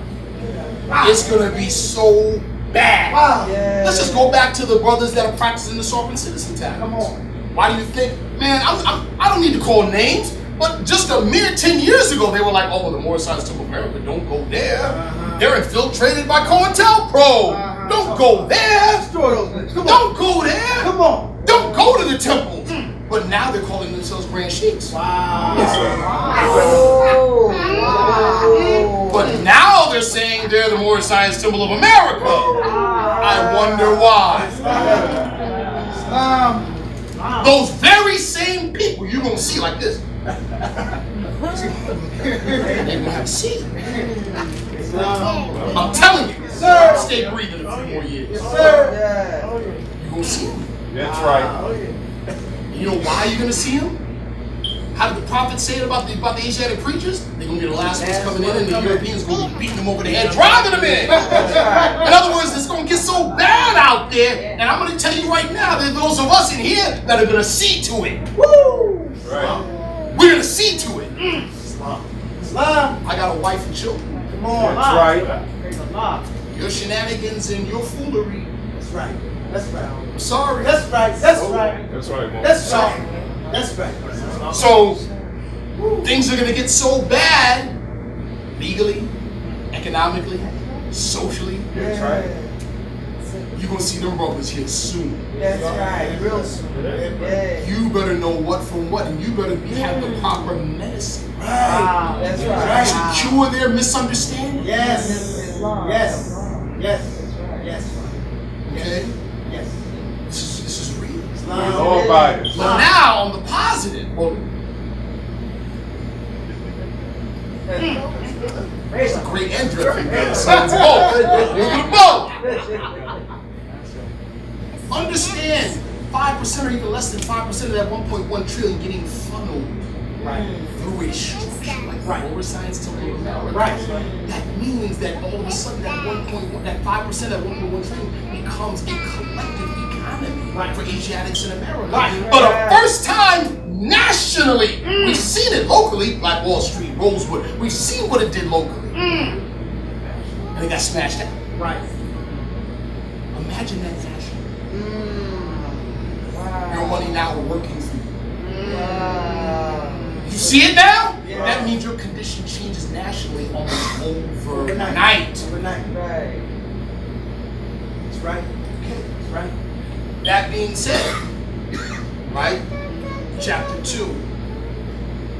It's going to be so bad. Wow. Yeah. Let's just go back to the brothers that are practicing the sovereign citizen tax. Come on. Why do you think, man, I don't need to call names, but just a mere 10 years ago, they were like, oh, well, the Moorish Science Temple of America, don't go there. They're infiltrated by COINTELPRO. Don't go there. Destroy those niggas. Come on. Don't go there. Come on. Don't go to the temples. But now they're calling themselves Grand Sheiks. Wow. But now they're saying they're the Moorish Science Temple of America. I wonder why. Those very same people you're going to see like this. They're going to have a seat. I'm telling you. Sir. Stay breathing a few more years. Sir. You're going to see them. That's right. You know why you're going to see them? How did the prophet say it about the Asiatic preachers? They're going to be the last ones coming in, and the Europeans going to be beating them over the head, driving them in. In other words, it's going to get so bad out there, and I'm going to tell you right now, that those of us in here that are going to see to it. Woo! Right. We're going to see to it. Islam. I got a wife and children. Come on. That's right. Your shenanigans and your foolery. That's right. That's right. I'm sorry. That's right. That's right. That's right, Mom. That's right. That's right. So, things are going to get so bad, legally, economically, socially. That's right. You're going to see them brothers here soon. That's right. Real soon. Yeah. You better know what from what, and you better have the proper medicine Wow. That's right. to cure their misunderstanding. Yes. Islam. Yes. Yes. Yes. Okay? Yes. This is real. He's all biased. But now on the positive, it's a great entry. So it's both. Understand 5% or even less than 5% of that 1.1 trillion getting funneled through a structure like the Moorish Science Temple of America. That means that all of a sudden that 1.1, that 5%, that 1.1 trillion becomes a collective economy for Asiatics in America. But the first time nationally, we've seen it locally, like Wall Street, Rosewood. We've seen what it did locally, and it got smashed out. Imagine that nationally. Your money now working for you. You see it now? That means your condition changes nationally almost overnight. That's right. That's right. That being said, right? Chapter 2,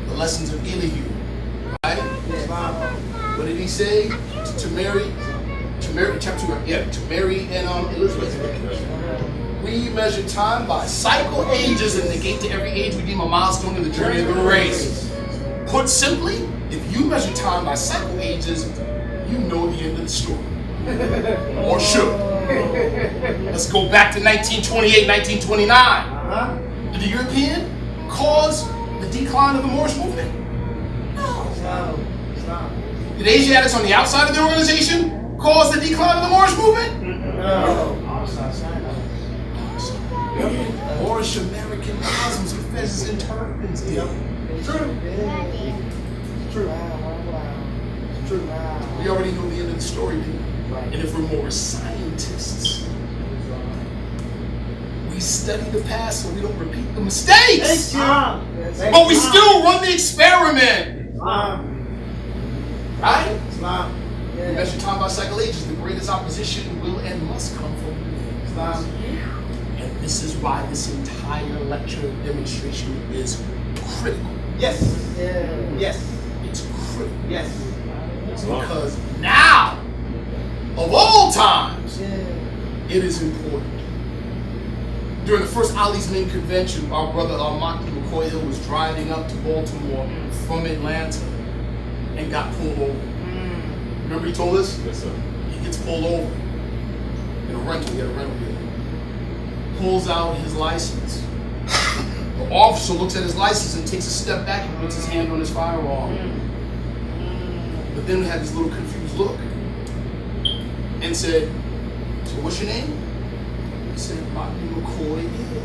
the lessons of Elihu, right? What did he say? To Mary, chapter 2, to Mary and Elizabeth. We measure time by cycle ages and negate to every age we deem a milestone in the journey of the race. Put simply, if you measure time by cycle ages, you know the end of the story. Or should. Let's go back to 1928, 1929. Did the European cause the decline of the Moorish movement? No. Did Asiatics on the outside of the organization cause the decline of the Moorish movement? No. Moorish American Muslims with fezzes and turbans. True. We already know the end of the story, didn't we? And if we're Moorish scientists, we study the past so we don't repeat the mistakes. But we still run the experiment. Right? We measure time by cycle ages. The greatest opposition will and must come from Islam. And this is why this entire lecture demonstration is critical. Yes. It's critical. Yes. Because now, of all times, it is important. During the first Ali's Men convention, our brother Martin McCoy Hill was driving up to Baltimore from Atlanta and got pulled over. Remember he told us? Yes, sir. He gets pulled over in a rental. He had a rental vehicle. Pulls out his license. The officer looks at his license and takes a step back and puts his hand on his firearm. But then had this little confused look and said, "So what's your name?" He said, "Martin McCoy Hill."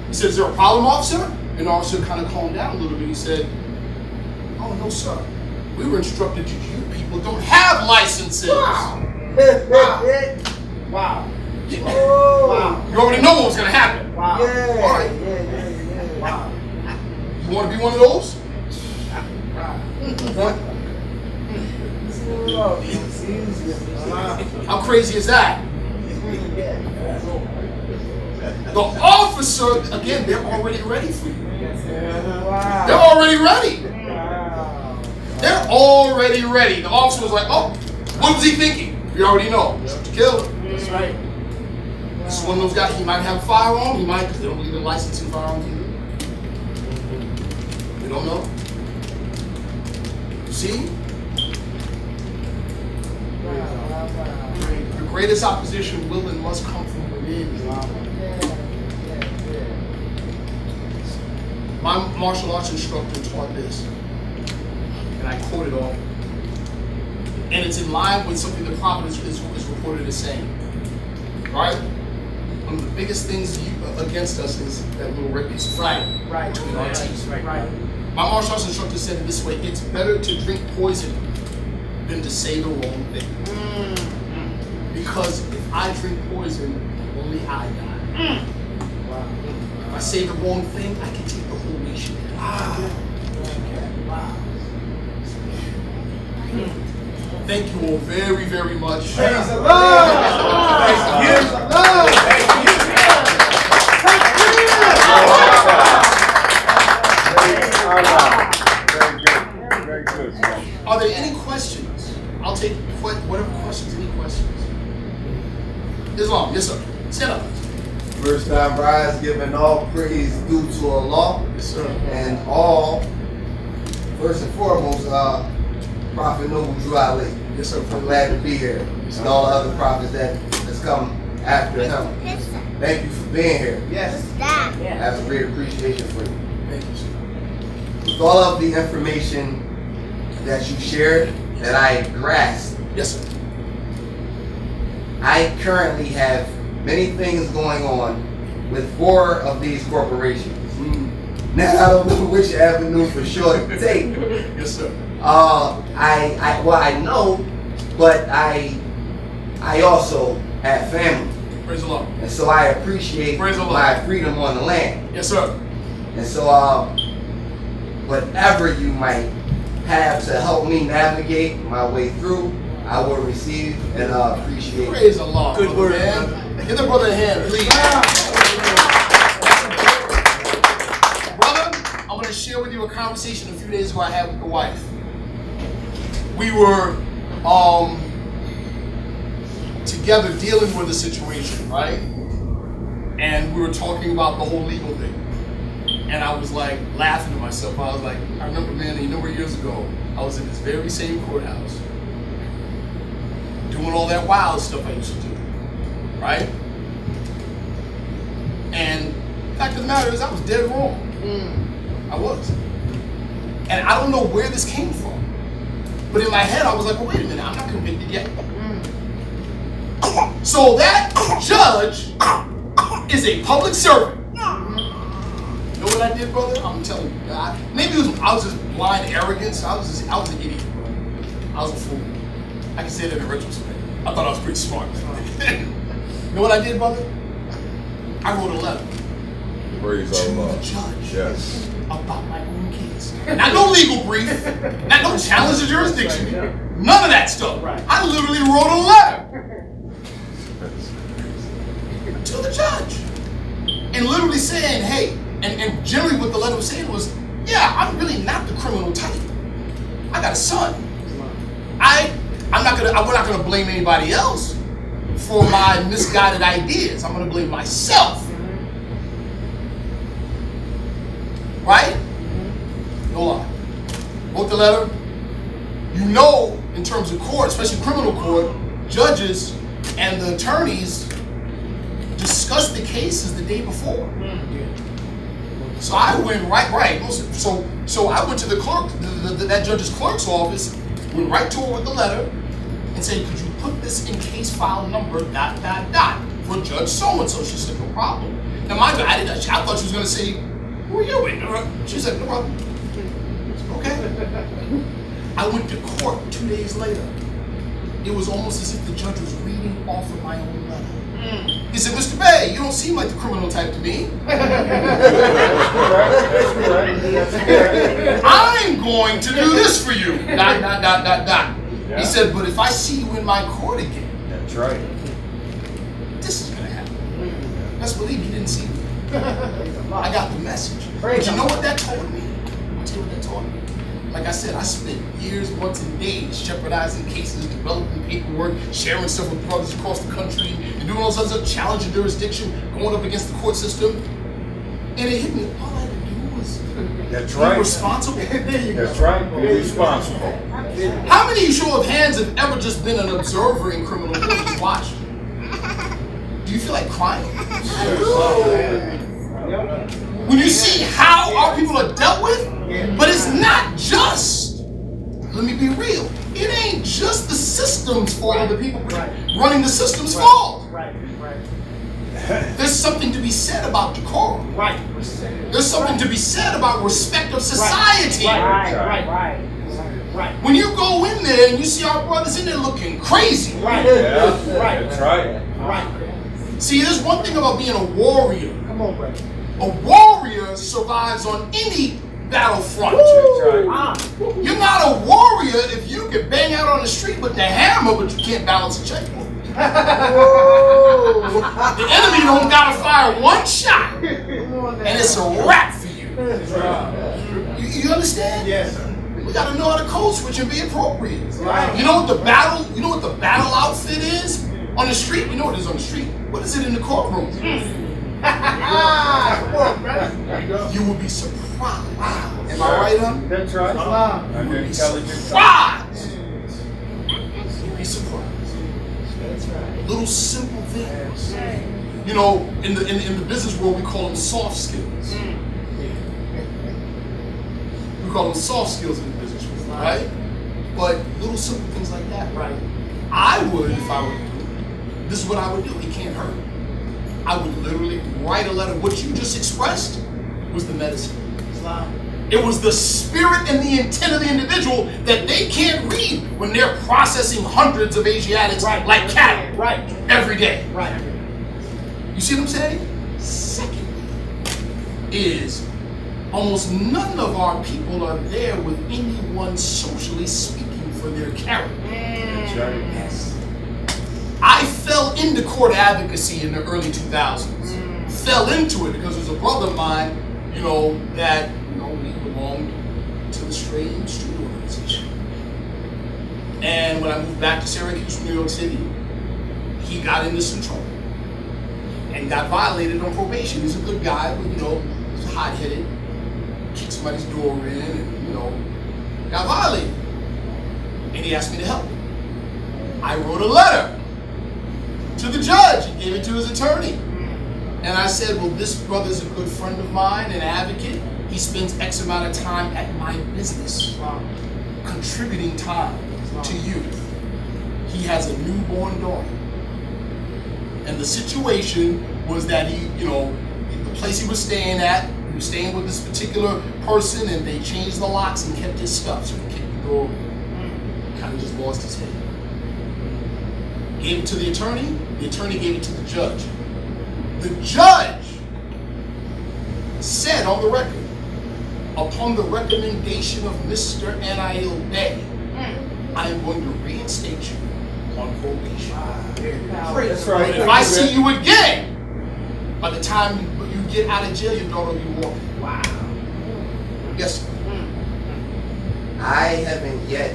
He said, "Is there a problem, officer?" And the officer kind of calmed down a little bit. He said, "Oh, no, sir. We were instructed that you people don't have licenses." Wow. You already know what was going to happen. Wow. All right. Wow. You want to be one of those? How crazy is that? The officer, again, they're already ready for you. They're already ready. They're already ready. The officer was like, "Oh, what was he thinking?" You already know. To kill him. That's right. This is one of those guys, he might have a firearm, he might, because they don't believe in licensing firearms either. We don't know. See? The greatest opposition will and must come from within. My martial arts instructor taught this, and I quote it often. And it's in line with something the Prophet is reported as saying. Right? One of the biggest things against us is that little red piece of flag between our teeth. Right. My martial arts instructor said it this way: it's better to drink poison than to say the wrong thing. Because if I drink poison, only I die. If I say the wrong thing, I can take the whole nation. Thank you all very, very much. Praise the Lord. Praise the Lord. Very good. Are there any questions? I'll take whatever questions. Any questions? Islam, yes sir. Stand up. First time rise, giving all praise due to Allah. Yes, sir. And all, first and foremost, Prophet Noble Drew Ali. Yes, sir. I'm glad to be here. And all the other prophets that's come after him. Thank you for being here. Yes. I have a great appreciation for you. Thank you, sir. With all of the information that you shared, that I grasped, Yes, sir. I currently have many things going on with 4 of these corporations. Now I don't know which avenue for sure to take. Yes, sir. I know, but I also have family, Praise the Lord. and so I appreciate Praise the Lord. my freedom on the land. Yes, sir. And so, whatever you might have to help me navigate my way through, I will receive and appreciate. Praise the Lord. Good word, man. Give the brother a hand, please. Brother, I'm going to share with you a conversation a few days ago I had with the wife. We were together dealing with a situation, right? And we were talking about the whole legal thing. And I was like laughing to myself. I was like, I remember, man, a number of years ago, I was in this very same courthouse doing all that wild stuff I used to do, right? And the fact of the matter is I was dead wrong. I was. And I don't know where this came from. But in my head, I was like, well, wait a minute, I'm not convicted yet. So that judge is a public servant. You know what I did, brother? I'm telling you. Maybe I was just blind arrogance. I was an idiot, bro. I was a fool. I can say that in retrospect. I thought I was pretty smart. You know what I did, brother? I wrote a letter Praise to Allah. the judge Yes. about my own case. Not no legal brief, not no challenge to jurisdiction, none of that stuff. I literally wrote a letter to the judge and literally saying, hey, and generally what the letter was saying was, yeah, I'm really not the criminal type. I got a son. We're not gonna blame anybody else for my misguided ideas. I'm gonna blame myself. Right? No lie. Wrote the letter. You know, in terms of court, especially criminal court, judges and the attorneys discuss the cases the day before. So I went right. So I went to the clerk, that judge's clerk's office, went right to her with the letter, and said, could you put this in case file number ... for Judge so-and-so? She said, no problem. Now mind you, I thought she was gonna say, who are you with? She said, no problem. Okay. I went to court 2 days later. It was almost as if the judge was reading off of my own letter. He said, Mr. Bay, you don't seem like the criminal type to me. I'm going to do this for you. ... He said, but if I see you in my court again, That's right. this is going to happen. Let's believe he didn't see me. I got the message. But you know what that told me? I'll tell you what that told me. Like I said, I spent years, months, and days jeopardizing cases, developing paperwork, sharing stuff with brothers across the country, and doing all sorts of challenging jurisdiction, going up against the court system. And it hit me. All I had to do was That's be right. responsible. That's right. Be responsible. How many show of hands have ever just been an observer in criminal court and watched? Do you feel like crying? When you see how our people are dealt with, but it's not just, let me be real, it ain't just the system's fault or the people running the system's fault. There's something to be said about decorum. There's something to be said about respect of society. When you go in there and you see our brothers in there looking crazy. Yeah. That's right. See, there's one thing about being a warrior. Come on, brother. A warrior survives on any battlefront. You're not a warrior if you can bang out on the street with the hammer, but you can't balance a checkbook. The enemy don't gotta fire one shot, and it's a wrap for you. You understand? Yes. We gotta know how to code switch and be appropriate. You know what the battle outfit is on the street? We know what it is on the street. What is it in the courtroom? Come on, brother. You would be surprised. Am I right, huh? That's right. Islam. An intelligent Surprised. You'd be surprised. Little simple things. You know, in the business world, we call them soft skills. We call them soft skills in the business world, right? But little simple things like that. Right. I would, if I were you, this is what I would do. It can't hurt. I would literally write a letter. What you just expressed was the medicine. Islam. It was the spirit and the intent of the individual that they can't read when they're processing hundreds of Asiatics like cattle every day. Right. You see what I'm saying? Secondly, is almost none of our people are there with anyone socially speaking for their character. That's right. Yes. I fell into court advocacy in the early 2000s. Fell into it because there's a brother of mine, you know, that he belonged to the Strange Street organization. And when I moved back to Syracuse, New York City, he got into some trouble and got violated on probation. He's a good guy, but he's hot-headed, kicked somebody's door in, and got violated. And he asked me to help. I wrote a letter to the judge and gave it to his attorney. And I said, well, this brother's a good friend of mine, an advocate. He spends X amount of time at my business, contributing time to you. He has a newborn daughter. And the situation was that the place he was staying at, he was staying with this particular person, and they changed the locks and kept his stuff. So he kicked the door open. Kind of just lost his head. Gave it to the attorney gave it to the judge. The judge said on the record, upon the recommendation of Mr. N.I.L. Bay, I am going to reinstate you on probation. That's right. But if I see you again, by the time you get out of jail, your daughter will be walking. Wow. Yes, sir. I haven't yet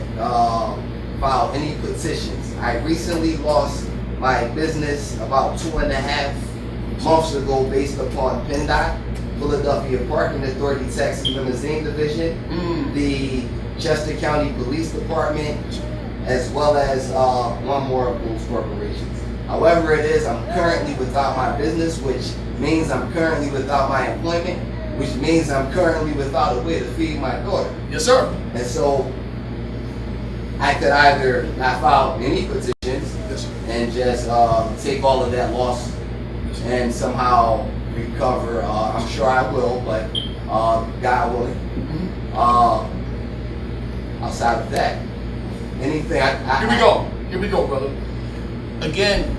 filed any petitions. I recently lost my business about 2.5 months ago based upon PennDOT, Philadelphia Parking Authority Taxi Limousine Division, the Chester County Police Department, as well as one more of those corporations. However it is, I'm currently without my business, which means I'm currently without my employment, which means I'm currently without a way to feed my daughter. Yes, sir. And so I could either not file any petitions and just take all of that loss and somehow recover. I'm sure I will, but God willing. Outside of that, anything Here we go, brother. Again,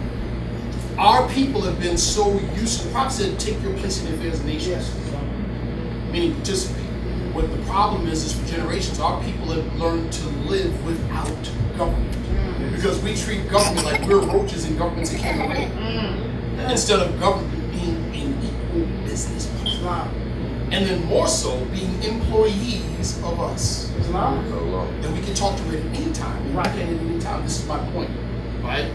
our people have been so used to, the prophet said, take your place in the affairs of nations. Meaning participate. What the problem is for generations, our people have learned to live without government. Because we treat government like we're roaches and government's a kangaroo. Instead of government being an equal business partner. And then more so, being employees of us. And we can talk to it at any time. Right. At any time. This is my point. Right?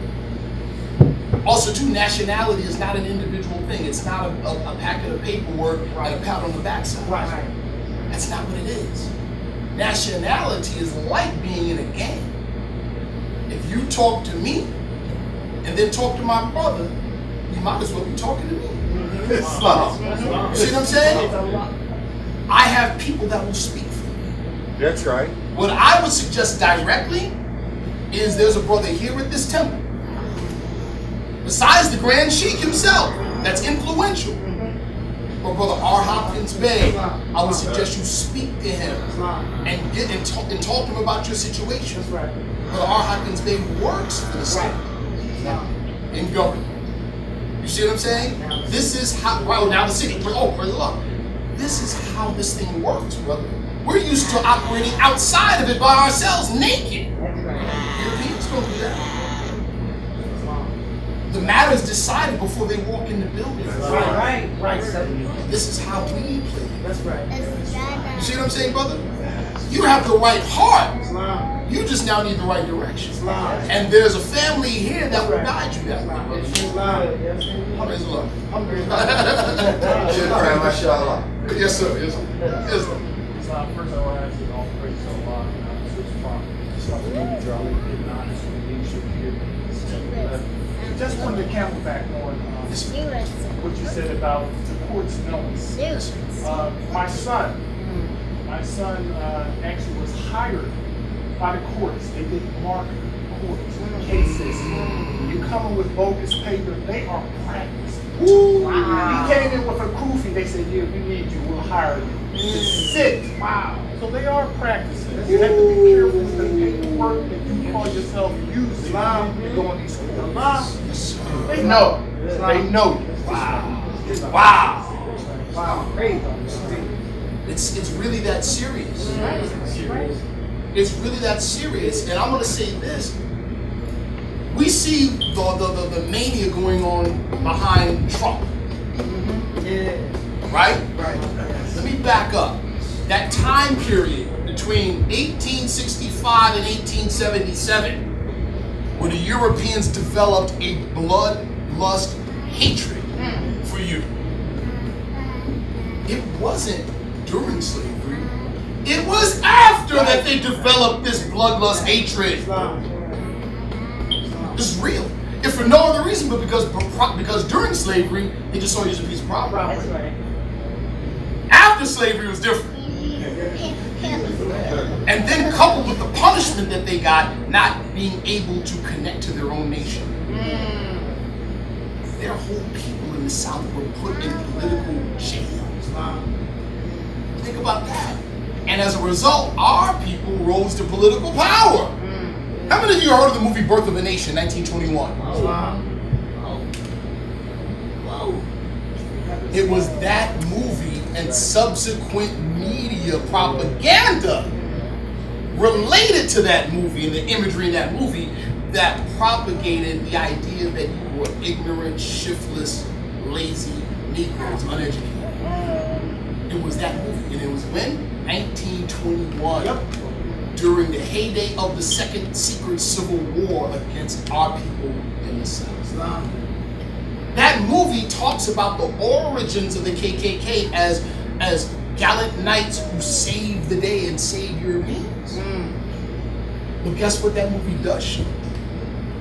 Also, too, nationality is not an individual thing. It's not a packet of paperwork and a pat on the backside. Right. That's not what it is. Nationality is like being in a gang. If you talk to me and then talk to my brother, you might as well be talking to me. You see what I'm saying? I have people that will speak for me. That's right. What I would suggest directly is there's a brother here at this temple, besides the Grand Sheikh himself, that's influential. Or Brother R. Hopkins Bey, I would suggest you speak to him and talk to him about your situation. Brother R. Hopkins Bey works for the state in government. You see what I'm saying? This is how, now the city, praise the Lord. This is how this thing works, brother. We're used to operating outside of it by ourselves, naked. Europeans don't do that. The matter is decided before they walk in the building. Right. This is how we play. That's right. You see what I'm saying, brother? You have the right heart. You just now need the right direction. And there's a family here that will guide you that way. Praise the Lord. Shukran, mashallah. Yes, sir. Yes, sir. Yes, sir. First I want to ask you all praise to Allah. Just wanted to counter back on what you said about the court's notice. My son actually was hired by the courts. They did mark courts, cases. You come in with bogus paper, they are practicing. Wow. You came in with a kufi, they said, yeah, we need you, we'll hire you. To sit. Wow. So they are practicing. You have to be careful with the paperwork that you call yourself using to go on these courts. They know. They know. Wow. Wow. It's really that serious. It's really that serious. And I'm going to say this. We see the mania going on behind Trump. Right? Let me back up. That time period between 1865 and 1877, where the Europeans developed a bloodlust hatred for you. It wasn't during slavery. It was after that they developed this bloodlust hatred. This is real. If for no other reason but because during slavery, they just saw you as a piece of property. That's right. After slavery, it was different. And then coupled with the punishment that they got, not being able to connect to their own nation. Their whole people in the South were put in political jail. Think about that. And as a result, our people rose to political power. How many of you heard of the movie Birth of a Nation, 1921? Wow. It was that movie and subsequent media propaganda related to that movie and the imagery in that movie that propagated the idea that you were ignorant, shiftless, lazy Negroes, uneducated. It was that movie, and it was when? 1921, during the heyday of the Second Secret Civil War against our people in the South. That movie talks about the origins of the KKK as gallant knights who saved the day and saved Europeans. But guess what that movie does show?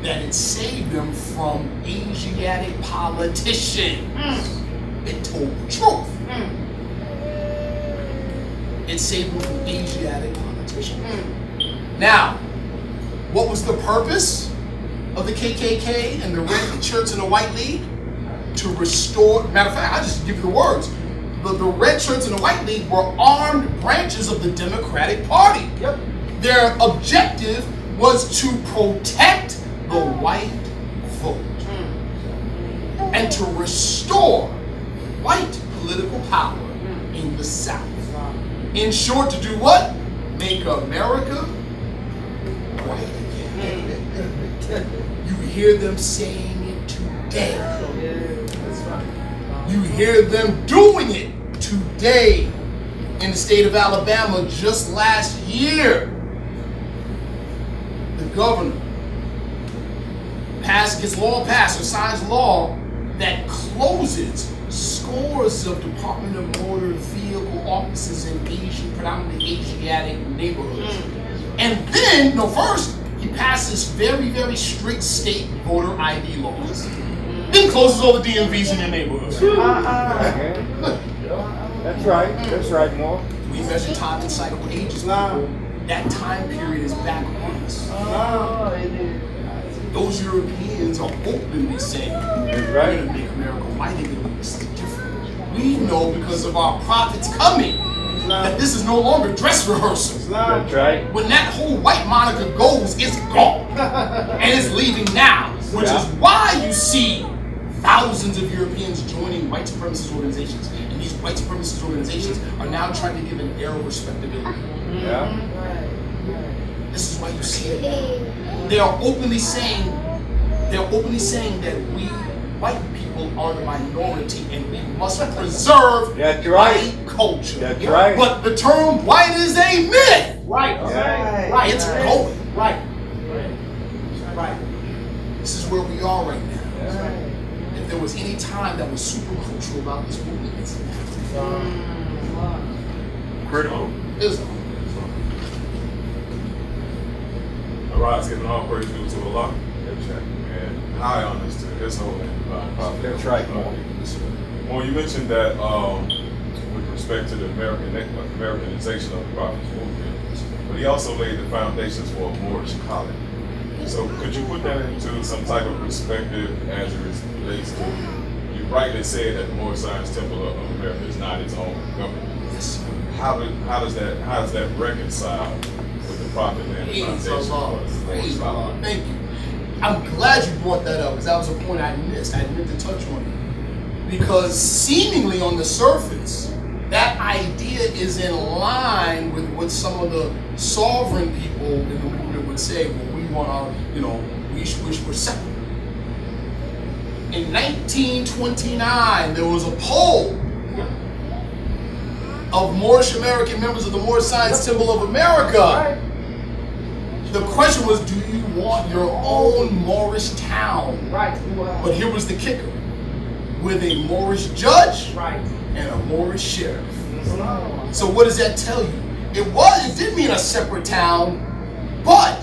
That it saved them from Asiatic politicians. It told the truth. It saved them from Asiatic politicians. Now, what was the purpose of the KKK and the Red Shirts and the White League? To restore, matter of fact, I'll just give you the words. The Red Shirts and the White League were armed branches of the Democratic Party. Their objective was to protect the white vote and to restore white political power in the South. In short, to do what? Make America white again. You hear them saying it today. You hear them doing it today in the state of Alabama. Just last year, the governor signs law that closes scores of Department of Motor Vehicle offices in predominantly Asiatic neighborhoods. And then, first, he passes very, very strict state voter ID laws. Then closes all the DMVs in their neighborhoods. That's right, Moore. We measure time in cycle ages. That time period is back on us. Those Europeans are openly saying, we're going to make America white again. This is different. We know because of our prophets coming that this is no longer dress rehearsal. That's right. When that whole white moniker goes, it's gone. And it's leaving now. Which is why you see thousands of Europeans joining white supremacist organizations. And these white supremacist organizations are now trying to give an air of respectability. This is why you see it now. They are openly saying that we white people are the minority and we must preserve That's right. white culture. That's right. But the term white is a myth. Right. Right. It's going. Right. This is where we are right now. If there was any time that was super crucial about this movement, it's now. Critical. Islam. Arise, giving all praise due to Allah. And high honors to His holy and divine prophet. That's right, Mo. Well, you mentioned that with respect to the Americanization of the Prophet's movement, but he also laid the foundations for a Moorish colony. So could you put that into some type of perspective as it relates to, you rightly said that the Moorish Science Temple of America is not its own government. Yes. How does that reconcile with the Prophet and the Praise foundation Allah. of the Moorish Praise Allah. colony? Thank you. I'm glad you brought that up because that was a point I missed. I meant to touch on it. Because seemingly on the surface, that idea is in line with what some of the sovereign people in the movement would say. Well, we want our, we're separate. In 1929, there was a poll of Moorish American members of the Moorish Science Temple of America. The question was, do you want your own Moorish town? Right. But here was the kicker. With a Moorish judge Right. and a Moorish sheriff. So what does that tell you? It did mean a separate town, but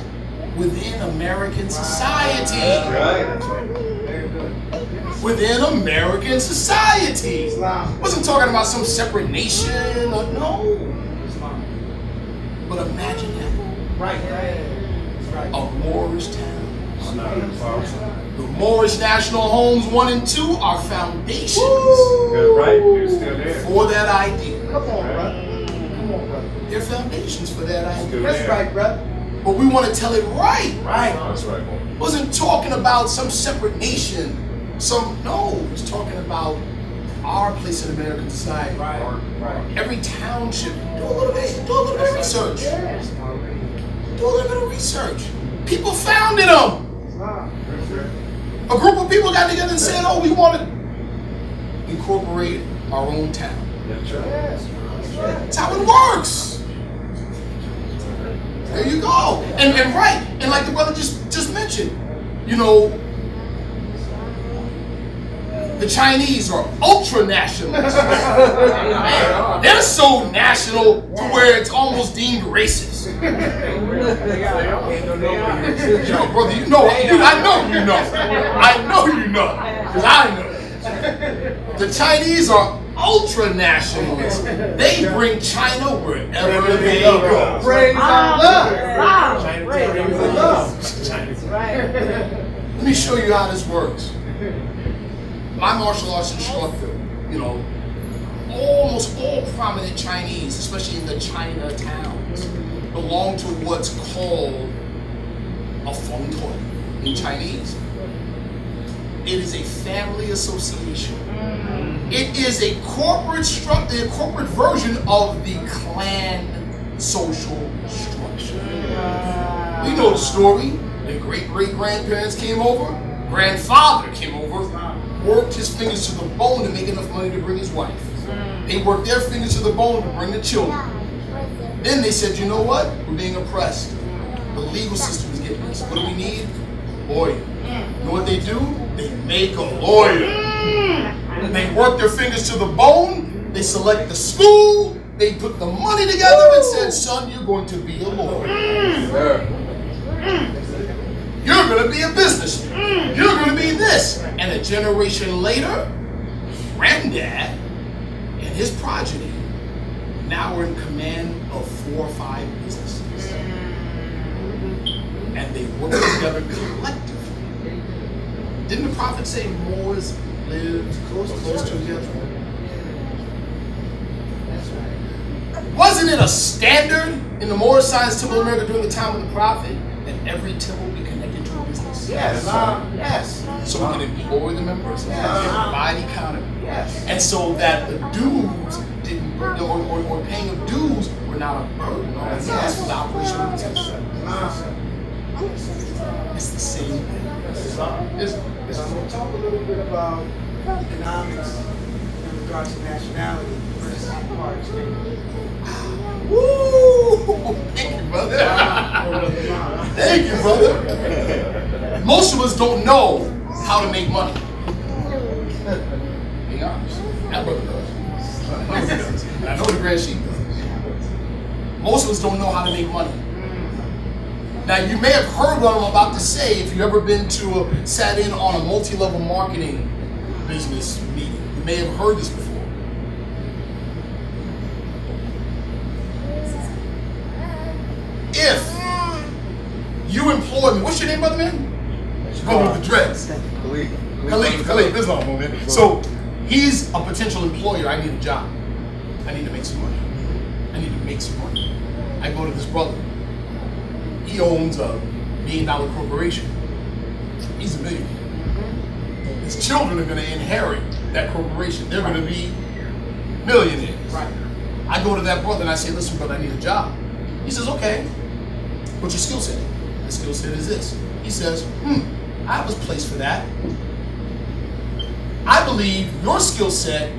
within American society. Within American society. Wasn't talking about some separate nation or no. But imagine that. Right. A Moorish town. The Moorish National Homes 1 and 2 are foundations Right. You're still there. for that idea. Come on, brother. Come on, brother. They're foundations for that idea. That's right, brother. But we want to tell it right. That's right. Wasn't talking about some separate nation. No, it's talking about our place in American society. Right. Every township. Do a little bit of research. Do a little bit of research. People founded them. A group of people got together and said, oh, we want to incorporate our own town. That's right. That's how it works. There you go. And right. And like the brother just mentioned, the Chinese are ultra nationalists. They're so national to where it's almost deemed racist. Brother, I know you know. Because I know. The Chinese are ultra nationalists. They bring China wherever they go. Praise Allah. Let me show you how this works. My martial arts instructor, almost all prominent Chinese, especially in the China towns, belong to what's called a feng tui in Chinese. It is a family association. It is a corporate version of the clan social structure. We know the story. Their great-great-grandparents came over. Grandfather came over, worked his fingers to the bone to make enough money to bring his wife. They worked their fingers to the bone to bring the children. Then they said, you know what? We're being oppressed. The legal system is getting us. What do we need? Lawyer. You know what they do? They make a lawyer. They work their fingers to the bone. They select the school. They put the money together and said, son, you're going to be a lawyer. You're going to be a businessman. You're going to be this. And a generation later, granddad and his progeny now are in command of 4 or 5 businesses. And they work together collectively. Didn't the prophet say Moors live close together? Wasn't it a standard in the Moorish Science Temple of America during the time of the prophet that every temple be connected to a business? Yes. Yes. So we can employ the members and Yes. provide economy. Yes. And so that the dues didn't, or paying of dues were not a burden on us for the operation of the temple. It's the same thing. So I'm going to talk a little bit about economics in regards to nationality versus part exchange. Woo! Thank you, brother. Thank you, brother. Most of us don't know how to make money. Be honest. That brother does. And I know the grand sheep does. Most of us don't know how to make money. Now, you may have heard what I'm about to say if you've ever sat in on a multi-level marketing business meeting. You may have heard this before. If you employ me, what's your name, brother man? Go with the dreads. Khalid, Islam, man. So he's a potential employer. I need a job. I need to make some money. I go to this brother. He owns a $1 million corporation. He's a millionaire. His children are going to inherit that corporation. They're going to be millionaires. Right. I go to that brother and I say, listen, brother, I need a job. He says, okay. What's your skill set? My skill set is this. He says, I have a place for that. I believe your skill set,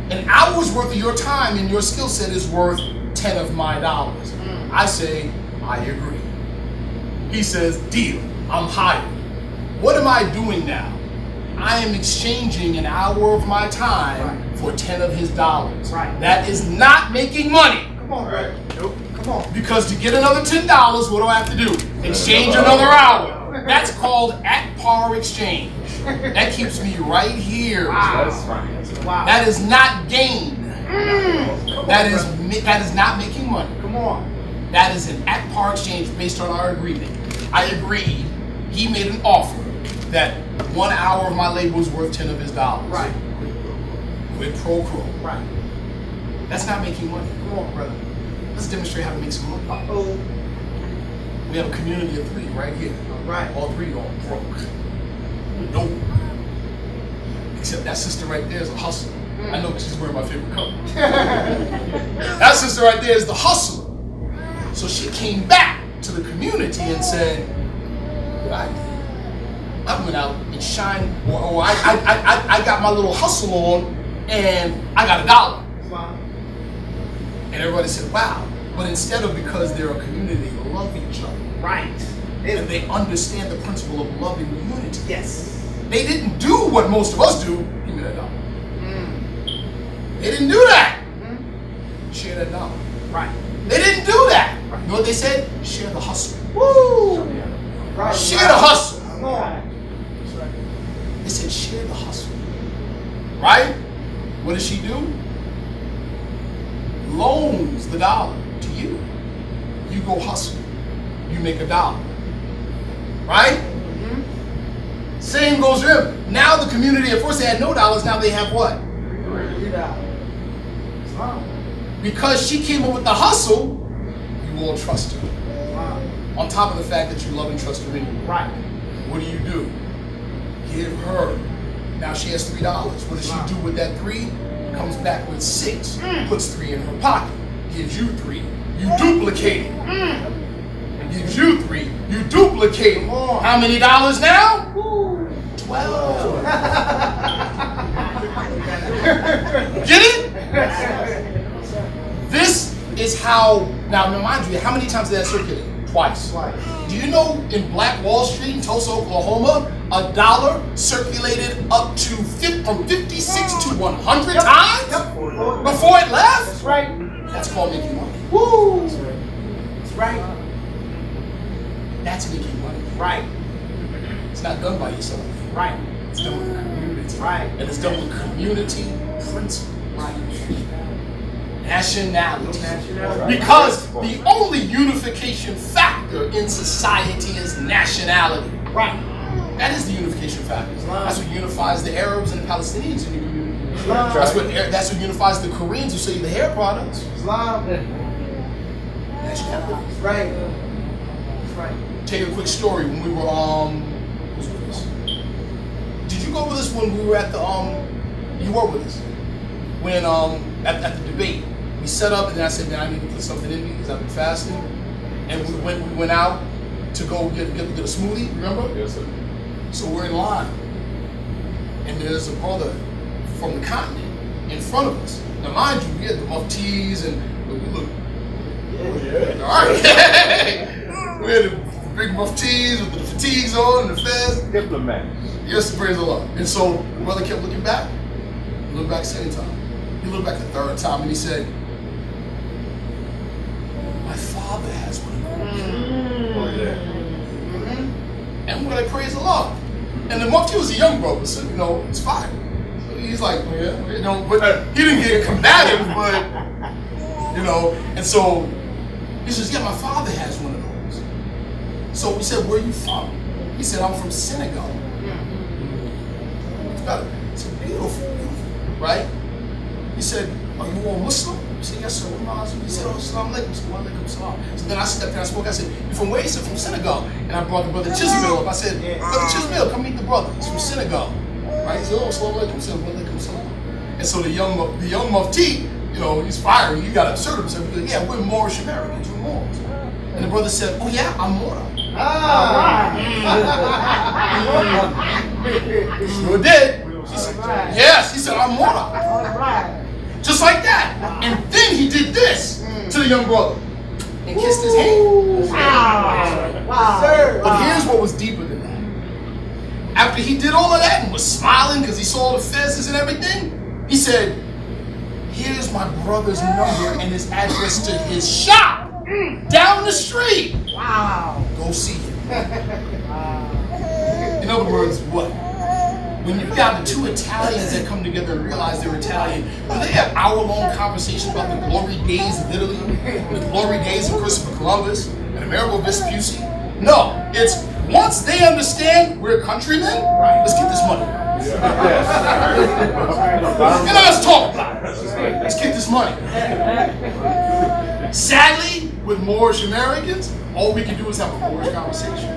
an hour's worth of your time and your skill set is worth 10 of my dollars. I say, I agree. He says, deal, I'm hired. What am I doing now? I am exchanging an hour of my time for 10 of his dollars. Right. That is not making money. Come on, right? Nope. Come on. Because to get another $10, what do I have to do? Exchange another hour. That's called at par exchange. That keeps me right here. Wow. That is not gain. That is not making money. Come on. That is an at par exchange based on our agreement. I agreed. He made an offer that 1 hour of my labor was worth 10 of his dollars. Right. Quid pro quo. Right. That's not making money. Come on, brother. Let's demonstrate how to make some money. Uh-oh. We have a community of 3 right here. All right. All 3 are broke. Nope. Except that sister right there is a hustler. I know because she's wearing my favorite color. That sister right there is the hustler. So she came back to the community and said, what I did, I went out and shined, or I got my little hustle on and I got $1. Wow. And everybody said, wow. But instead of, because they're a community, they love each other. Right. And they understand the principle of love and unity. Yes. They didn't do what most of us do. Give me that $1. They didn't do that. Share that $1. Right. They didn't do that. Right. You know what they said? Share the hustle. Woo! Right. Share the hustle. Come on. They said share the hustle. Right? What does she do? Loans the $1 to you. You go hustle. You make $1. Right? Same goes for him. Now the community, at first they had no dollars, now they have what? $3. Because she came up with the hustle, you all trust her. Wow. On top of the fact that you love and trust her anyway. Right. What do? Give her. Now she has $3. What does she do with that 3? Comes back with 6. Puts 3 in her pocket. Gives you 3. You duplicate it. Gives you 3. You duplicate it. How many dollars now? 12. Get it? This is how, now mind you, how many times did that circulate? Twice. Do you know in Black Wall Street in Tulsa, Oklahoma, $1 circulated up to from 56 to 100 times before it left? That's right. That's called making money. Woo! That's right. That's making money. Right. It's not done by yourself. Right. It's done with the community. Right. And it's done with community principles. Right. Nationality. Nationality. Because the only unification factor in society is nationality. Right. That is the unification factor. That's what unifies the Arabs and the Palestinians in the community. Islam. That's what unifies the Koreans who sell you the hair products. Islam. Nationality. Right. That's right. Tell you a quick story. When we were who's with us? Did you go with us when we were at the you were with us when at the debate? We set up and then I said, man, I need to put something in me because I've been fasting. And we went out to go get a smoothie, remember? Yes, sir. So we're in line. And there's a brother from the continent in front of us. Now mind you, we had the muftis and we look, all right. We had the big muftis with the fatigues on and the fez. Diplomats. Yes, praise the Lord. And so the brother kept looking back. He looked back the second time. He looked back the third time and he said, my father has one of those. Oh, yeah. And we're like, praise the Lord. And the mufti was a young brother, so you know, it's fine. So he's like, yeah, you know, but he didn't get combative, but you know, and so he says, yeah, my father has one of those. So we said, where are you from? He said, I'm from Senegal. It's a beautiful, right? He said, are you all Muslim? I said, yes, sir, we're Muslim. He said, oh, Assalamu alaikum. So then I stepped in, I spoke, I said, you from where? He said, from Senegal. And I brought the brother Chismil up. I said, brother Chismil, come meet the brother. He's from Senegal. Right? He said, oh, Assalamu alaikum. He said, wa alaikum salam. And so the young mufti, you know, he's fiery. He got absurd himself. He goes, yeah, we're Moorish Americans, we're Moors. And the brother said, oh yeah, I'm Mora. Sure did. He said, yes, he said, I'm Mora. Just like that. And then he did this to the young brother and kissed his hand. Wow. But here's what was deeper than that. After he did all of that and was smiling because he saw the fezzes and everything, he said, here's my brother's number and his address to his shop down the street. Wow. Go see him. In other words, what? When you got the two Italians that come together and realize they're Italian, do they have hour-long conversations about the glory days of Italy, the glory days of Christopher Columbus, and Amerigo Vespucci? No, it's once they understand we're countrymen, let's get this money. And let's talk about it. Let's get this money. Sadly, with Moorish Americans, all we can do is have a Moorish conversation.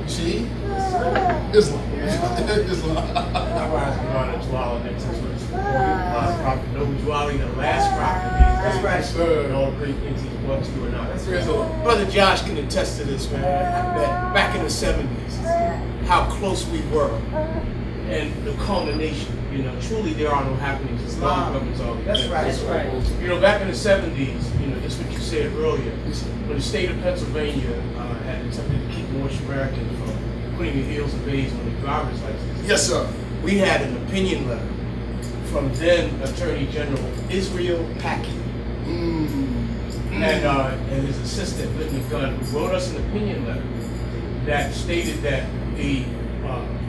See? Islam. Knows Wally, the last prophet. That's right. And all the great things he's brought to or not. That's right. Brother Josh can attest to this, man. That back in the 70s, how close we were, and the culmination. You know, truly there are no happenings. Islam governments all together. That's right. That's right. You know, back in the 70s, you know, just what you said earlier, when the state of Pennsylvania had attempted to keep Moorish Americans from putting the heels of A's on the driver's license. Yes, sir. We had an opinion letter from then Attorney General Israel Packey and his assistant Lytton Gunn, who wrote us an opinion letter that stated that the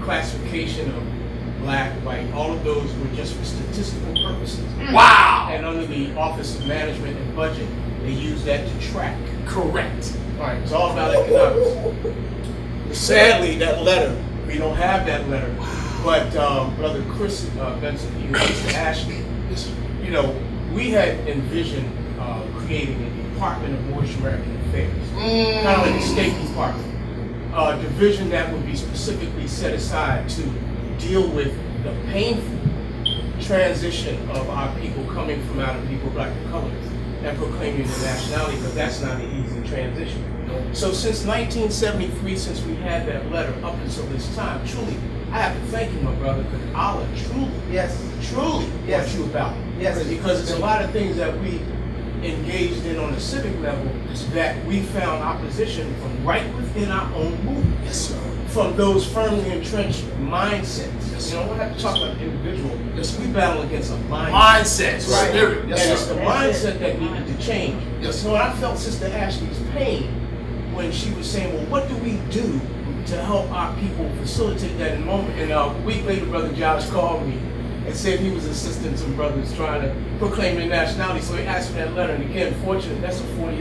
classification of black, white, all of those were just for statistical purposes. Wow! And under the Office of Management and Budget, they used that to track. Correct. All right, it's all about economics. Sadly, that letter, we don't have that letter, but Brother Chris Benson, Mr. Ashley, you know, we had envisioned creating a Department of Moorish American Affairs, kind of like a State Department, a division that would be specifically set aside to deal with the painful transition of our people coming from out of people, black and colored, and proclaiming their nationality, because that's not an easy transition. So since 1973, since we had that letter up until this time, truly, I have to thank you, my brother, because Allah truly brought you about. Yes. Because it's a lot of things that we engaged in on a civic level that we found opposition from right within our own movement. Yes, sir. From those firmly entrenched mindsets. Yes, you know, we don't have to talk about individual. Yes, we battle against a mindset. Right. Spirit. Yes, and it's sir. the mindset that needed to change. Yes. So I felt Sister Ashley's pain when she was saying, well, what do we do to help our people facilitate that in the moment? And a week later, Brother Josh called me and said he was assisting some brothers trying to proclaim their nationality. So he asked for that letter. And again, fortunately, that's 40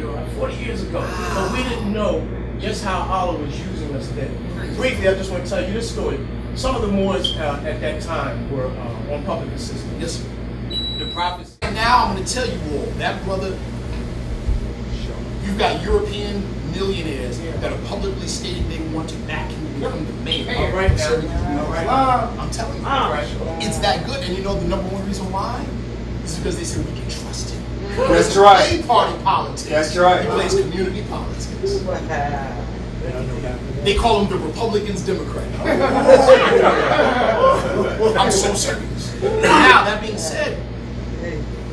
years ago. But we didn't know just how Allah was using us then. Briefly, I just want to tell you this story. Some of the Moors at that time were on public assistance. Yes, sir. The prophets. And now I'm going to tell you all, that brother, you've got European millionaires that are publicly stating they want to back him to become the mayor. All right now. All right. I'm telling you, it's that good. And you know the number one reason why? Is because they said we can trust him. That's right. He plays party politics. That's right. He plays community politics. They call him the Republicans Democrat. I'm so serious. Now, that being said,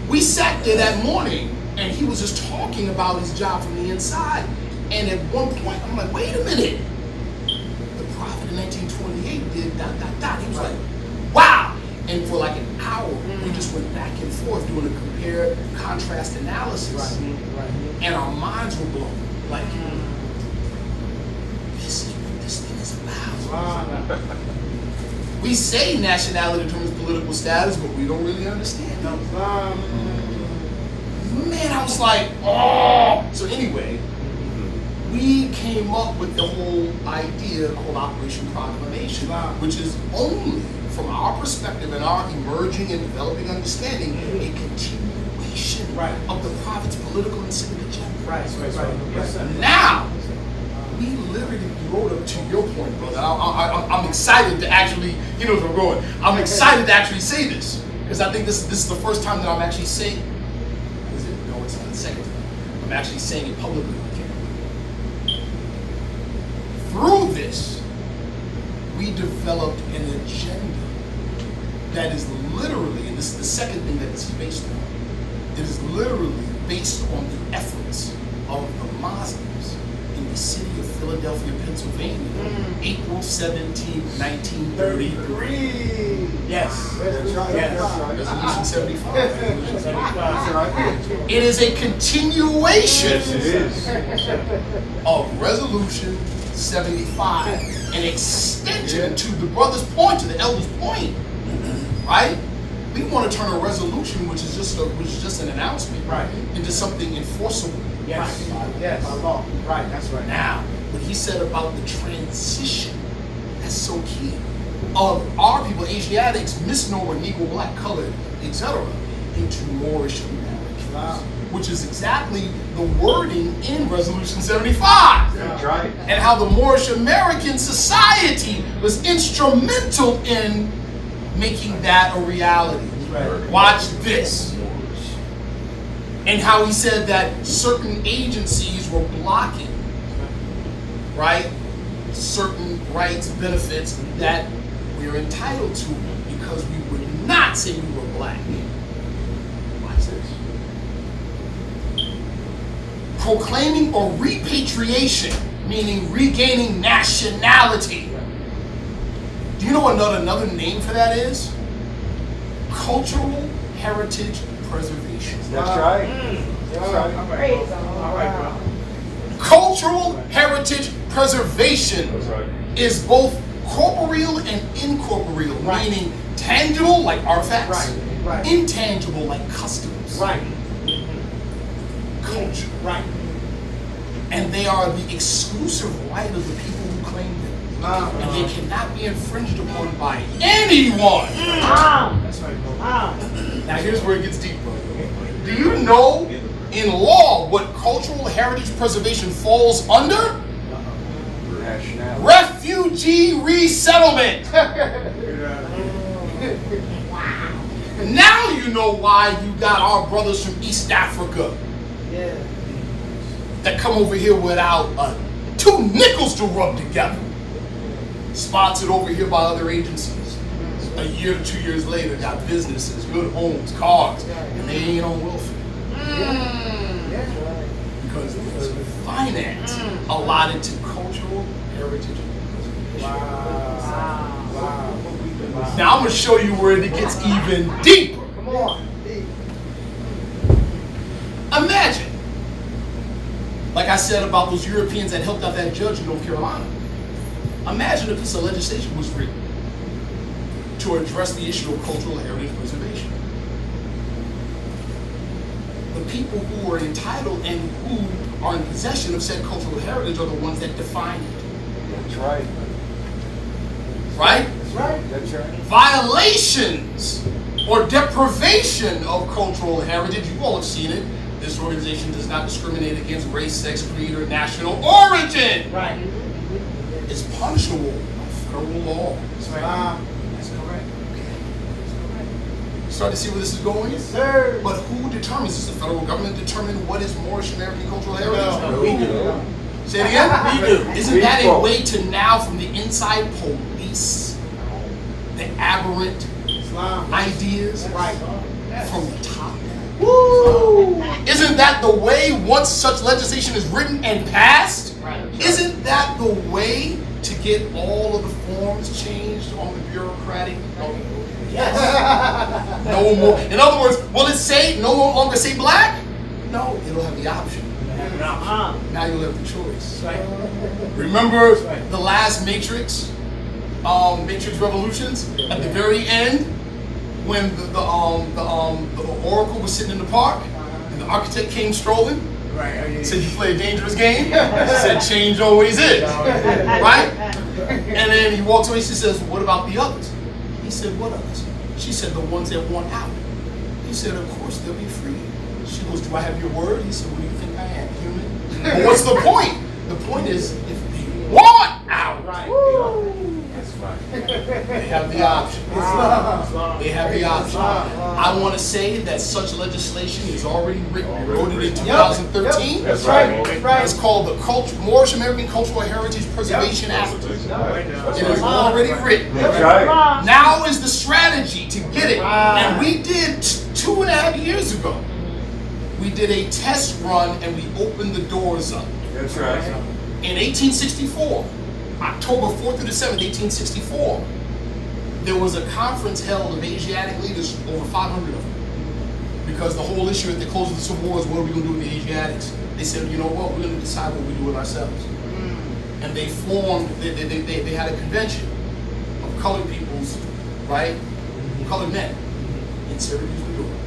we sat there that morning and he was just talking about his job from the inside. And at one point, I'm like, wait a minute. The prophet in 1928 did ... He was like, wow. And for like an hour, we just went back and forth doing a compare, contrast analysis. And our minds were blown. Like, this is what this thing is about. We say nationality determines political status, but we don't really understand it. Man, I was like, oh. So anyway, we came up with the whole idea called Operation Proclamation, which is only, from our perspective and our emerging and developing understanding, a continuation of the prophet's political and civic agenda. Yes, sir. Now, we literally wrote up to your point, brother. I'm excited to actually, you know where I'm going. I'm excited to actually say this, because I think this is the first time that I'm actually saying, no, it's not the second time. I'm actually saying it publicly. Through this, we developed an agenda that is literally, and this is the second thing that this is based on, it is literally based on the efforts of the Muslims in the city of Philadelphia, Pennsylvania, April 17, 1933. Yes. Resolution 75. It is a continuation of Resolution 75, an extension to the brother's point, to the elder's point, right? We want to turn a resolution, which is just an announcement, into something enforceable. Yes. By law. Right. That's right. Now, what he said about the transition, that's so key, of our people, Asiatics, misnomer, Negro, black, colored, etc., into Moorish Americans, which is exactly the wording in Resolution 75. That's right. And how the Moorish American society was instrumental in making that a reality. Watch this. And how he said that certain agencies were blocking, right, certain rights, benefits that we're entitled to because we would not say we were black. Watch this. Proclaiming a repatriation, meaning regaining nationality. Do you know what another name for that is? Cultural heritage preservation. That's right. All right, bro. Cultural heritage preservation That's right. is both corporeal and incorporeal, meaning tangible like artifacts, intangible like customs, culture, and they are the exclusive right of the people who claim them, and they cannot be infringed upon by anyone. That's right, bro. Now here's where it gets deep, bro. Do you know in law what cultural heritage preservation falls under? Refugee resettlement. Now you know why you got our brothers from East Africa that come over here without 2 nickels to rub together. Sponsored over here by other agencies. A year to 2 years later, got businesses, good homes, cars, and they ain't on welfare. Because there's finance allotted to cultural heritage. Now I'm going to show you where it gets even deeper. Come on. Imagine, like I said about those Europeans that helped out that judge in North Carolina. Imagine a piece of legislation was written to address the issue of cultural heritage preservation. The people who are entitled and who are in possession of said cultural heritage are the ones that define it. That's right. Right? That's right. Violations or deprivation of cultural heritage, you all have seen it. This organization does not discriminate against race, sex, creed, or national origin. It's punishable by federal law. That's right. That's correct. Start to see where this is going? Yes, sir. But who determines? Does the federal government determine what is Moorish American cultural heritage? No, we do. Say it again? We do. Isn't that a way to now, from the inside, police the aberrant ideas from the top down? Woo! Isn't that the way once such legislation is written and passed? Right. Isn't that the way to get all of the forms changed on the bureaucratic? Yes. No more. In other words, will it say no longer say black? No, it'll have the option. Now you'll have the choice. Remember the last Matrix, Matrix Revolutions? At the very end, when the Oracle was sitting in the park, and the architect came strolling, said, "You play a dangerous game." Said, "Change always is." Right? And then he walks away. She says, "What about the others?" He said, "What others?" She said, "The ones that want out." He said, "Of course they'll be free." She goes, "Do I have your word?" He said, "What do you think I am, human?" But what's the point? The point is, if they want out, they have the option. They have the option. I want to say that such legislation is already written. We wrote it in 2013. That's right. It's called the Moorish American Cultural Heritage Preservation Act. It is already written. That's right. Now is the strategy to get it. And we did 2.5 years ago. We did a test run and we opened the doors up. That's right. In 1864, October 4th through the 7th, 1864, there was a conference held of Asiatic leaders, over 500 of them. Because the whole issue at the close of the Civil War is, what are we going to do with the Asiatics? They said, you know what, we're going to decide what we do with ourselves. And they formed, they had a convention of colored peoples, right? Colored men in Syracuse, New York.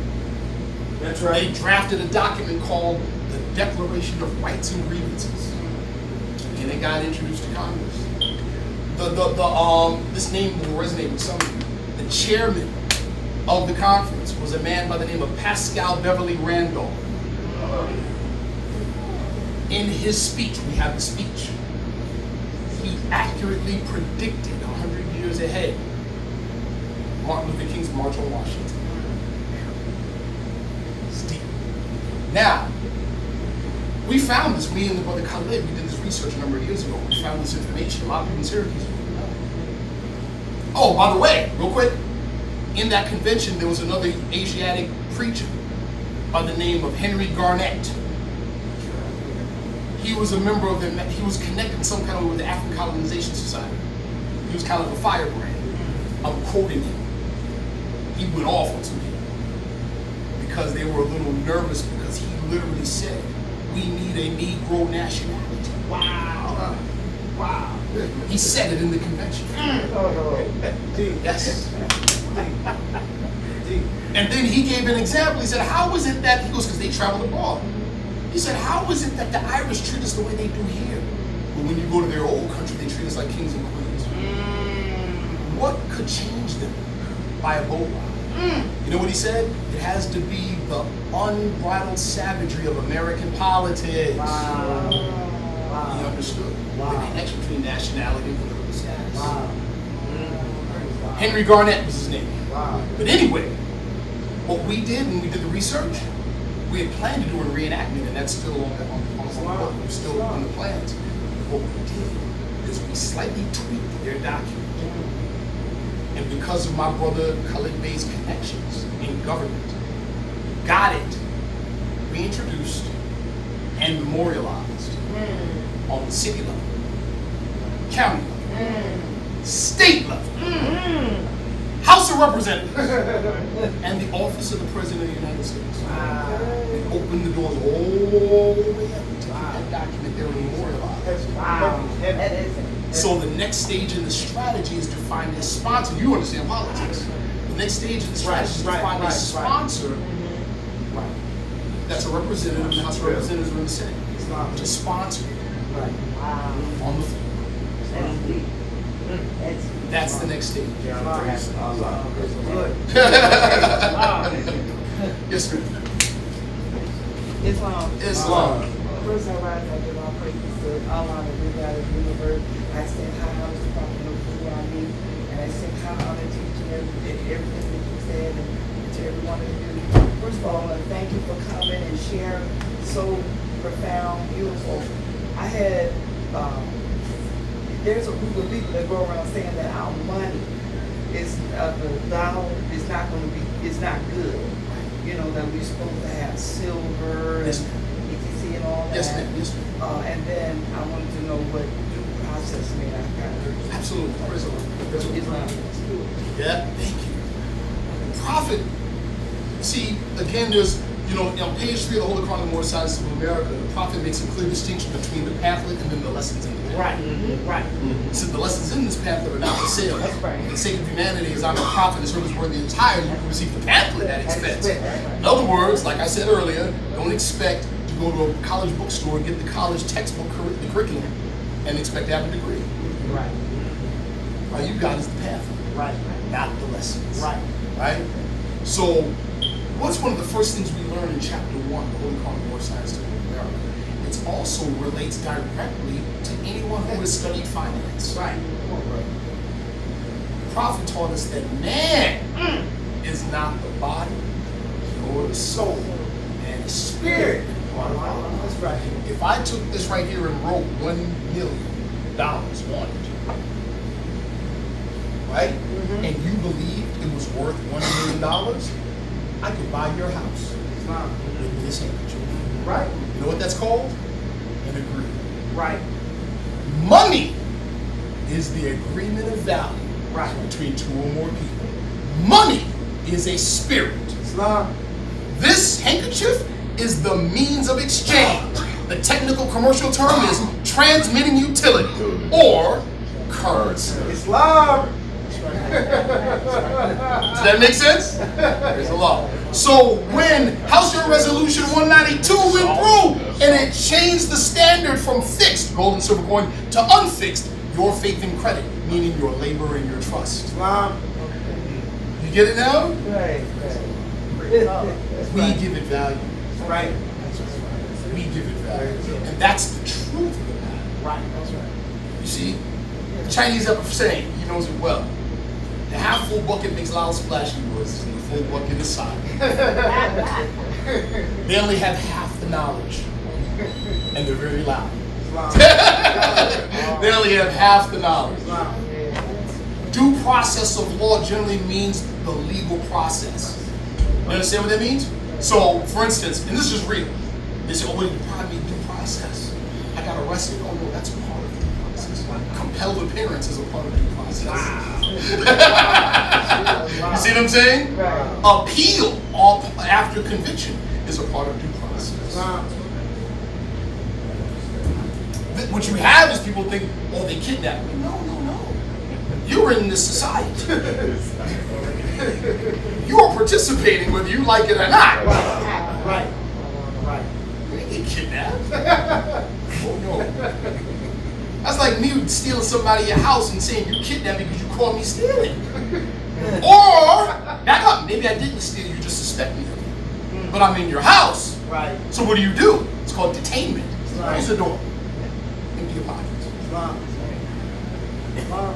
That's right. They drafted a document called the Declaration of Rights and Grievances. And it got introduced to Congress. This name will resonate with some of you. The chairman of the conference was a man by the name of Pascal Beverly Randolph. In his speech, we have the speech, he accurately predicted 100 years ahead Martin Luther King's March on Washington. Steve. Now, we found this, me and the brother Khalid, we did this research a number of years ago. We found this information. A lot of people in Syracuse didn't know. Oh, by the way, real quick, in that convention, there was another Asiatic preacher by the name of Henry Garnett. He was a member of he was connected in some kind of way with the African Colonization Society. He was kind of a firebrand. I'm quoting him. He went off on some people because they were a little nervous, because he literally said, "We need a Negro nationality." Wow. Wow. He said it in the convention. Yes. And then he gave an example. He said, how is it that, he goes, because they traveled abroad. He said, how is it that the Irish treat us the way they do here? But when you go to their old country, they treat us like kings and queens. What could change them? By a boat ride. You know what he said? It has to be the unbridled savagery of American politics. Wow. He understood the connection between nationality and political status. Henry Garnett was his name. But anyway, what we did when we did the research, we had planned to do a reenactment, and that's still on the book. We're still on the plans. What we did is we slightly tweaked their document. And because of my brother Khalid Bey's connections in government, got it reintroduced and memorialized on the city level, county level, state level, House of Representatives, and the office of the President of the United States. We opened the doors all the way up to that document there memorialized. Wow. That is it. So the next stage in the strategy is to find a sponsor. You understand politics. The next stage in the strategy is to find a sponsor that's a representative in the House of Representatives or in the Senate to sponsor it on the floor. That's the next stage. Yes, sir. Islam. First I rise, I give all praises to Allah, the good God of the universe. I send high honor to Prophet Muhammad, and I send high honor to each and everything that you said, and to want to do, first of all, I want to thank you for coming and sharing so profound, beautiful. I had, there's a group of people that go around saying that our money is, the dollar is not going to be, is not good. You know, that we're supposed to have silver and ETC and all that. Yes, ma'am. Yes, ma'am. And then I wanted to know what due process meant. I got it. Absolutely. Praise the Lord. Praise the Lord. Islam. Yeah, thank you. Prophet, see, again, there's, you know, on page 3 of the Holy Chronicle of the Moorish Science of America, the prophet makes a clear distinction between the pamphlet and then the lessons in the pamphlet. Right, right. So the lessons in this pamphlet are not for sale. That's right. For the sake of humanity, as I'm a prophet, has heard his word the entire, you can receive the pamphlet at expense. Right. In other words, like I said earlier, don't expect to go to a college bookstore and get the college textbook, the curriculum, and expect to have a degree. Right. All you got is the pamphlet, Right. not the lessons. Right. Right? So, what's one of the first things we learn in chapter 1 of the Holy Chronicle of the Moorish Science of America? It also relates directly to anyone who has studied finance. Right. The prophet taught us that man is not the body nor the soul, and the spirit. That's right. If I took this right here and wrote $1 million on it, right? And you believed it was worth $1 million, I could buy your house with this handkerchief. Right. You know what that's called? An agreement. Right. Money is the agreement of value between two or more people. Money is a spirit. Islam. This handkerchief is the means of exchange. The technical commercial term is transmitting utility or currency. Islam. Does that make sense? There's a law. So when House Bill Resolution 192 went through and it changed the standard from fixed gold and silver coin to unfixed, your faith and credit, meaning your labor and your trust. Islam. You get it now? Right. We give it value. Right. We give it value. And that's the truth of the matter. Right. That's right. You see, the Chinese have a saying, he knows it well. The half full bucket makes loud splashing noises and the full bucket is silent. They only have half the knowledge and they're very loud. They only have half the knowledge. Due process of law generally means the legal process. You understand what that means? So, for instance, and this is real. They say, oh, well, you probably need due process. I got arrested. Oh, no, that's a part of due process. Compelled appearance is a part of due process. You see what I'm saying? Right. Appeal after conviction is a part of due process. What you have is people think, oh, they kidnapped me. No. You're in this society. You are participating whether you like it or not. Right. Right. You didn't get kidnapped. Oh, no. That's like me stealing somebody at your house and saying you kidnapped me because you caught me stealing. Or, back up, maybe I didn't steal, you just suspect me of it. But I'm in your house. Right. So what do? It's called detainment. Right. Close the door. Empty your pockets. Islam. Islam.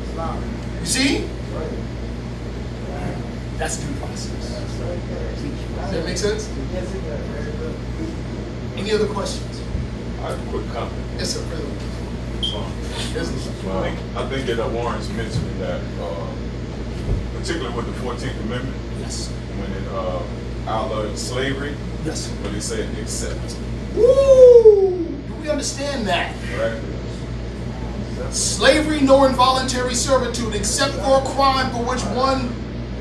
Islam. You see? That's due process. Does that make sense? Yes, it does. Very good. Any other questions? I have a quick comment. Yes, sir. President. I think it warrants mentioning that, particularly with the 14th Amendment, Yes. when it outlawed slavery, Yes. but it said accept. Woo! Do we understand that? Right? Slavery nor involuntary servitude except for a crime for which one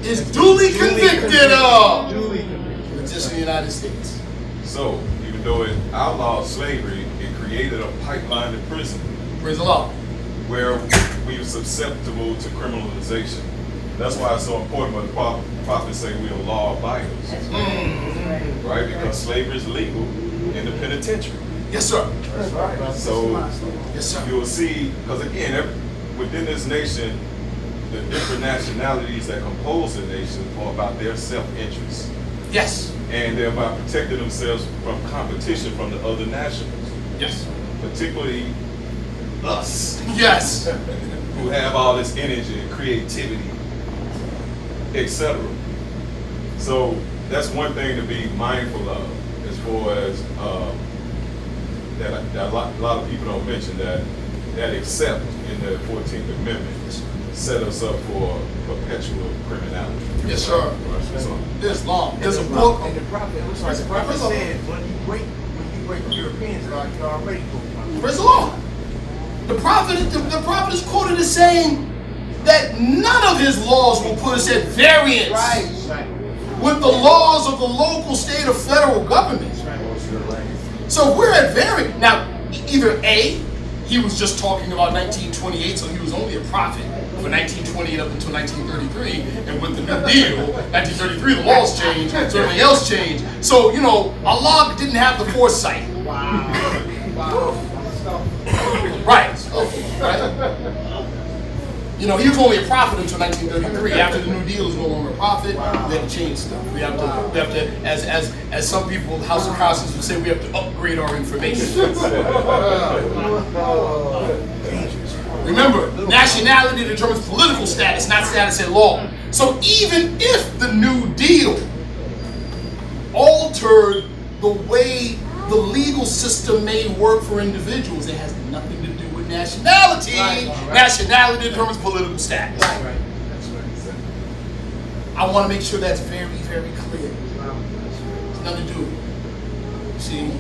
is duly convicted of. It exists in the United States. So, even though it outlawed slavery, it created a pipeline to prison Praise the Lord. where we are susceptible to criminalization. That's why it's so important when the prophets say we are law abiders, right? Because slavery is legal in the penitentiary. Yes, sir. So Yes, sir. you'll see, because again, within this nation, the different nationalities that compose the nation are about their self-interest. Yes. And they're about protecting themselves from competition from the other nationals, Yes. particularly us, Yes. who have all this energy and creativity, etc. So that's one thing to be mindful of, as far as that a lot of people don't mention that except in the 14th Amendment set us up for perpetual criminality. Yes, sir. So, Islam. There's a book. And the prophet, it looks like the prophet said, when you break the Europeans, you're already going. Praise the Lord. The prophet is quoted as saying that none of his laws will put us at variance with the laws of the local, state, or federal government. So if we're at variance. Now, either A, he was just talking about 1928, so he was only a prophet for 1928 up until 1933, and with the New Deal, 1933, the laws changed, so everything else changed. So, you know, Allah didn't have the foresight. Right. You know, he was only a prophet until 1933. After the New Deal, is no longer a prophet. We had to change stuff. We have to, as some people, the House of Counselors would say, we have to upgrade our information. Remember, nationality determines political status, not status at law. So even if the New Deal altered the way the legal system may work for individuals, it has nothing to do with nationality. Nationality determines political status. I want to make sure that's very, very clear. It's nothing to do with it. See?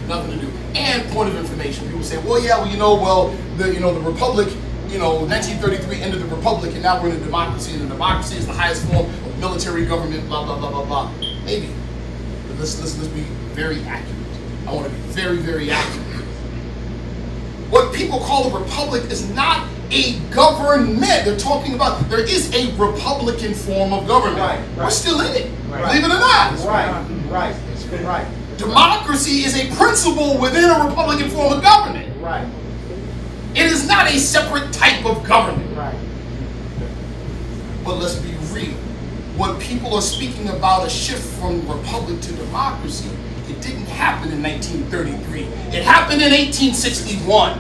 Nothing to do. And point of information. People say, well, yeah, the Republic, 1933 ended the Republic, and now we're in a democracy, and the democracy is the highest form of military government, blah, blah, blah, blah, blah. Maybe. But let's be very accurate. I want to be very, very accurate. What people call a republic is not a government. They're talking about there is a Republican form of government. We're still in it. Believe it or not. Right. Democracy is a principle within a Republican form of government. Right. It is not a separate type of government. Right. But let's be real. When people are speaking about a shift from republic to democracy, it didn't happen in 1933. It happened in 1861.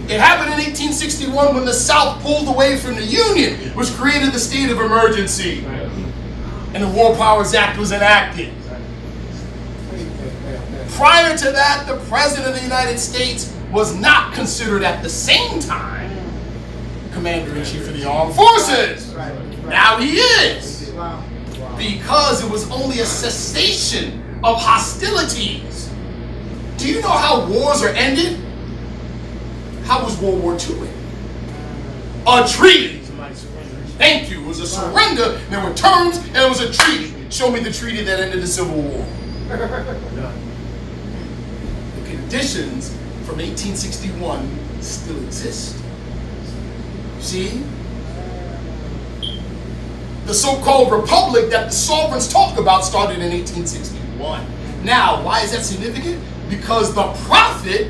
It happened in 1861 when the South pulled away from the Union, which created the state of emergency. And the War Powers Act was enacted. Prior to that, the President of the United States was not considered at the same time Commander-in-Chief of the Armed Forces. Now he is. Because it was only a cessation of hostilities. Do you know how wars are ended? How was World War II ended? A treaty. Thank you. It was a surrender. There were terms, and it was a treaty. Show me the treaty that ended the Civil War. The conditions from 1861 still exist. See? The so-called republic that the sovereigns talk about started in 1861. Now, why is that significant? Because the prophet,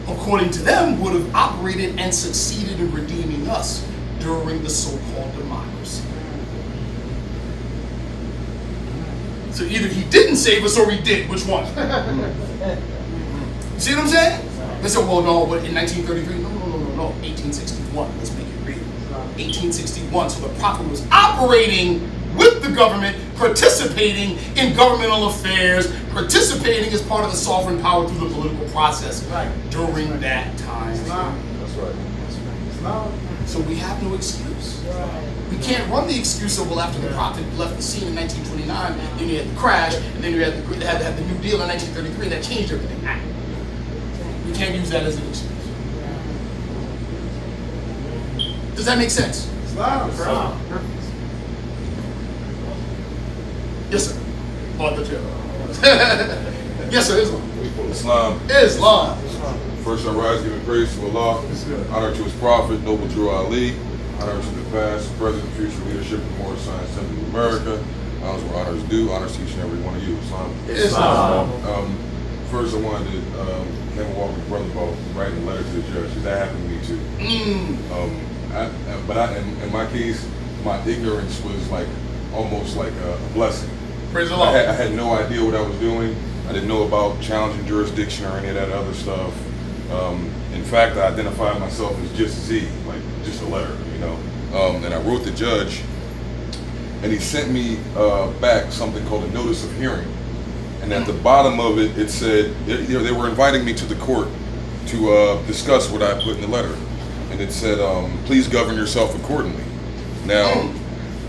according to them, would have operated and succeeded in redeeming us during the so-called democracy. So either he didn't save us or he did. Which one? You see what I'm saying? They said, well, no, but in 1933, no, 1861. Let's make it real. 1861. So the prophet was operating with the government, participating in governmental affairs, participating as part of the sovereign power through the political process during that time. That's right. So we have no excuse. We can't run the excuse of, well, after the prophet left the scene in 1929, then you had the crash, and then you had the New Deal in 1933, and that changed everything. We can't use that as an excuse. Does that make sense? Yes, sir. Yes, sir. Islam. Islam. First I rise, giving praise to Allah, honor to his prophet, noble Drew Ali, honor to the past, present, future leadership of the Moorish Science Temple of America, honors where honors due, honors to each and every one of you. Islam. First I wanted to kind of walk with brother about writing a letter to the judge, because that happened to me too. In my case, my ignorance was like almost like a blessing. Praise the Lord. I had no idea what I was doing. I didn't know about challenging jurisdiction or any of that other stuff. In fact, I identified myself as just Z, like just a letter, And I wrote the judge, and he sent me back something called a notice of hearing. And at the bottom of it, it said, they were inviting me to the court to discuss what I put in the letter. And it said, please govern yourself accordingly. Now,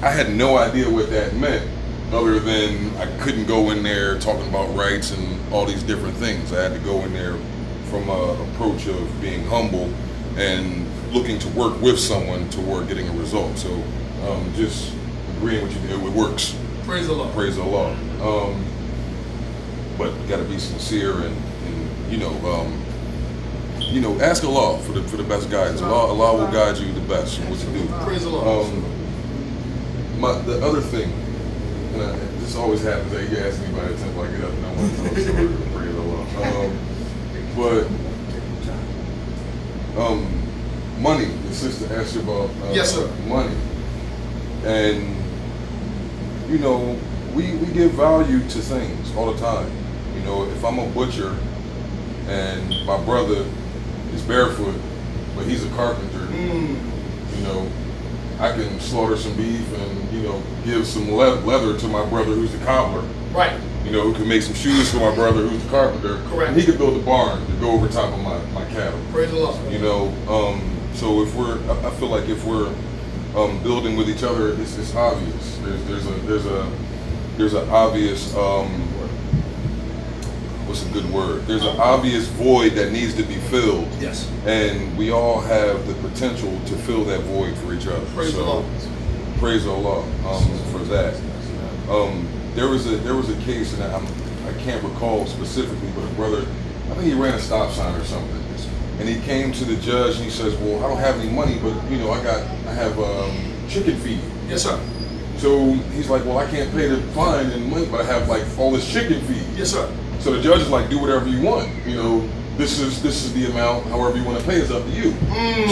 I had no idea what that meant, other than I couldn't go in there talking about rights and all these different things. I had to go in there from an approach of being humble and looking to work with someone toward getting a result. So just agreeing with you, it works. Praise the Lord. Praise the Lord. But you got to be sincere and ask Allah for the best guidance. Allah will guide you the best in what to do. Praise the Lord. The other thing, and this always happens, that you ask me about the temple, I get up and I want to tell a story. Praise Allah. Money. The sister asked you about yes, sir. Money, and we give value to things all the time. If I'm a butcher and my brother is barefoot, but he's a carpenter, I can slaughter some beef and give some leather to my brother who's the cobbler. Right. Who can make some shoes for my brother who's the carpenter. Correct. And he could build a barn to go over top of my cattle. Praise the Lord. So I feel like if we're building with each other, it's obvious. There's an obvious what's a good word? There's an obvious void that needs to be filled. Yes. And we all have the potential to fill that void for each other. Praise the Lord. Praise Allah for that. There was a case, and I can't recall specifically, but a brother, I think he ran a stop sign or something, and he came to the judge and he says, "Well, I don't have any money, but I have chicken feed." Yes, sir. So he's like, "Well, I can't pay the fine and money, but I have like all this chicken feed." Yes, sir. So the judge is like, "Do whatever you want. This is the amount. However you want to pay is up to you."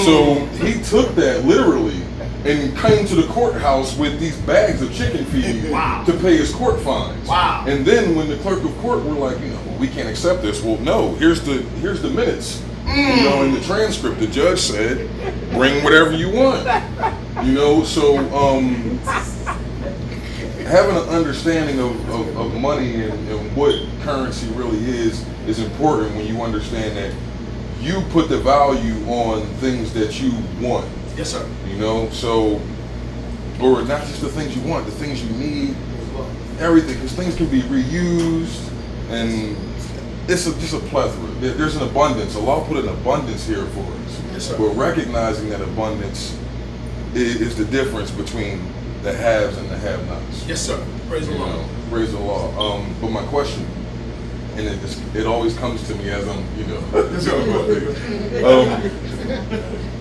So he took that literally and came to the courthouse with these bags of chicken feed to pay his court fines. Wow. And then when the clerk of court were like, "Well, we can't accept this." Well, no, here's the minutes. In the transcript, the judge said, "Bring whatever you want." So having an understanding of money and what currency really is important when you understand that you put the value on things that you want. Yes, sir. Or not just the things you want, the things you need, everything, because things can be reused, and it's just a plethora. There's an abundance. Allah put an abundance here for us. Yes, sir. But recognizing that abundance is the difference between the haves and the have-nots. Yes, sir. Praise the Lord. Praise the Lord. But my question, and it always comes to me as I'm, talking about things.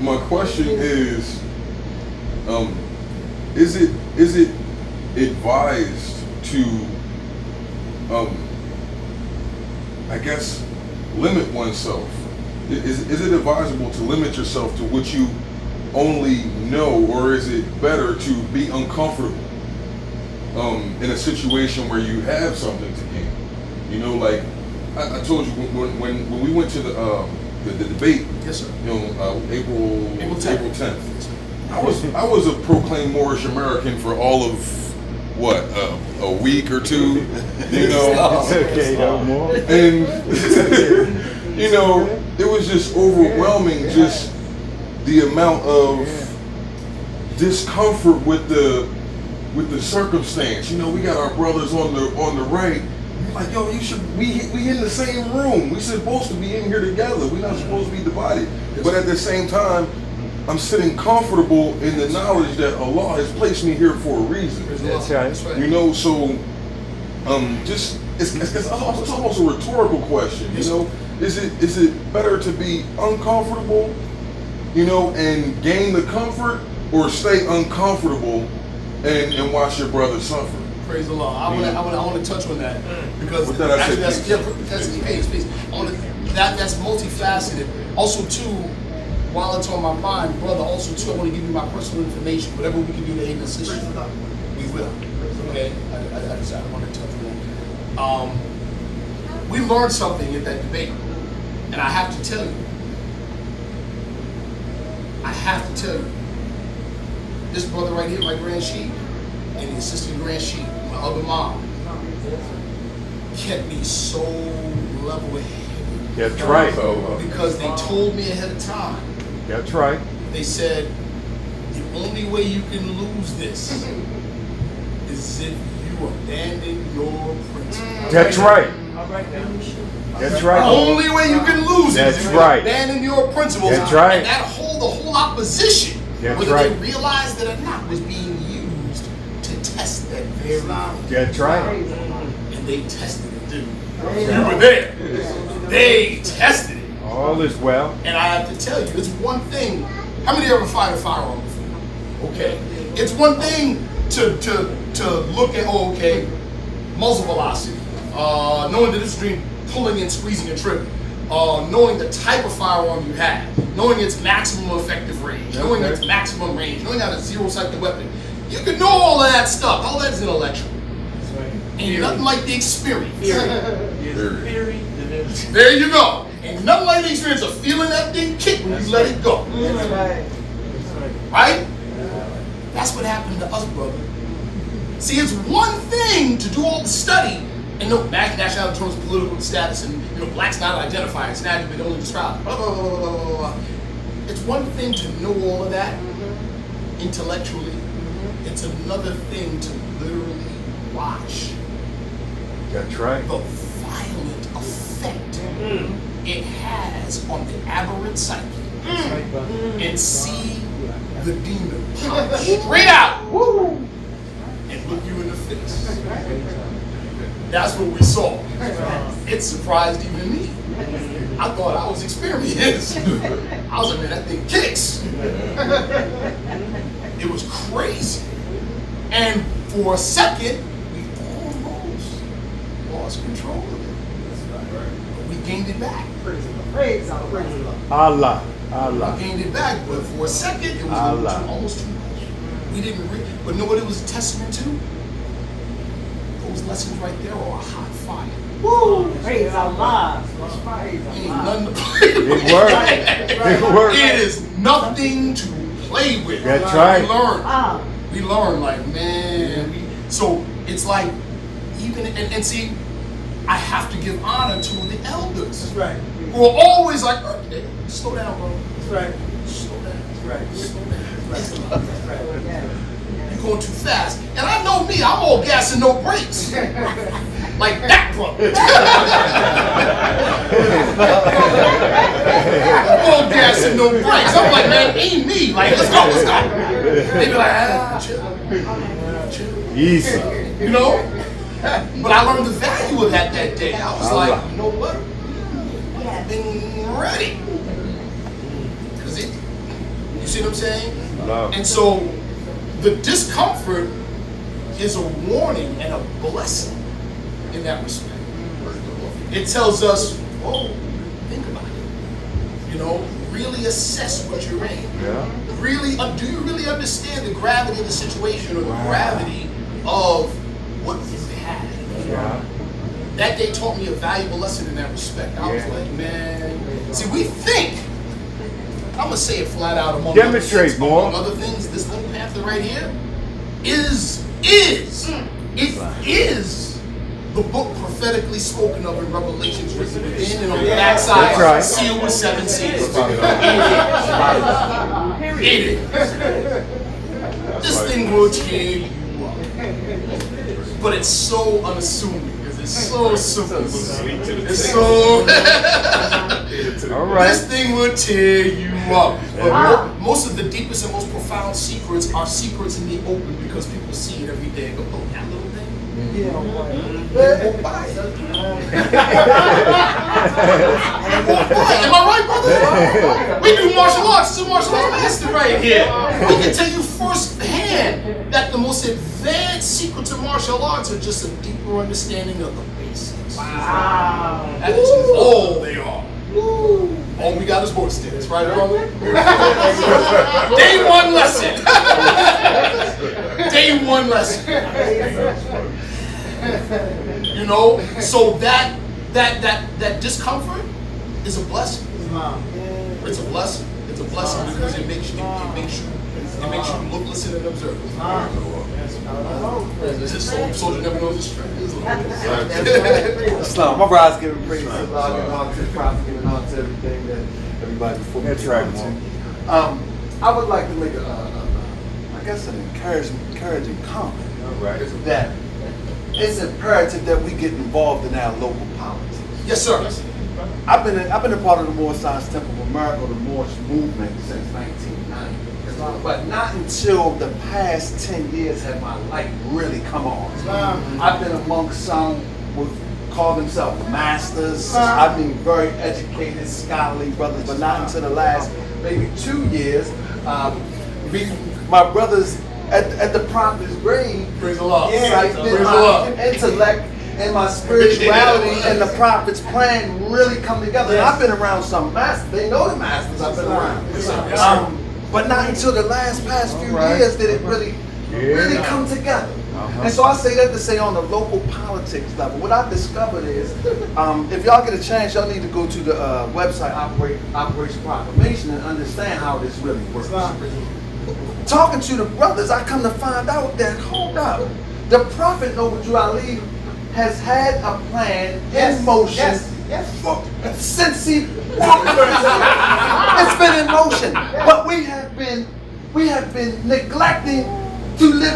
My question is it advised to, I guess, limit oneself? Is it advisable to limit yourself to what you only know, or is it better to be uncomfortable in a situation where you have something to gain? Like I told you when we went to the debate. Yes, sir. April 10th. I was a proclaimed Moorish American for all of what a week or two. It's okay, no more. And it was just overwhelming, just the amount of discomfort with the circumstance. We got our brothers on the right. Like, yo, we in the same room. We supposed to be in here together. We're not supposed to be divided. But at the same time, I'm sitting comfortable in the knowledge that Allah has placed me here for a reason. That's right. So it's almost a rhetorical question. Is it better to be uncomfortable, and gain the comfort, or stay uncomfortable and watch your brother suffer? Praise the Lord. I want to touch on that because With that, I actually say peace. That's multifaceted. Also, too, while it's on my mind, brother, also too, I want to give you my personal information. Whatever we can do to aid and assist you, we will. Okay? I want to touch on that. We learned something at that debate, and I have to tell you. This brother right here, my grand chief, and the assistant grand chief, my other mom, kept me so level-headed. That's right. Because they told me ahead of time. That's right. They said, the only way you can lose this is if you abandon your principles. That's right. All right now. That's right. The only way you can lose it That's is if right. you abandon your principles. That's right. And that the whole opposition, That's whether right. they realized it or not, was being used to test that very thing. That's right. And they tested it, dude. You were there. They tested it. All is well. And I have to tell you, it's one thing. How many ever fired a firearm before? Okay. It's one thing to look at, muzzle velocity. Knowing the difference between pulling and squeezing and tripping. Knowing the type of firearm you have. Knowing its maximum effective range. Knowing its maximum range. Knowing how to zero-sight the weapon. You can know all of that stuff. All that is intellectual. Ain't nothing like the experience. Theory. There you go. Ain't nothing like the experience of feeling that thing kick when you let it go. That's right. Right? That's what happened to us, brother. See, it's one thing to do all the study and know national terms of political status and blacks not identified, it's not been only described. Blah, blah, blah, blah, blah, blah. It's one thing to know all of that intellectually. It's another thing to literally watch. That's right. The violent effect it has on the aberrant psyche and see the demon pop straight out and look you in the face. That's what we saw. It surprised even me. I thought I was experienced. I was like, man, that thing kicks. It was crazy. And for a second, we almost lost control of it. But we gained it back. Praise Allah. Allah. I Allah. gained it back, but for a second, it was almost too much. We didn't but know what it was a testament to? Those lessons right there are a hot fire. Woo! Praise Allah. Praise Ain't Allah. nothing to play with. It worked. It worked. It is nothing to play with. That's right. We learn, like, man. So it's like, even, and see, I have to give honor to the elders. That's right. Who are always like, hey, slow down, bro. That's right. Slow down. That's right. Slow down. That's right. You're going too fast. And I know me, I'm all gas and no brakes. Like that, bro. I'm all gas and no brakes. I'm like, man, ain't me. Like, let's go. They be like, chill. Easy. You know? But I learned the value of that day. I was like, you know what? I've been ready. Because you see what I'm saying? Love. And so the discomfort is a warning and a blessing in that respect. It tells us, whoa, think about it. Really assess what you're in. Yeah. Really, do you really understand the gravity of the situation or the gravity of what you had? Yeah. That day taught me a valuable lesson in that respect. I was like, man, see, we think, I'm gonna say it flat out among Demonstrate more. among other things, this little pamphlet right here is the book prophetically spoken of in Revelations, written within and on the backside, That's right. sealed with 7 seals. It is. This thing will tear you up. But it's so unassuming, because it's so simple. It's so... All right. This thing will tear you up. But most of the deepest and most profound secrets are secrets in the open, because people see it every day and go, oh, that little thing? Yeah, boy. Go buy it. Am I right, brother? We do martial arts. This is a martial arts master right here. We can tell you firsthand that the most advanced secrets of martial arts are just a deeper understanding of the basics. Wow. That is all they are. All we got is horse stance, right, brother? Day one lesson. Day one lesson. So that discomfort is a blessing. It's a blessing. It's It's a blessing because it makes you look, listen, and observe. So you never know the strength. Islam. My brother's giving praise to Allah, giving honor to the Prophet, giving honor to everything that everybody before me. That's right, I would like to make I guess an encouraging comment. Right. That it's imperative that we get involved in our local politics. Yes, sir. I've been a part of the Moorish Science Temple of America, the Moorish movement, since 1990. But not until the past 10 years have my light really come on. I've been amongst some who call themselves masters. I mean, very educated, scholarly brothers, but not until the last maybe 2 years. My brothers at the Prophet's grave, Praise Allah. cited my intellect and my spirituality and the Prophet's plan really come together. And I've been around some masters. They know the masters I've been around. But not until the past few years did it really come together. And so I say that to say on the local politics level, what I discovered is, if y'all get a chance, y'all need to go to the website Operation Proclamation and understand how this really works. Talking to the brothers, I come to find out that, hold up, the Prophet Noble Drew Ali has had a plan in motion since he it's been in motion, but we have been neglecting to live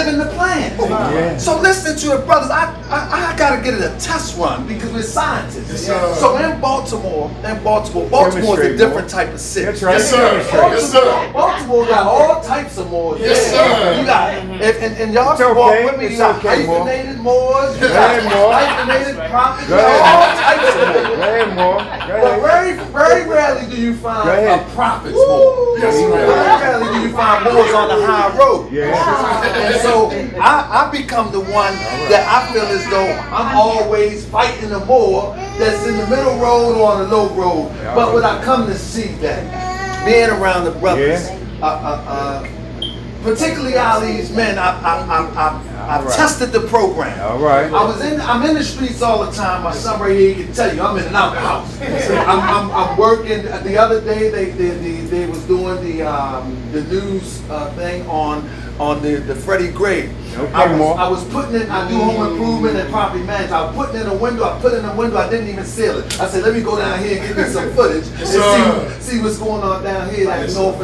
in the plan. So listen to the brothers. I gotta get it a test run because we're scientists. So in Baltimore is a different type of city. That's right. Yes, sir. Yes, sir. Baltimore got all types of Moors. Yes, sir. You got and y'all can walk with me. You got hyphenated Moors, you got hyphenated prophets, all types of Moors. Go ahead, Moore. But very rarely do you find a prophet's Moor. Very rarely do you find Moors on the high road. And so I become the one that I feel as though I'm always fighting the Moor that's in the middle road or on the low road. But what I come to see that being around the brothers, particularly Ali's men, I've tested the program. All right. I'm in the streets all the time. My son right here can tell you I'm in and out the house. I'm working. The other day they was doing the news thing on the Freddie Gray. I was putting in, I do home improvement and property management. I was putting in a window, I didn't even seal it. I said, let me go down here and get me some footage and see what's going on down here at North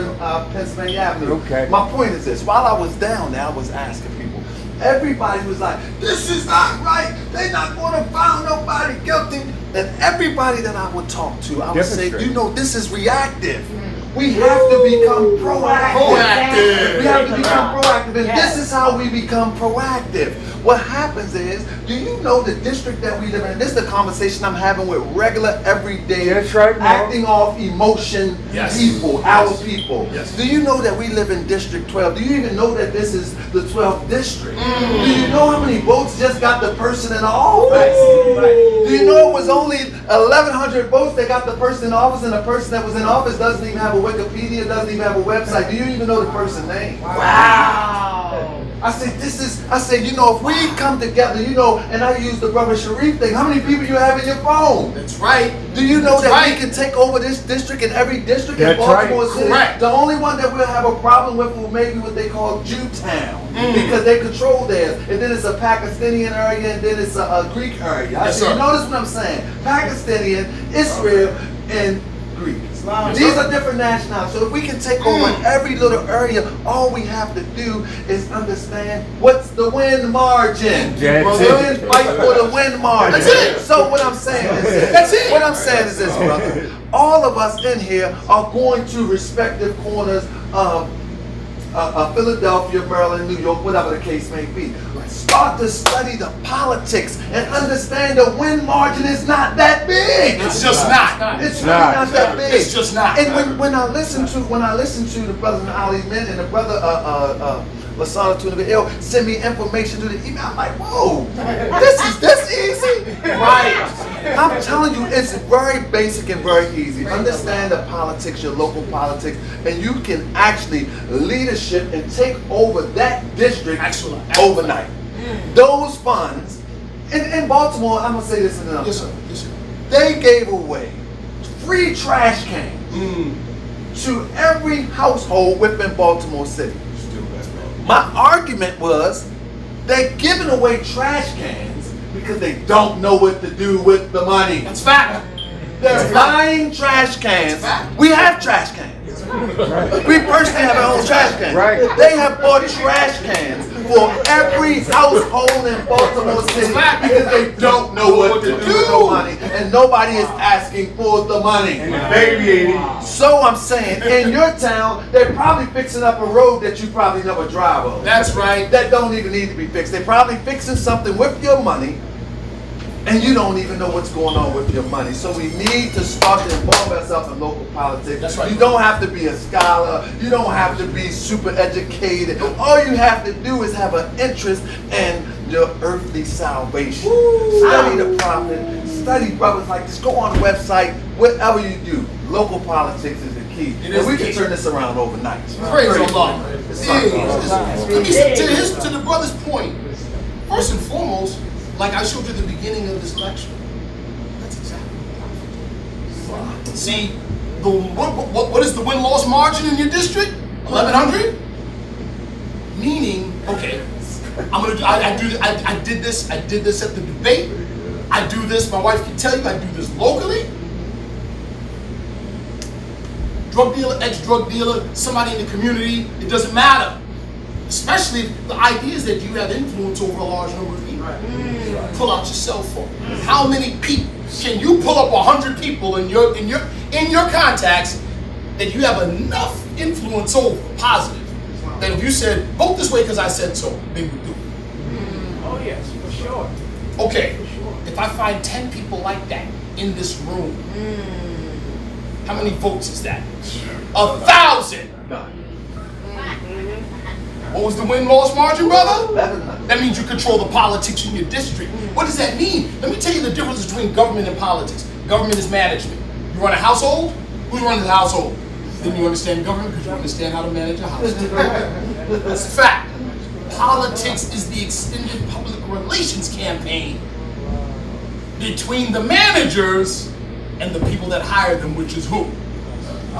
Pennsylvania Avenue. Okay. My point is this, while I was down there, I was asking people, everybody was like, this is not right, they're not going to find nobody guilty. And everybody that I would talk to, I would say, you know, this is reactive. We have to become proactive. We have to become proactive. And this is how we become proactive. What happens is, do you know the district that we live in? This is the conversation I'm having with regular, everyday, acting off emotion people, our people. Do you know that we live in District 12? Do you even know that this is the 12th district? Do you know how many votes just got the person in office? Do you know it was only 1,100 votes that got the person in office, and the person that was in office doesn't even have a Wikipedia, doesn't even have a website? Do you even know the person's name? Wow. I say, you know, if we come together, you know, and I use the brother Sharif thing, how many people you have in your phone? That's right. Do you know that we can take over this district and every district in Baltimore City? Correct. The only one that we'll have a problem with will maybe what they call Jewtown, because they control theirs. And then it's a Pakistani area, and then it's a Greek area. You notice what I'm saying? Pakistani, Israel, and Greek. These are different nationalities. So if we can take over every little area, all we have to do is understand what's the win margin. Fight for the win margin. That's it. So what I'm saying is this. That's it. What I'm saying is this, brother. All of us in here are going to respective corners of Philadelphia, Maryland, New York, whatever the case may be. Start to study the politics and understand the win margin is not that big. It's just not. It's really not that big. It's just not. And when I listen to the brother Ali Men and the brother Lasana Tunaville send me information to the email, I'm like, whoa, this is this easy? Right. I'm telling you, it's very basic and very easy. Understand the politics, your local politics, and you can actually leadership and take over that district overnight. Those funds, in Baltimore, I'm going to say this in another. Yes, sir. They gave away free trash cans to every household within Baltimore City. My argument was they're giving away trash cans because they don't know what to do with the money. That's fact. They're buying trash cans. We have trash cans. We personally have our own trash cans. Right. They have bought trash cans for every household in Baltimore City because they don't know what to do with the money, and nobody is asking for the money. Baby. So I'm saying, in your town, they're probably fixing up a road that you probably never drive on. That's right. That don't even need to be fixed. They're probably fixing something with your money, and you don't even know what's going on with your money. So we need to start to involve ourselves in local politics. That's right. You don't have to be a scholar. You don't have to be super educated. All you have to do is have an interest in your earthly salvation. Study the prophet. Study brothers like this. Go on the website. Whatever you do, local politics is the key. And we can turn this around overnight. Praise Allah. To the brother's point, first and foremost, like I showed you at the beginning of this lecture, that's exactly what prophet. See, what is the win-loss margin in your district? 1,100. Meaning, okay, I did this at the debate. I do this. My wife can tell you I do this locally. Drug dealer, ex-drug dealer, somebody in the community. It doesn't matter. Especially if the idea is that you have influence over a large number of people. Pull out your cell phone. How many people can you pull up 100 people in your contacts that you have enough influence over, positive, that if you said vote this way because I said so, they would do it. Oh yes, for sure. Okay, if I find 10 people like that in this room, how many votes is that? 1,000. What was the win-loss margin, brother? That means you control the politics in your district. What does that mean? Let me tell you the difference between government and politics. Government is management. You run a household? Who's running the household? Then you understand government because you understand how to manage a household. That's a fact. Politics is the extended public relations campaign between the managers and the people that hire them, which is who?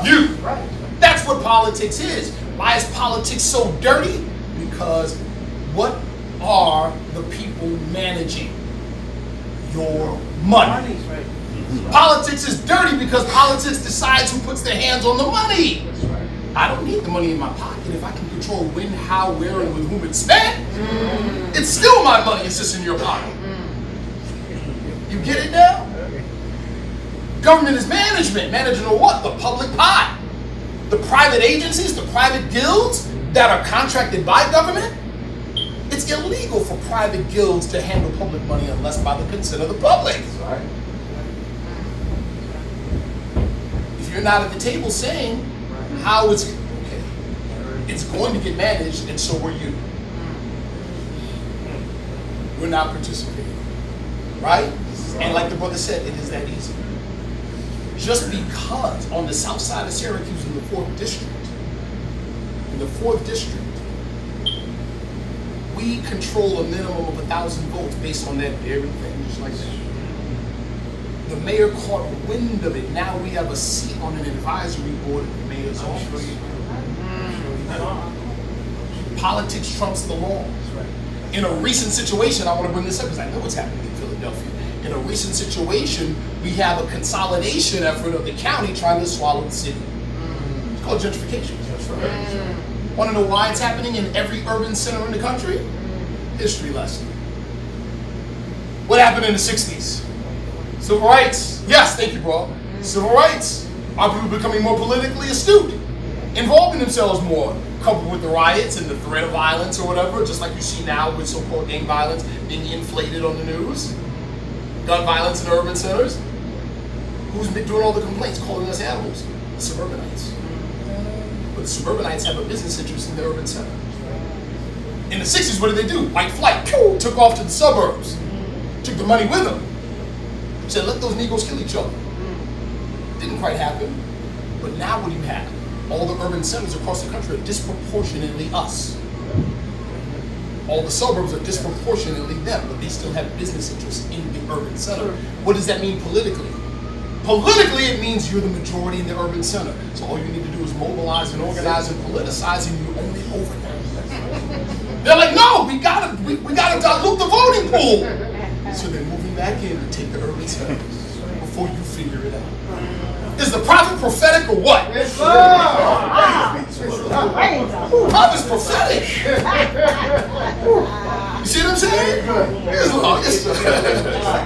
You. That's what politics is. Why is politics so dirty? Because what are the people managing? Your money. Politics is dirty because politics decides who puts their hands on the money. I don't need the money in my pocket if I can control when, how, where, and with whom it's spent. It's still my money, it's just in your pocket. You get it now? Government is management. Managing of what? The public pie. The private agencies, the private guilds that are contracted by government. It's illegal for private guilds to handle public money unless by the consent of the public. Right. If you're not at the table saying how it's okay, it's going to get managed, and so are you. We're not participating, right? And like the brother said, it is that easy. Just because on the south side of Syracuse in the 4th district, we control a minimum of 1,000 votes based on that very thing, just like that. The mayor caught wind of it. Now we have a seat on an advisory board at the mayor's office. Politics trumps the law. In a recent situation, I want to bring this up because I know what's happening in Philadelphia. In a recent situation, we have a consolidation effort of the county trying to swallow the city. It's called gentrification. Want to know why it's happening in every urban center in the country? History lesson. What happened in the 60s? Civil rights. Yes, thank you, bro. Civil rights. Our people becoming more politically astute, involving themselves more, coupled with the riots and the threat of violence or whatever, just like you see now with so-called gang violence being inflated on the news. Gun violence in urban centers. Who's been doing all the complaints, calling us animals? The suburbanites. But the suburbanites have a business interest in the urban center. In the 60s, what did they do? White flight, took off to the suburbs. Took the money with them. Said, let those Negroes kill each other. Didn't quite happen. But now what do you have? All the urban centers across the country are disproportionately us. All the suburbs are disproportionately them, but they still have business interests in the urban center. What does that mean politically? Politically, it means you're the majority in the urban center. So all you need to do is mobilizing, organizing, politicizing you only overnight. They're like, no, we gotta dilute the voting pool. So they're moving back in to take the early turn before you figure it out. Is the prophet prophetic or what? Yes, sir. Prophet's prophetic. You see what I'm saying?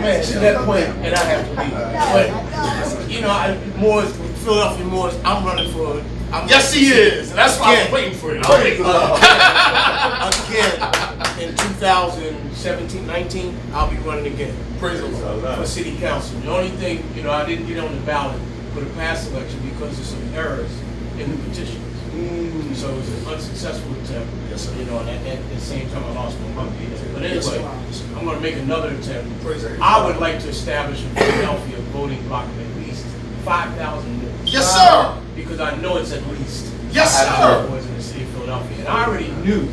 Man, to that point, and I have to leave. But, you know, Philadelphia Moors, I'm running for. Yes, he is. And that's why I was waiting for it. Again, in 2017-19, I'll be running again. Praise the Lord. For city council. The only thing, you know, I didn't get on the ballot for the past election because of some errors in the petition. So it was an unsuccessful attempt. Yes, sir. You know, and at the same time I lost my mother. But anyway, I'm going to make another attempt. I would like to establish in Philadelphia a voting block of at least 5,000 more. Yes, sir. Because I know it's at least. Yes, sir. I was in the city of Philadelphia. And I already knew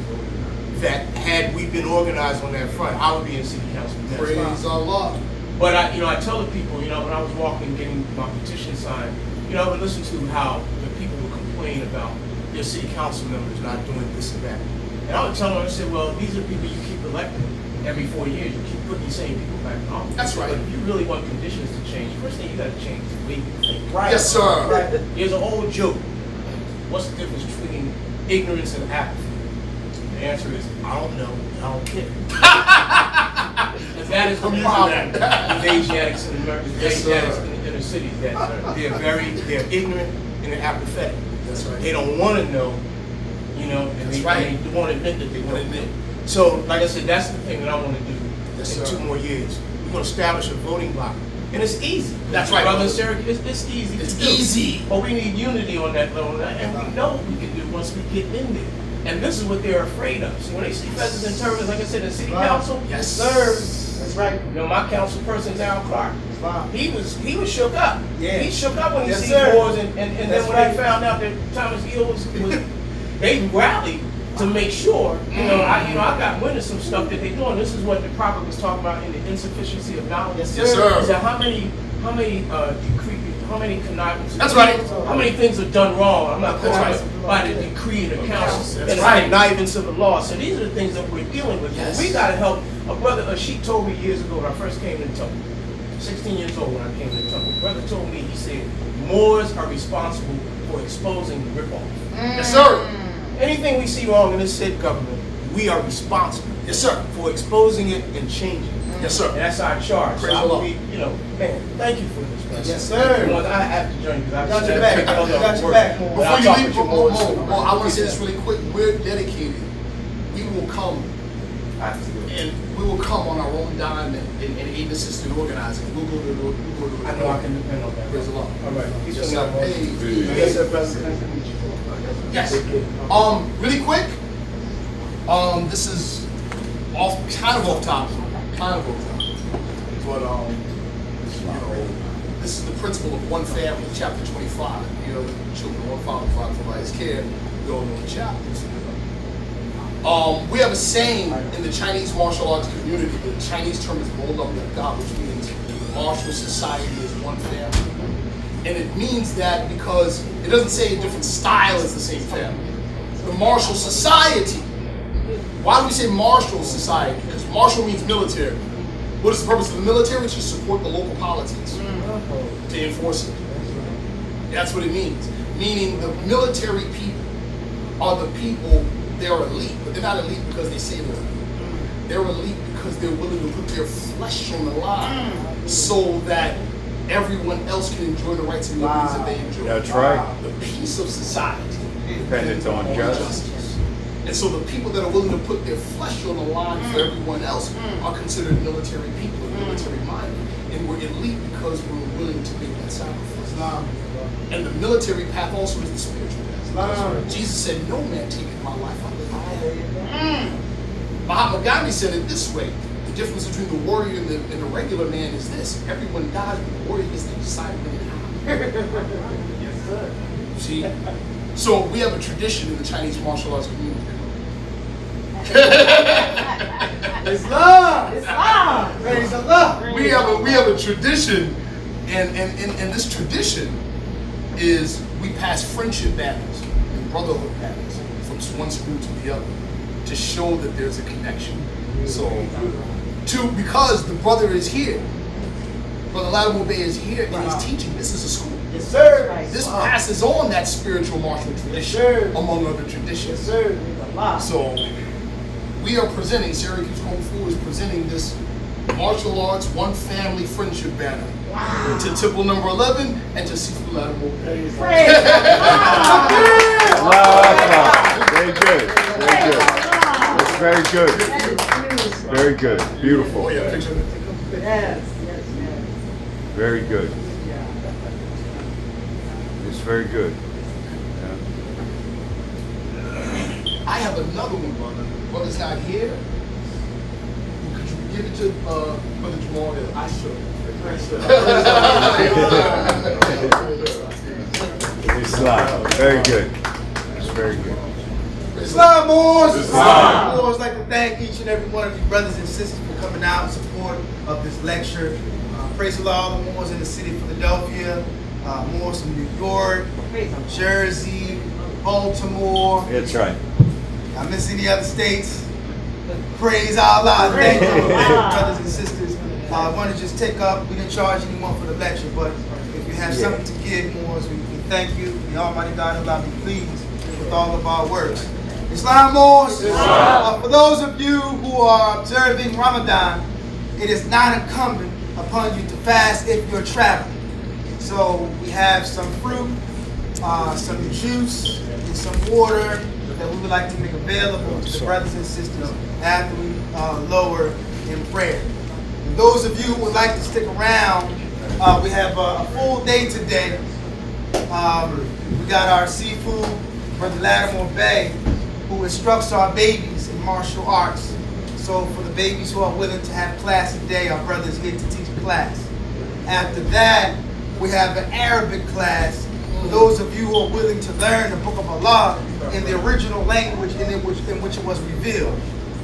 that had we been organized on that front, I would be in city council. Praise Allah. But I tell the people, when I was walking, getting my petition signed, I would listen to how the people would complain about your city council members not doing this and that. And I would tell them, I said, well, these are people you keep electing every 4 years. You keep putting these same people back in office. That's right. But if you really want conditions to change, first thing you got to change is the way you think. Right. Yes, sir. There's an old joke. What's the difference between ignorance and apathy? The answer is, I don't know, I don't care. And that is the problem with Asiatics in America, Asiatics in the inner cities, that they're ignorant and they're apathetic. That's right. They don't want to know, and they won't admit that they won't admit. So, like I said, that's the thing that I want to do in 2 more years. We're going to establish a voting block. And it's easy. That's right. Brother Syracuse, it's easy. It's easy. But we need unity on that level, and we know what we can do once we get in there. And this is what they're afraid of. So when they see feathers and turbans, like I said, in city council, yes, sir. That's right. My council person, Darryl Clark, he was shook up. Yeah. He shook up when he Yes, seen sir. wars, and then when they found out that Thomas Gill was they rallied to make sure, I got wind of some stuff that they're doing. This is what the prophet was talking about in the insufficiency of knowledge. Yes, sir. He said, how many connivance? That's right. How many things are done wrong? I'm not That's talking right. by the decree and the council and the right. connivance of the law. So these are the things that we're dealing with. Yes. We got to help. A sheik told me years ago when I first came to the temple, 16 years old when I came to the temple, brother told me, he said, Moors are responsible for exposing the ripoff. Yes, sir. Anything we see wrong in this state government, we are responsible. Yes, sir. For exposing it and changing it. Yes, sir. And that's our charge. Praise so the Lord. Man, thank you for this, man. Yes, sir. I have to join you because I Got your back. Got your back. Before you leave, I want to say this really quick. We're dedicated. We will come. And we will come on our own dime and aid and assist in organizing. We'll go to the. I know I can depend on that. Praise the Lord. All right. Yes, sir. Hey. Yes, sir, President. Yes. Really quick. This is kind of off topic. But this is the principle of one family, chapter 25. The children, one father, by his care. Go on the chapters. We have a saying in the Chinese martial arts community. The Chinese term is Moldam, which means martial society is one family. And it means that because it doesn't say a different style is the same family. The martial society. Why do we say martial society? Because martial means military. What is the purpose of the military? To support the local politics, to enforce it. That's what it means. Meaning the military people are the people, they're elite, but they're not elite because they say they're elite. They're elite because they're willing to put their flesh on the line so that everyone else can enjoy the rights and liberties that they enjoy. That's right. The peace of society. Dependent on justice. And so the people that are willing to put their flesh on the line for everyone else are considered military people, military minded. And we're elite because we're willing to make that sacrifice. And the military path also is the spiritual path. Jesus said, no man taketh my life, I live it. Mahatma Gandhi said it this way. The difference between the warrior and the regular man is this. Everyone dies, but the warrior gets to decide when it happens. Yes, sir. See? So we have a tradition in the Chinese martial arts community. Islam! Praise Allah! We have a tradition, and this tradition is we pass friendship banners. brotherhood has from one school to the other to show that there's a connection. So, because the brother is here, Brother Latimer Bay is here and he's teaching. This is a school. Yes, sir. This passes on that spiritual martial tradition, among other traditions. Yes, sir. So, we are presenting, Syracuse Kung Fu is presenting this martial arts one family friendship banner to Temple number 11 and to Sifu Latimer Bay. Very good. Very good. It's very good. Very good. Beautiful. Oh, yeah, picture. Yes. Very good. It's very good. I have another one, brother. Brother's not here. Could you give it to Brother Jamal? I should. Islam. Very good. It's very good. Islam Moors! Islam. Moors, like to thank each and every one of you brothers and sisters for coming out in support of this lecture. Praise the Lord, all the Moors in the city of Philadelphia, Moors from New York, Jersey, Baltimore. That's right. I miss any other states. Praise Allah. Thank you, brothers and sisters. I want to just take up, we didn't charge anyone for the lecture, but if you have something to give, Moors, we thank you. The Almighty God Allah be pleased with all of our works. Islam Moors, for those of you who are observing Ramadan, it is not incumbent upon you to fast if you're traveling. So we have some fruit, some juice, and some water that we would like to make available to the brothers and sisters after we lower in prayer. And those of you who would like to stick around, we have a full day today. We got our seafood, Brother Latimer Bay, who instructs our babies in martial arts. So for the babies who are willing to have class today, our brother is here to teach class. After that, we have an Arabic class for those of you who are willing to learn the Book of Allah in the original language in which it was revealed.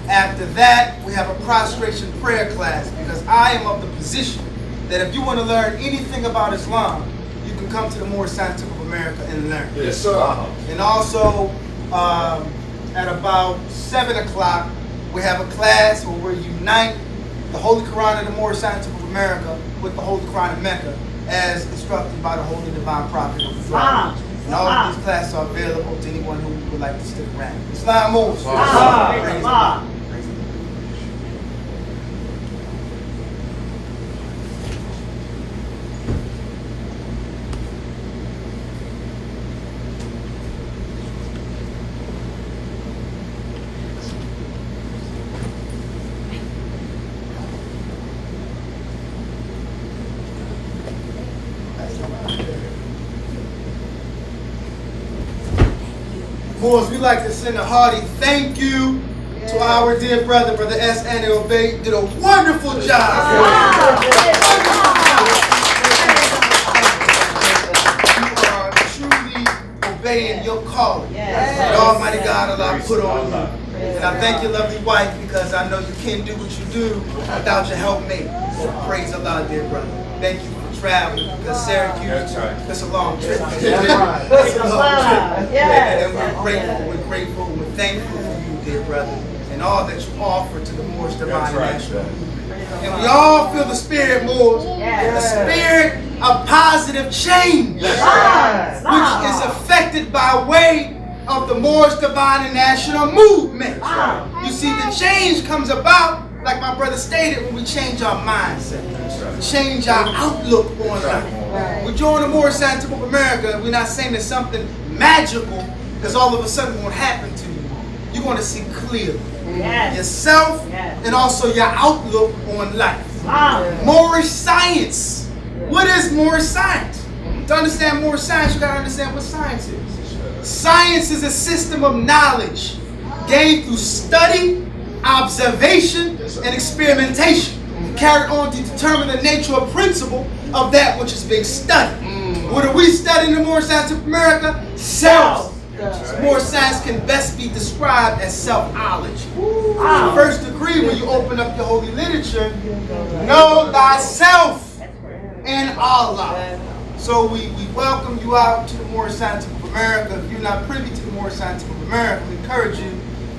After that, we have a prostration prayer class, because I am of the position that if you want to learn anything about Islam, you can come to the Moorish Science Temple of America and learn. Yes, sir. And also, at about 7 o'clock, we have a class where we unite the Holy Quran of the Moorish Science Temple of America with the Holy Quran of Mecca, as instructed by the Holy Divine Prophet of Islam. And all of these classes are available to anyone who would like to stick around. Islam Moors. Praise Allah. Moors, we'd like to send a hearty thank you to our dear brother, Brother S. Anil Bay. Did a wonderful job. You are truly obeying your calling. That Almighty God Allah put on you. And I thank your lovely wife, because I know you can't do what you do without your helpmate. So praise Allah, dear brother. Thank you for traveling, because Syracuse, that's a long trip. It's a long trip. And we're grateful, we're thankful for you, dear brother, and all that you offer to the Moorish Divine National Movement. And we all feel the spirit, Moors, the spirit of positive change, which is affected by way of the Moorish Divine and National Movement. You see, the change comes about, like my brother stated, when we change our mindset, change our outlook on life. We join the Moorish Science Temple of America. We're not saying there's something magical, because all of a sudden won't happen to you. You're going to see clearly yourself and also your outlook on life. Moorish science. What is Moorish science? To understand Moorish science, you got to understand what science is. Science is a system of knowledge gained through study, observation, and experimentation, carried on to determine the nature or principle of that which is being studied. What are we studying in Moorish Science of America? Self. Moorish science can best be described as self-knowledge. First degree, when you open up your holy literature, know thyself and Allah. So we welcome you out to the Moorish Science of America. If you're not privy to the Moorish Scientific of America, we encourage you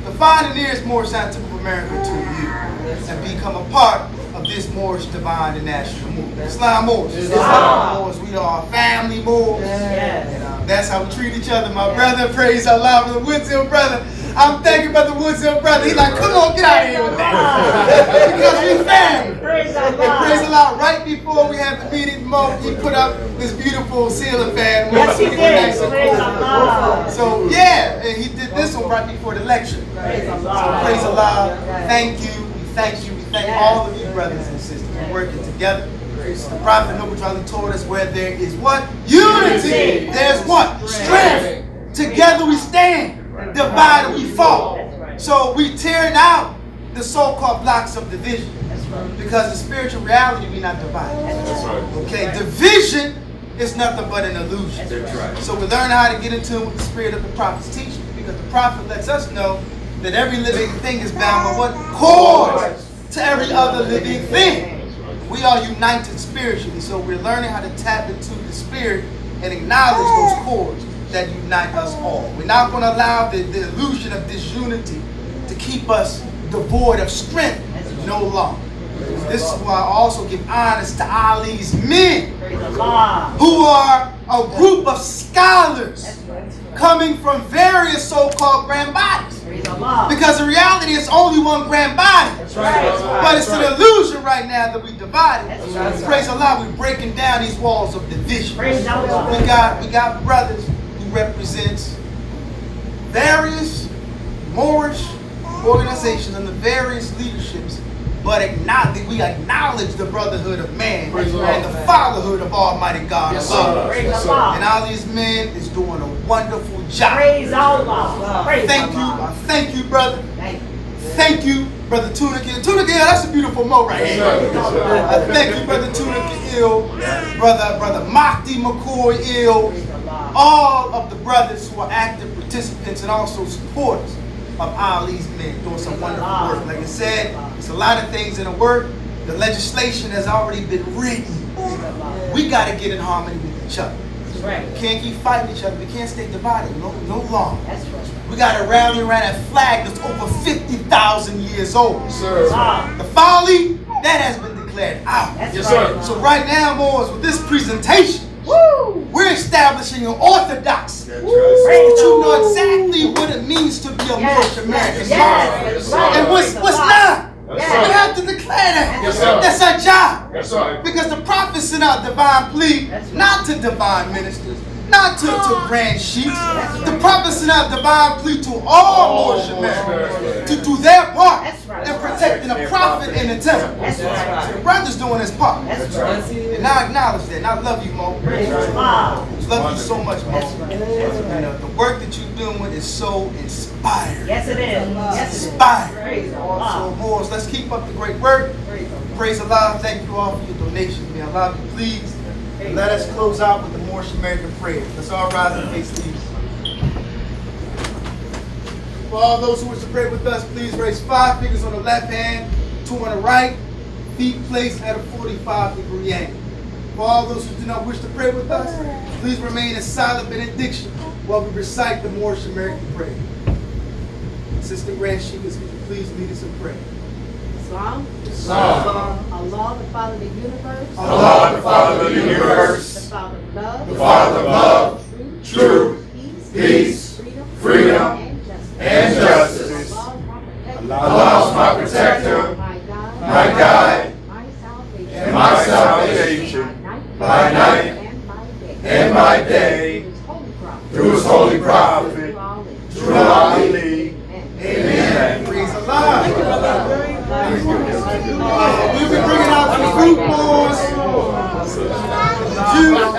to find the nearest Moorish Scientific of America to you and become a part of this Moorish divine and national movement. Islam Moors. Islam Moors. We are family Moors. And that's how we treat each other. My brother, praise Allah, Brother Woodsill brother. I'm thanking Brother Woodsill brother. He's like, come on, get out of here with that. Because we family. Praise And praise Allah. Right before we had the meeting, Mo, he put up this beautiful ceiling fan. Yes, he did. Praise Allah. So yeah, and he did this one right before the lecture. Praise Allah. So praise Allah. Thank you. We thank you. We thank all of you brothers and sisters for working together. The Prophet Noble told us where there is what? Unity. There's what? Strength. Together we stand. Divided we fall. So we tear out the so-called blocks of division. Because in spiritual reality we're not divided. Okay, division is nothing but an illusion. So we learn how to get in tune with the spirit of the Prophet's teaching, because the Prophet lets us know that every living thing is bound by what? Cords to every other living thing. We are united spiritually, so we're learning how to tap into the spirit and acknowledge those cords that unite us all. We're not going to allow the illusion of disunity to keep us devoid of strength no longer. This is why I also give honors to Ali's men, who are a group of scholars coming from various so-called grand bodies. Because in reality, it's only one grand body. But it's an illusion right now that we divided. Praise Allah, we're breaking down these walls of division. We got brothers who represents various Moorish organizations and the various leaderships, but we acknowledge the brotherhood of man and the fatherhood of Almighty God. And all these men is doing a wonderful job. Praise Allah. Thank you. I thank you, brother. Thank you, Brother Tunica. Tunica, that's a beautiful mo right here. I thank you, Brother Tunica Ill, Brother Mahdi McCoy Ill, all of the brothers who are active participants and also supporters of Ali's men doing some wonderful work. Like I said, it's a lot of things in the work. The legislation has already been written. We got to get in harmony with each other. We can't keep fighting each other. We can't stay divided no longer. We got to rally around that flag that's over 50,000 years old. The folly, that has been declared out. So right now, Moors, with this presentation, we're establishing an orthodox that you know exactly what it means to be a Moorish American. And what's not. We have to declare that. That's our job. Because the Prophet sent out divine plea, not to divine ministers, not to grand sheiks. The Prophet sent out divine plea to all Moorish Americans to do their part in protecting the Prophet and the temple. So the brother's doing his part. And I acknowledge that. And I love you, Mo. Love you so much, Mo. And the work that you're doing is so inspiring. Yes, it is. Inspiring. So, Moors, let's keep up the great work. Praise Allah. Thank you all for your donations. May Allah be pleased. And let us close out with the Moorish American prayer. Let's all rise and face the east. For all those who wish to pray with us, please raise 5 fingers on the left hand, 2 on the right, feet placed at a 45-degree angle. For all those who do not wish to pray with us, please remain in silent benediction while we recite the Moorish American prayer. Sister Grand Sheikh, could you please lead us in prayer? Islam. Allah, the Father of the universe. Allah, the Father of the universe. The Father of love. The Father of love. Truth. Peace. Freedom. And justice. Allah is my protector. My guide. And my salvation. By night and by day. Through His holy prophet. Through Ali. Amen. Praise Allah. We'll be bringing out some fruit boards, juice,